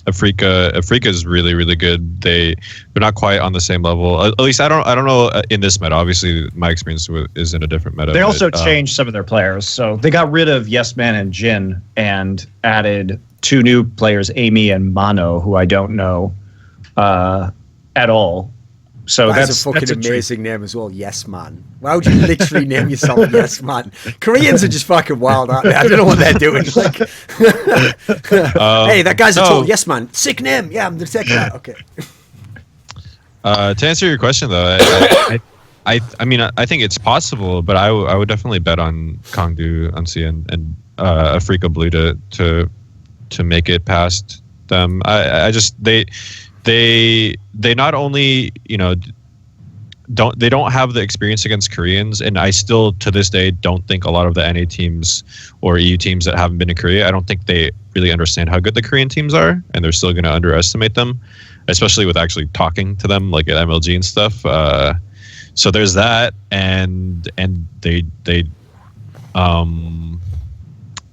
Afrika is really, really good. They're not quite on the same level. At least I don't know in this meta. Obviously, my experience is in a different meta. They also changed some of their players, so they got rid of Yes Man and Jin and added 2 new players, Amy and Mano, who I don't know at all. So That's a fucking amazing name as well. Yes Man. Why would you literally name yourself Yes Man? Koreans are just fucking wild, aren't they? I don't know what they're doing. Like, hey, that guy's a tool. Yes Man. Sick name. Yeah, I'm gonna take that. Okay. To answer your question though, I mean I think it's possible, but I would definitely bet on Kongdu Uncia and Afrika Blue to make it past them. I just they not only don't have the experience against Koreans, and I still to this day don't think a lot of the NA teams or EU teams that haven't been to Korea, I don't think they really understand how good the Korean teams are, and they're still going to underestimate them, especially with actually talking to them like at MLG and stuff. So there's that, and they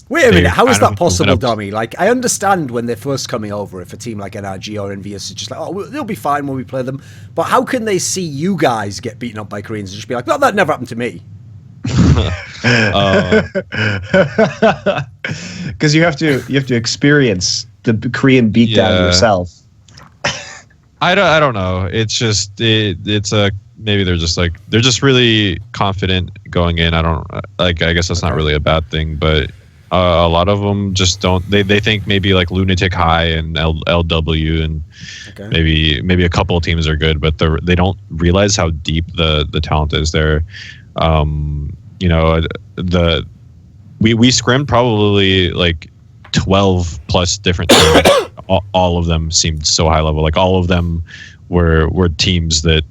Wait a minute, how is that possible, Dommy? Like, I understand when they're first coming over, if a team like NRG or Envious is just like, oh, they'll be fine when we play them. But how can they see you guys get beaten up by Koreans and just be like, well, that never happened to me? Because you have to experience the Korean beatdown yourself. I don't know. It's just maybe they're just really confident going in. I guess that's not really a bad thing, but a lot of them just don't. They think maybe like Lunatic-Hai and LW and maybe a couple of teams are good, but they don't realize how deep the talent is there. We scrimmed probably like 12 plus different teams. all of them seemed so high level. Like all of them were teams that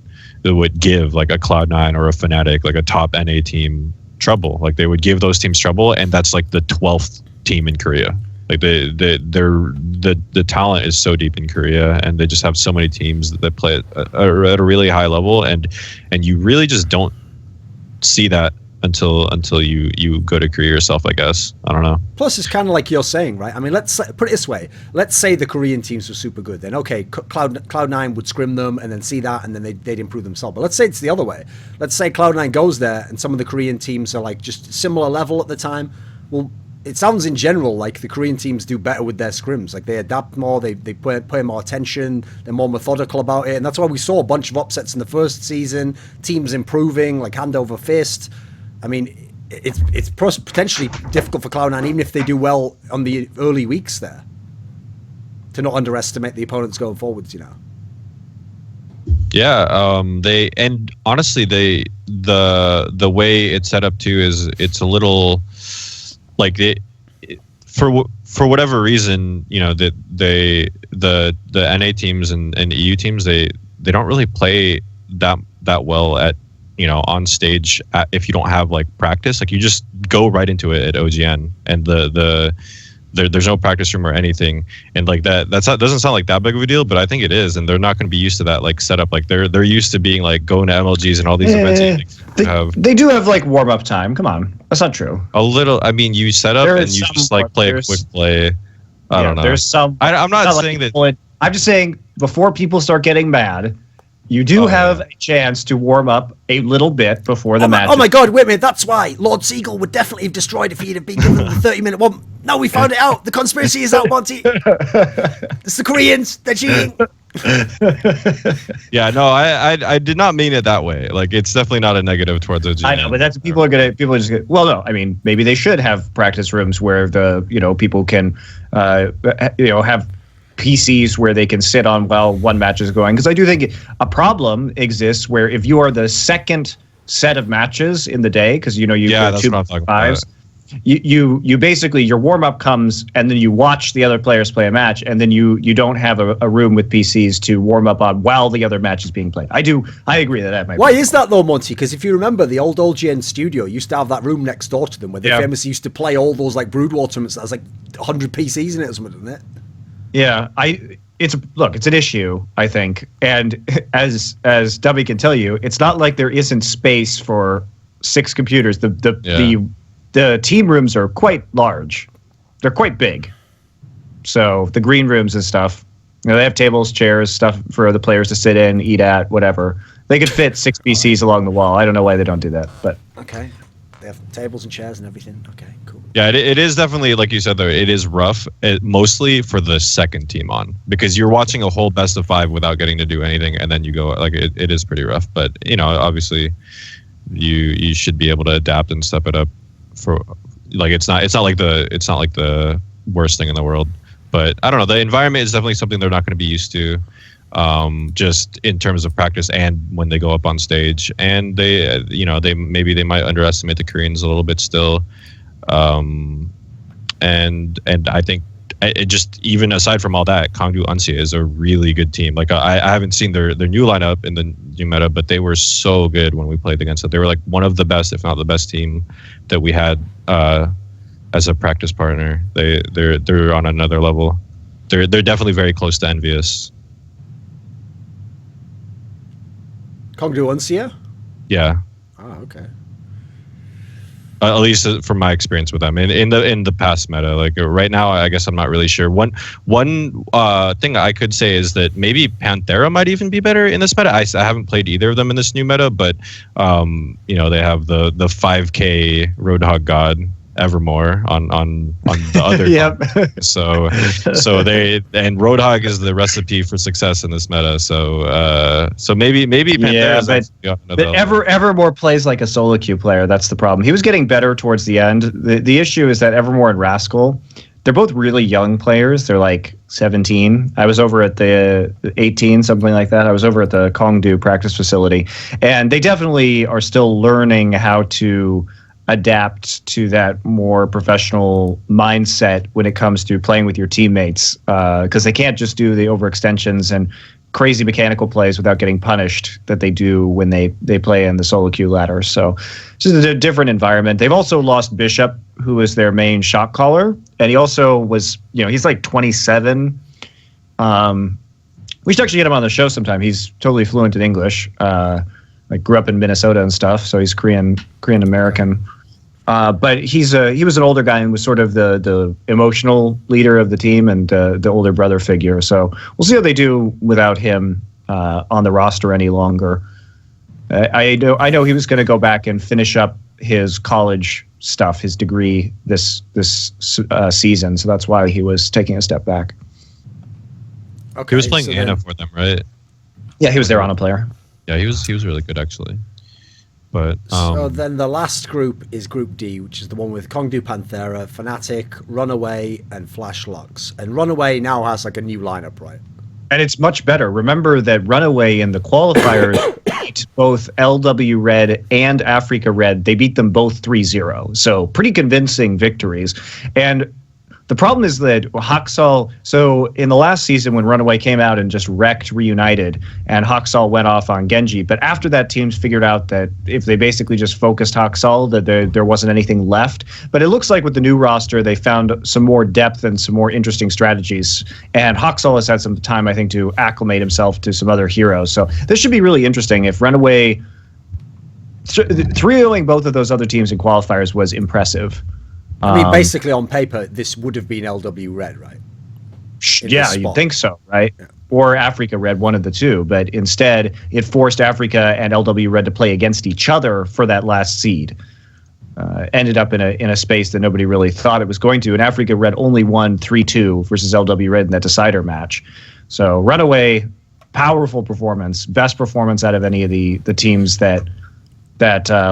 would give like a Cloud9 or a Fnatic, like a top NA team, trouble. Like they would give those teams trouble, and that's like the 12th team in Korea. Like the talent is so deep in Korea, and they just have so many teams that play at a really high level, and you really just don't see that until you go to Korea yourself, I guess. I don't know. Plus, it's kind of like you're saying, right? I mean, let's put it this way. Let's say the Korean teams were super good. Then, okay, Cloud9 would scrim them and then see that, and then they'd improve themselves. But let's say it's the other way. Let's say Cloud9 goes there, and some of the Korean teams are like just similar level at the time. Well, it sounds in general like the Korean teams do better with their scrims. Like they adapt more, they pay more attention, they're more methodical about it. And that's why we saw a bunch of upsets in the first season, teams improving, like hand over fist. I mean, it's potentially difficult for Cloud9, even if they do well on the early weeks there, to not underestimate the opponents going forwards, Yeah, honestly, the way it's set up too is it's a little like for whatever reason, that the NA teams and EU teams they don't really play that well at on stage if you don't have like practice. Like you just go right into it at OGN, and there's no practice room or anything, and like doesn't sound like that big of a deal, but I think it is, and they're not going to be used to that like setup. Like they're used to being like going to MLGs and all these events. They do have like warm up time. Come on, that's not true. A little. I mean, you set up and you just like play a quick play. I don't know. There's some. I'm not saying that. I'm just saying before people start getting mad, you do have a chance to warm up a little bit before the match. Oh my God, wait a minute, that's why Lord Seagull would definitely have destroyed if he'd have been given the 30-minute one. No, we found it out. The conspiracy is out, Monty. It's the Koreans. They're cheating. Yeah, no, I did not mean it that way. Like, it's definitely not a negative towards OG. I know, but that's people are just gonna. Well, no, I mean, maybe they should have practice rooms where the people can have PCs where they can sit on while one match is going, because I do think a problem exists where if you are the second set of matches in the day, because you have 2 5s, you basically your warm up comes and then you watch the other players play a match, and then you don't have a room with PCs to warm up on while the other match is being played. I agree that might. Why is that though, Monty? Because if you remember, the old OGN studio used to have that room next door to them where they famously used to play all those like Brood War tournaments that has like 100 PCs in it or something, isn't it? Yeah, it's an issue, I think, and as Dubby can tell you, it's not like there isn't space for 6 computers. The team rooms are quite large; they're quite big. So the green rooms and stuff, they have tables, chairs, stuff for the players to sit in, eat at, whatever. They could fit 6 PCs along the wall. I don't know why they don't do that, but okay, they have tables and chairs and everything. Okay, cool. Yeah, it is definitely, like you said, though, it is rough, mostly for the second team on, because you're watching a whole best of 5 without getting to do anything, and then you go, like, it is pretty rough. But, obviously, you should be able to adapt and step it up for, like, it's not like the worst thing in the world. But, I don't know, the environment is definitely something they're not going to be used to, just in terms of practice and when they go up on stage. And they might underestimate the Koreans a little bit still. and I think it just, even aside from all that, Kangdu Uncia is a really good team. Like I haven't seen their new lineup in the new meta, but they were so good when we played against them. They were like one of the best, if not the best team that we had as a practice partner. They're on another level. They're definitely very close to envious. Kangdu Uncia? Yeah. Oh, okay. At least from my experience with them in the past meta. Like right now, I guess I'm not really sure. One thing I could say is that maybe Panthera might even be better in this meta. I haven't played either of them in this new meta, but they have the 5K Roadhog God Evermore on the other. Yep. So Roadhog is the recipe for success in this meta. So maybe Panthera. Yeah, but Evermore plays like a solo queue player. That's the problem. He was getting better towards the end. The issue is that Evermore and Rascal, they're both really young players. They're like 17. I was over at the 18, something like that. I was over at the Kongdu practice facility, and they definitely are still learning how to adapt to that more professional mindset when it comes to playing with your teammates, because they can't just do the overextensions and crazy mechanical plays without getting punished that they do when they play in the solo queue ladder. So it's just a different environment. They've also lost Bishop, who is their main shot caller, and he also was, he's like 27. We should actually get him on the show sometime. He's totally fluent in English. Like grew up in Minnesota and stuff, so he's Korean American. But he was an older guy and was sort of the emotional leader of the team and the older brother figure. So we'll see how they do without him on the roster any longer. I know he was going to go back and finish up his college stuff, his degree this season. So that's why he was taking a step back. Okay, he was playing Ana for them, right? Yeah, he was their Ana player. Yeah, he was really good actually. But so then the last group is Group D, which is the one with Kongdu Panthera, Fnatic, Runaway, and Flash Lux. And Runaway now has like a new lineup, right? And it's much better. Remember that Runaway in the qualifiers beat both LW Red and Africa Red. They beat them both 3-0. So pretty convincing victories. And the problem is that Haksal, so in the last season when Runaway came out and just wrecked Reunited, and Haksal went off on Genji, but after that teams figured out that if they basically just focused Haksal, that there wasn't anything left. But it looks like with the new roster, they found some more depth and some more interesting strategies. And Haksal has had some time, I think, to acclimate himself to some other heroes. So this should be really interesting. If Runaway 3-0ing both of those other teams in qualifiers was impressive. I mean, basically on paper, this would have been LW Red, right? Yeah, you'd think so, right? Yeah. Or Africa Red, one of the two. But instead, it forced Africa and LW Red to play against each other for that last seed. Ended up in a space that nobody really thought it was going to. And Africa Red only won 3-2 versus LW Red in that decider match. So Runaway, powerful performance, best performance out of any of the teams that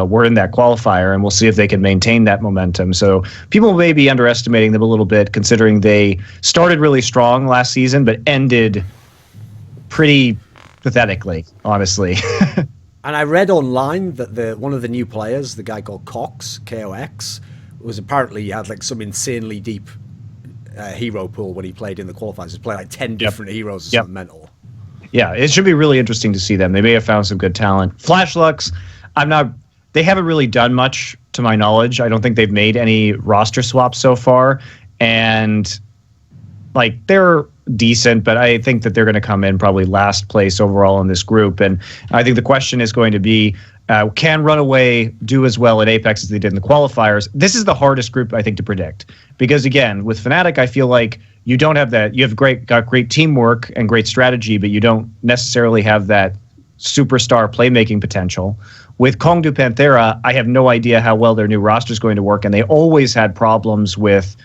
were in that qualifier, and we'll see if they can maintain that momentum. So people may be underestimating them a little bit, considering they started really strong last season, but ended pretty pathetically, honestly. And I read online that one of the new players, the guy called Cox, Kox, was apparently had like some insanely deep hero pool when he played in the qualifiers. He played like 10 different heroes or something mental. Yeah, it should be really interesting to see them. They may have found some good talent. Flash Lux, they haven't really done much to my knowledge. I don't think they've made any roster swaps so far. And like they're decent, but I think that they're going to come in probably last place overall in this group. And I think the question is going to be, can Runaway do as well at Apex as they did in the qualifiers? This is the hardest group, I think, to predict. Because again, with Fnatic, I feel like you don't have that. You have got great teamwork and great strategy, but you don't necessarily have that superstar playmaking potential. With Kongdu Panthera, I have no idea how well their new roster is going to work, and they always had problems with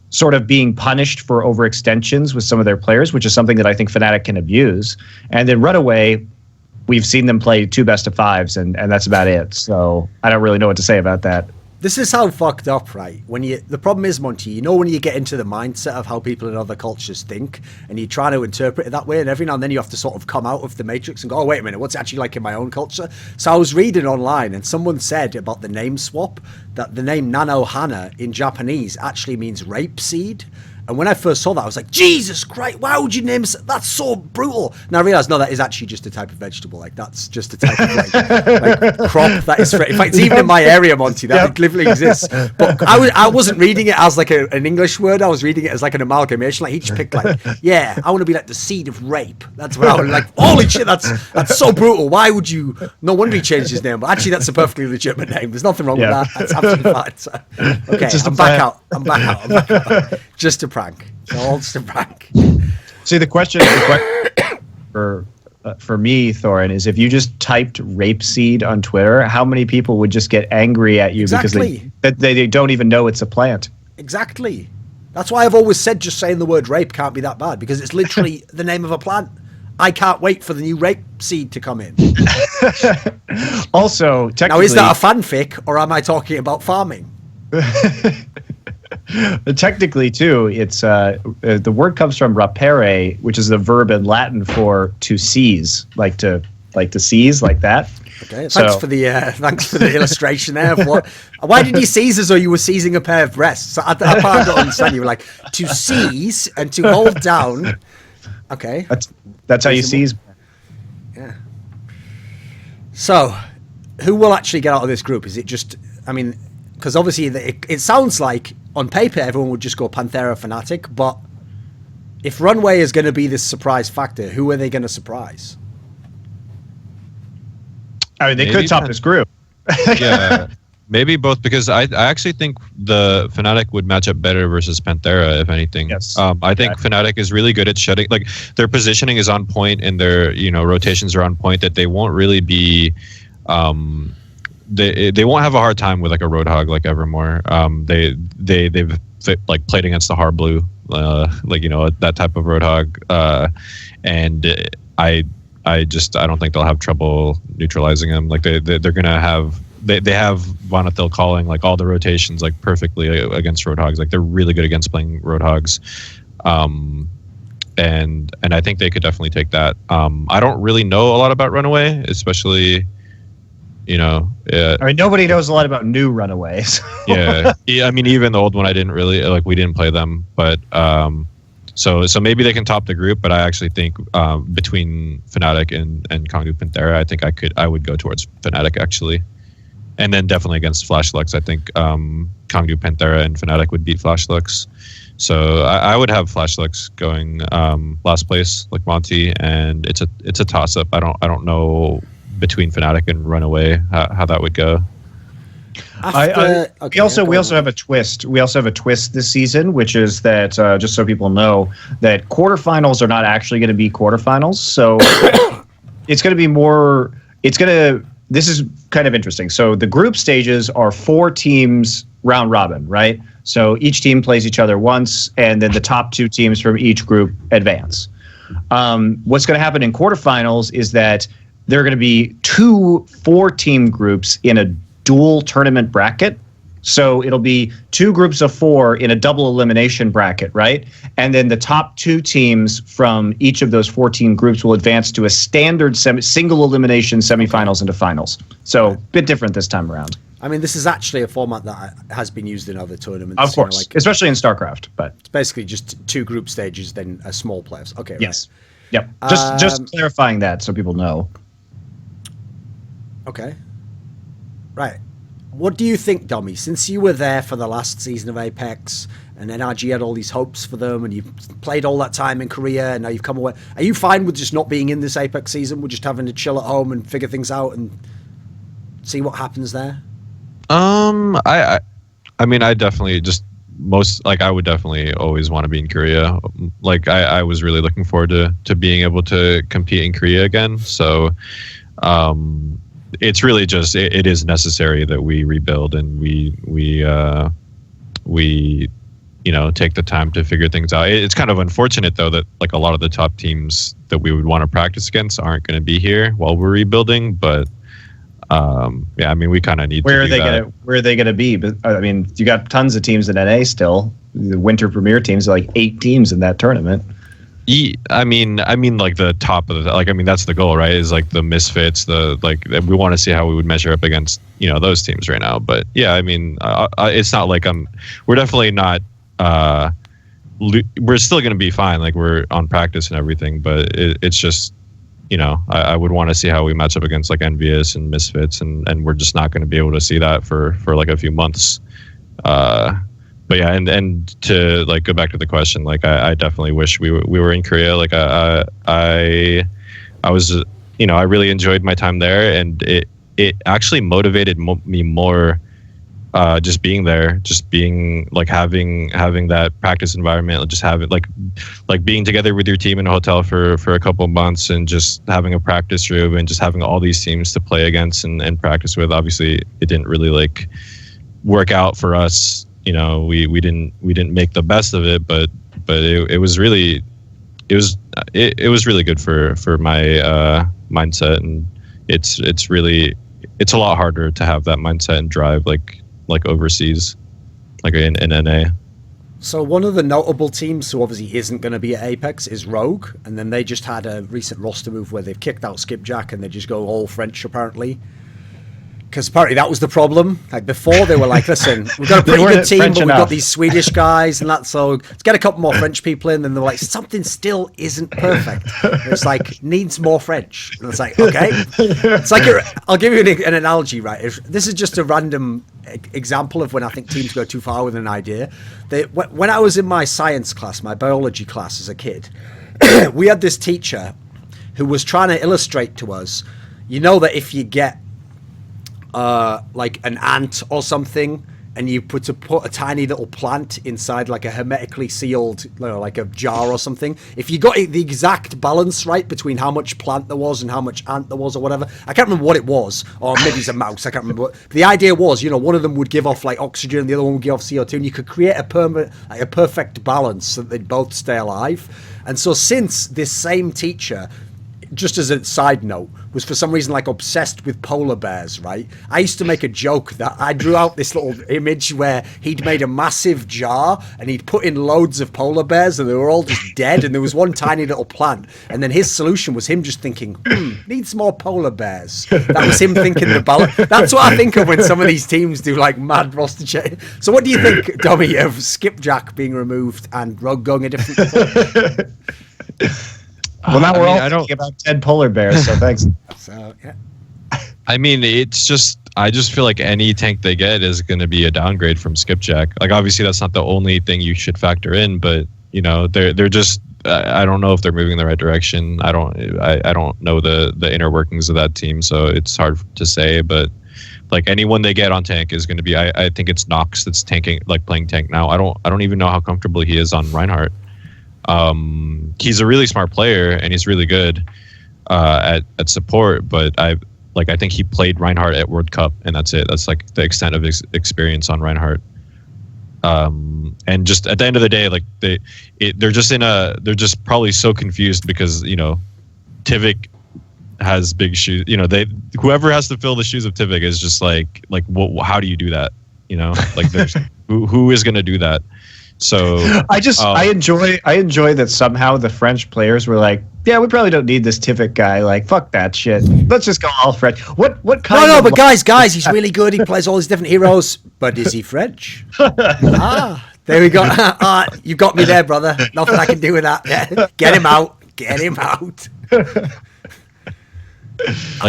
sort of being punished for overextensions with some of their players, which is something that I think Fnatic can abuse. And then Runaway, we've seen them play 2 best-of-5s, and that's about it. So I don't really know what to say about that. This is how fucked up, right? The problem is, Monty, you know, when you get into the mindset of how people in other cultures think, and you try to interpret it that way, and every now and then you have to sort of come out of the matrix and go, oh, wait a minute, what's it actually like in my own culture? So I was reading online, and someone said about the name swap that the name Nanohana in Japanese actually means rapeseed. And when I first saw that, I was like, Jesus Christ, why would you name that's so brutal? And I realized, no, that is actually just a type of vegetable. Like, that's just a type of like crop that is. In fact, it's even in my area, Monty, that literally exists. But I wasn't reading it as like an English word. I was reading it as like an amalgamation. Like, he just picked like, yeah, I want to be like the seed of rape. That's what I was like, holy shit, that's so brutal. Why would you? No wonder he changed his name. But actually, that's a perfectly legitimate name. There's nothing wrong with that. That's absolutely fine. So, okay, I'm back out. Just a prank. It's all just a prank. See, the question for me, Thorin, is if you just typed rapeseed on Twitter, how many people would just get angry at you because they don't even know it's a plant? Exactly. That's why I've always said just saying the word rape can't be that bad, because it's literally the name of a plant. I can't wait for the new rape seed to come in. Also, technically, now, is that a fanfic, or am I talking about farming? Technically, too, it's the word comes from rapere, which is a verb in Latin for to seize, like to seize, like that. Okay, thanks for the illustration there. Of what? Why did you seize as though you were seizing a pair of breasts? I can't understand. You were like, to seize and to hold down. Okay, that's how you seize. Yeah. So, who will actually get out of this group? Is it just? I mean, because obviously it sounds like on paper everyone would just go Panthera Fnatic, but if Runway is going to be this surprise factor, who are they going to surprise? I mean, they could top this group. Yeah, maybe both, because I actually think the Fnatic would match up better versus Panthera, if anything. Yes. I think Fnatic is really good at shutting, like, their positioning is on point and their, rotations are on point, that they won't really be they won't have a hard time with like a Roadhog like Evermore. They've like played against the Hard Blue, that type of Roadhog, and I don't think they'll have trouble neutralizing them. Like they're gonna have they have Vonathil calling like all the rotations like perfectly against Roadhogs. Like they're really good against playing Roadhogs, and I think they could definitely take that. I don't really know a lot about Runaway, especially. I mean, nobody knows a lot about new Runaways. yeah. I mean, even the old one, I didn't really we didn't play them, but so maybe they can top the group. But I actually think between Fnatic and Kangdu Panthera, I think I would go towards Fnatic actually, and then definitely against Flashlux, I think Kangdu Panthera and Fnatic would beat Flashlux. So I would have Flashlux going last place like Monty, and it's a toss up. I don't know between Fnatic and Runaway how that would go. We also have a twist. We also have a twist this season, which is that just so people know that quarterfinals are not actually going to be quarterfinals. So it's going to be more. This is kind of interesting. So the group stages are 4 teams round robin, right? So each team plays each other once, and then the top 2 teams from each group advance. What's going to happen in quarterfinals is that there are going to be 2 4-team groups in a dual tournament bracket. So it'll be 2 groups of 4 in a double elimination bracket, right? And then the top 2 teams from each of those 4-team groups will advance to a standard single elimination semifinals into finals. So a bit different this time around. I mean, this is actually a format that has been used in other tournaments. Of course, especially in StarCraft. But it's basically just 2 group stages, then a small playoffs. Okay. Yes. Right. Yep. Just clarifying that so people know. Okay. Right. What do you think, Dommy? Since you were there for the last season of Apex, and NRG had all these hopes for them, and you've played all that time in Korea, and now you've come away, are you fine with just not being in this Apex season? We're just having to chill at home and figure things out and see what happens there? I mean, I definitely I would definitely always want to be in Korea. Like I was really looking forward to being able to compete in Korea again. So, it's really just it is necessary that we rebuild and we take the time to figure things out. It's kind of unfortunate though that like a lot of the top teams that we would want to practice against aren't going to be here while we're rebuilding, but Yeah, I mean, we kind of need Where to do that. Where are they gonna be? But I mean, you got tons of teams in NA still. The Winter Premier teams are like 8 teams in that tournament. I mean, like the top of the, like, I mean, that's the goal, right? Is like the Misfits, we want to see how we would measure up against, those teams right now. But yeah, I mean, it's not like we're definitely not, we're still going to be fine. Like, we're on practice and everything, but it's just, I would want to see how we match up against like Envious and Misfits, and we're just not going to be able to see that for like a few months. But yeah, and to like go back to the question, like I definitely wish we were in Korea. Like I was, I really enjoyed my time there, and it actually motivated me more, just being there, just being like having that practice environment, just have it like being together with your team in a hotel for a couple of months, and just having a practice room, and just having all these teams to play against and practice with. Obviously, it didn't really like work out for us. We didn't make the best of it, but it was really good for my mindset, and it's a lot harder to have that mindset and drive like overseas, like in NA. So one of the notable teams who obviously isn't going to be at Apex is Rogue, and then they just had a recent roster move where they've kicked out Skipjack and they just go all French apparently. Because apparently that was the problem. Like before, they were like, "Listen, we've got a pretty good team, but we've got these Swedish guys, and that. So let's get a couple more French people in." And they're like, "Something still isn't perfect." And it's like needs more French. And it's like, okay, it's like I'll give you an analogy, right? This is just a random example of when I think teams go too far with an idea. When I was in my science class, my biology class as a kid, we had this teacher who was trying to illustrate to us, that if you get like an ant or something, and you put a tiny little plant inside like a hermetically sealed, like a jar or something. If you got the exact balance right between how much plant there was and how much ant there was or whatever, I can't remember what it was, or maybe it's a mouse, I can't remember. But the idea was, one of them would give off like oxygen and the other one would give off CO2, and you could create a perfect balance so that they'd both stay alive. And so since this same teacher, just as a side note, was for some reason like obsessed with polar bears, right? I used to make a joke that I drew out this little image where he'd made a massive jar and he'd put in loads of polar bears and they were all just dead, and there was one tiny little plant, and then his solution was him just thinking, needs more polar bears. That was him thinking the balance. That's what I think of when some of these teams do like mad roster change. So what do you think, Dommy, of Skipjack being removed and Rogue going a different way? Well, now we're all thinking about 10 polar bears, so thanks. So, yeah. I mean, I just feel like any tank they get is going to be a downgrade from Skipjack. Like, obviously, that's not the only thing you should factor in, but, they're just, I don't know if they're moving in the right direction. I don't know the inner workings of that team, so it's hard to say, but like anyone they get on tank is going to be, I think it's Nox that's tanking, like playing tank now. I don't even know how comfortable he is on Reinhardt. He's a really smart player and he's really good at support, but I think he played Reinhardt at World Cup and that's it. That's like the extent of his experience on Reinhardt. And just at the end of the day, like they're just probably so confused because Tivik has big shoes. Whoever has to fill the shoes of Tivik is just like how do you do that? Like there's who is going to do that? So I enjoy that somehow the French players were like, yeah, we probably don't need this Tivik guy. Like, fuck that shit. Let's just go all French. What kind? No, but guys, he's really good. He plays all these different heroes. But is he French? There we go. You got me there, brother. Nothing I can do with that. Yeah. Get him out. Get him out.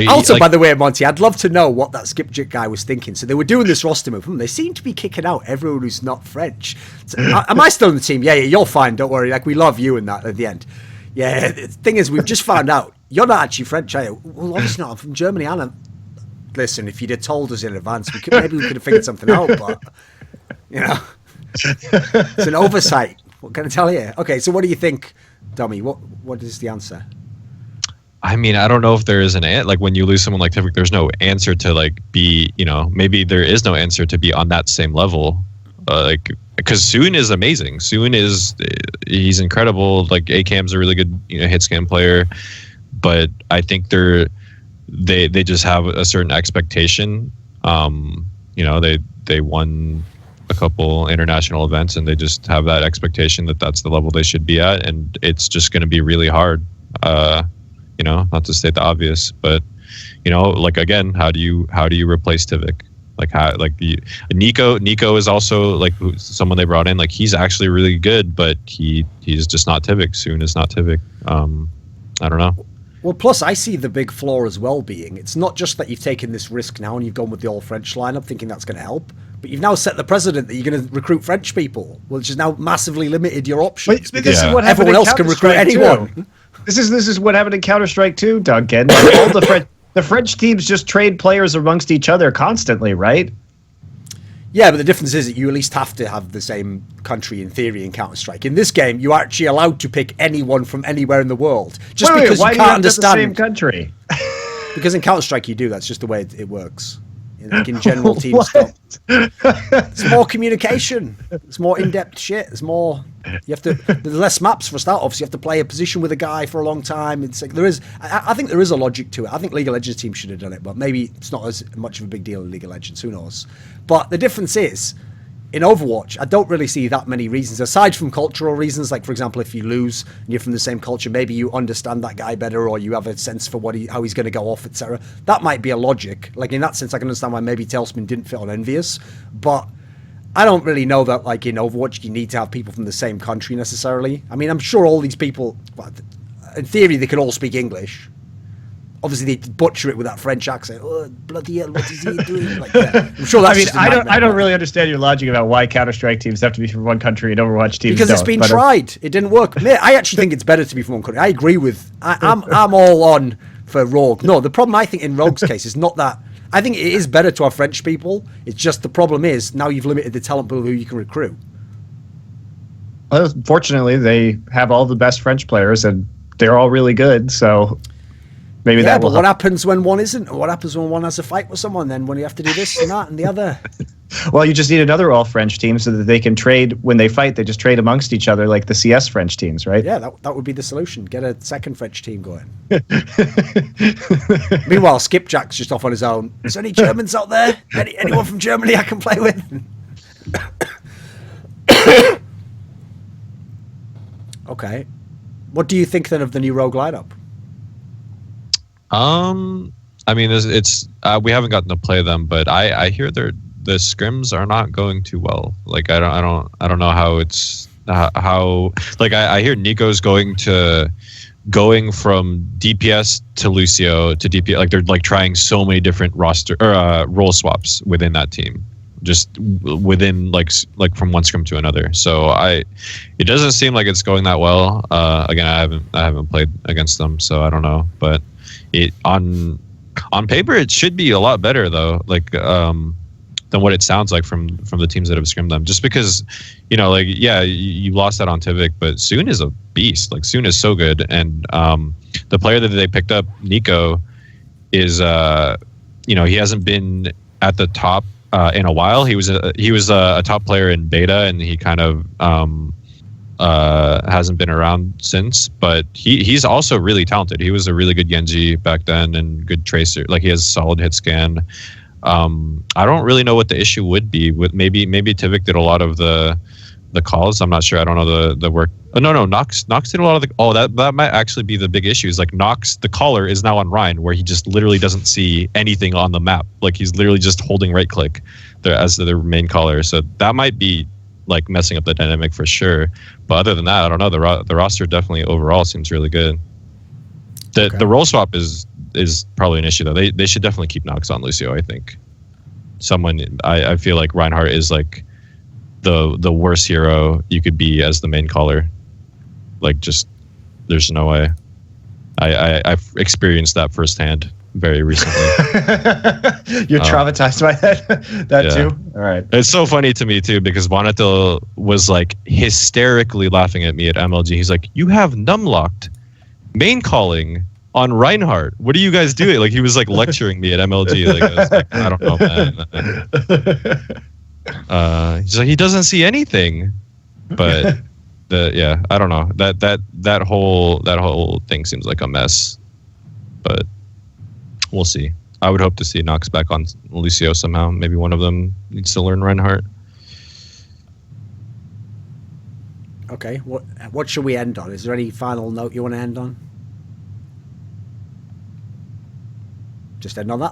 Also, by the way, Monty, I'd love to know what that Skipjack guy was thinking. So they were doing this roster move. They seem to be kicking out everyone who's not French. So, am I still in the team? Yeah, you're fine. Don't worry. Like, we love you and that at the end. Yeah, the thing is, we've just found out you're not actually French, are you? Well, obviously not. I'm from Germany. Listen, if you'd have told us in advance, maybe we could have figured something out. But it's an oversight. What can I tell you? Okay, so what do you think, Dommy? What is the answer? I mean, I don't know if there is like when you lose someone like Tivik, there's no answer to like be, maybe there is no answer to be on that same level. Because Soon is amazing. He's incredible. Like ACAM's a really good, hit scan player, but I think they just have a certain expectation. They won a couple international events, and they just have that expectation that that's the level they should be at, and it's just going to be really hard. Not to state the obvious, but again, how do you replace Tivik? Nico is also someone they brought in. He's actually really good, but he's just not Tivik. Soon is not Tivik. I don't know. Well, plus I see the big flaw as well being, it's not just that you've taken this risk now and you've gone with the all-French lineup thinking that's going to help, but you've now set the precedent that you're going to recruit French people, which has now massively limited your options. But this is what happened everyone else can recruit anyone. Too. This is what happened in Counter-Strike 2, Duncan. All the French teams just trade players amongst each other constantly, right? Yeah, but the difference is that you at least have to have the same country in theory in Counter-Strike. In this game, you're actually allowed to pick anyone from anywhere in the world. Just because why you do can't have understand the same country. Because in Counter-Strike you do. That's just the way it works. In general team stuff. It's more communication. It's more in-depth shit. There's less maps for a start. Obviously, you have to play a position with a guy for a long time. It's I think there is a logic to it. I think League of Legends team should have done it, but maybe it's not as much of a big deal in League of Legends. Who knows? But the difference is, in Overwatch, I don't really see that many reasons, aside from cultural reasons. Like, for example, if you lose and you're from the same culture, maybe you understand that guy better, or you have a sense for how he's going to go off, etc. That might be a logic. In that sense, I can understand why maybe Tailspin didn't fit on Envious. But I don't really know that, in Overwatch, you need to have people from the same country necessarily. I mean, I'm sure all these people, in theory, they could all speak English. Obviously, they butcher it with that French accent. Oh, bloody hell, what is he doing? I'm sure that's I don't really understand your logic about why Counter-Strike teams have to be from one country and Overwatch teams because it's been tried. It didn't work. I actually think it's better to be from one country. I agree with... I'm all on for Rogue. No, the problem I think in Rogue's case is not that... I think it is better to have French people. It's just the problem is now you've limited the talent pool who you can recruit. Well, fortunately, they have all the best French players, and they're all really good, so... Maybe that will but what happens when one isn't? What happens when one has a fight with someone then? When you have to do this and that and the other? Well, you just need another all-French team so that they can trade. When they fight, they just trade amongst each other like the CS French teams, right? Yeah, that would be the solution. Get a second French team going. Meanwhile, Skipjack's just off on his own. Is there any Germans out there? Anyone from Germany I can play with? Okay. What do you think then of the new Rogue lineup? I mean, it's we haven't gotten to play them, but I hear the scrims are not going too well. I don't know how it's how I hear Nico's going from DPS to Lucio to DPS. They're trying so many different roster or role swaps within that team, just within from one scrim to another. So it doesn't seem like it's going that well. Again, I haven't played against them, so I don't know, but. It on paper it should be a lot better though, than what it sounds like from the teams that have scrimmed them. Just because, you lost that on Tivik, but Soon is a beast. Soon is so good, and the player that they picked up, Nico, is he hasn't been at the top in a while. He was a top player in beta, and he kind of hasn't been around since, but he's also really talented. He was a really good Genji back then and good tracer. He has solid hit scan. I don't really know what the issue would be with maybe Tivik did a lot of the calls. I'm not sure. I don't know the work. Oh, no, Nox did a lot of that might actually be the big issue. Is Nox, the caller, is now on Rhine, where he just literally doesn't see anything on the map. He's literally just holding right click there as the main caller. So that might be messing up the dynamic for sure. But other than that, I don't know. The roster definitely overall seems really good. The role swap is probably an issue though. They should definitely keep Nox on Lucio. I think I feel like Reinhardt is the worst hero you could be as the main caller. There's no way. I've experienced that firsthand very recently. You're traumatized by that too? All right. It's so funny to me too, because Bonatil was hysterically laughing at me at MLG. He's like, you have numlocked main calling on Reinhardt. What are you guys doing? He was lecturing me at MLG. I don't know, man. He's like, he doesn't see anything. But I don't know. That whole thing seems like a mess. But we'll see. I would hope to see Nox back on Lucio somehow. Maybe one of them needs to learn Reinhardt. Okay, what should we end on? Is there any final note you want to end on? Just end on that.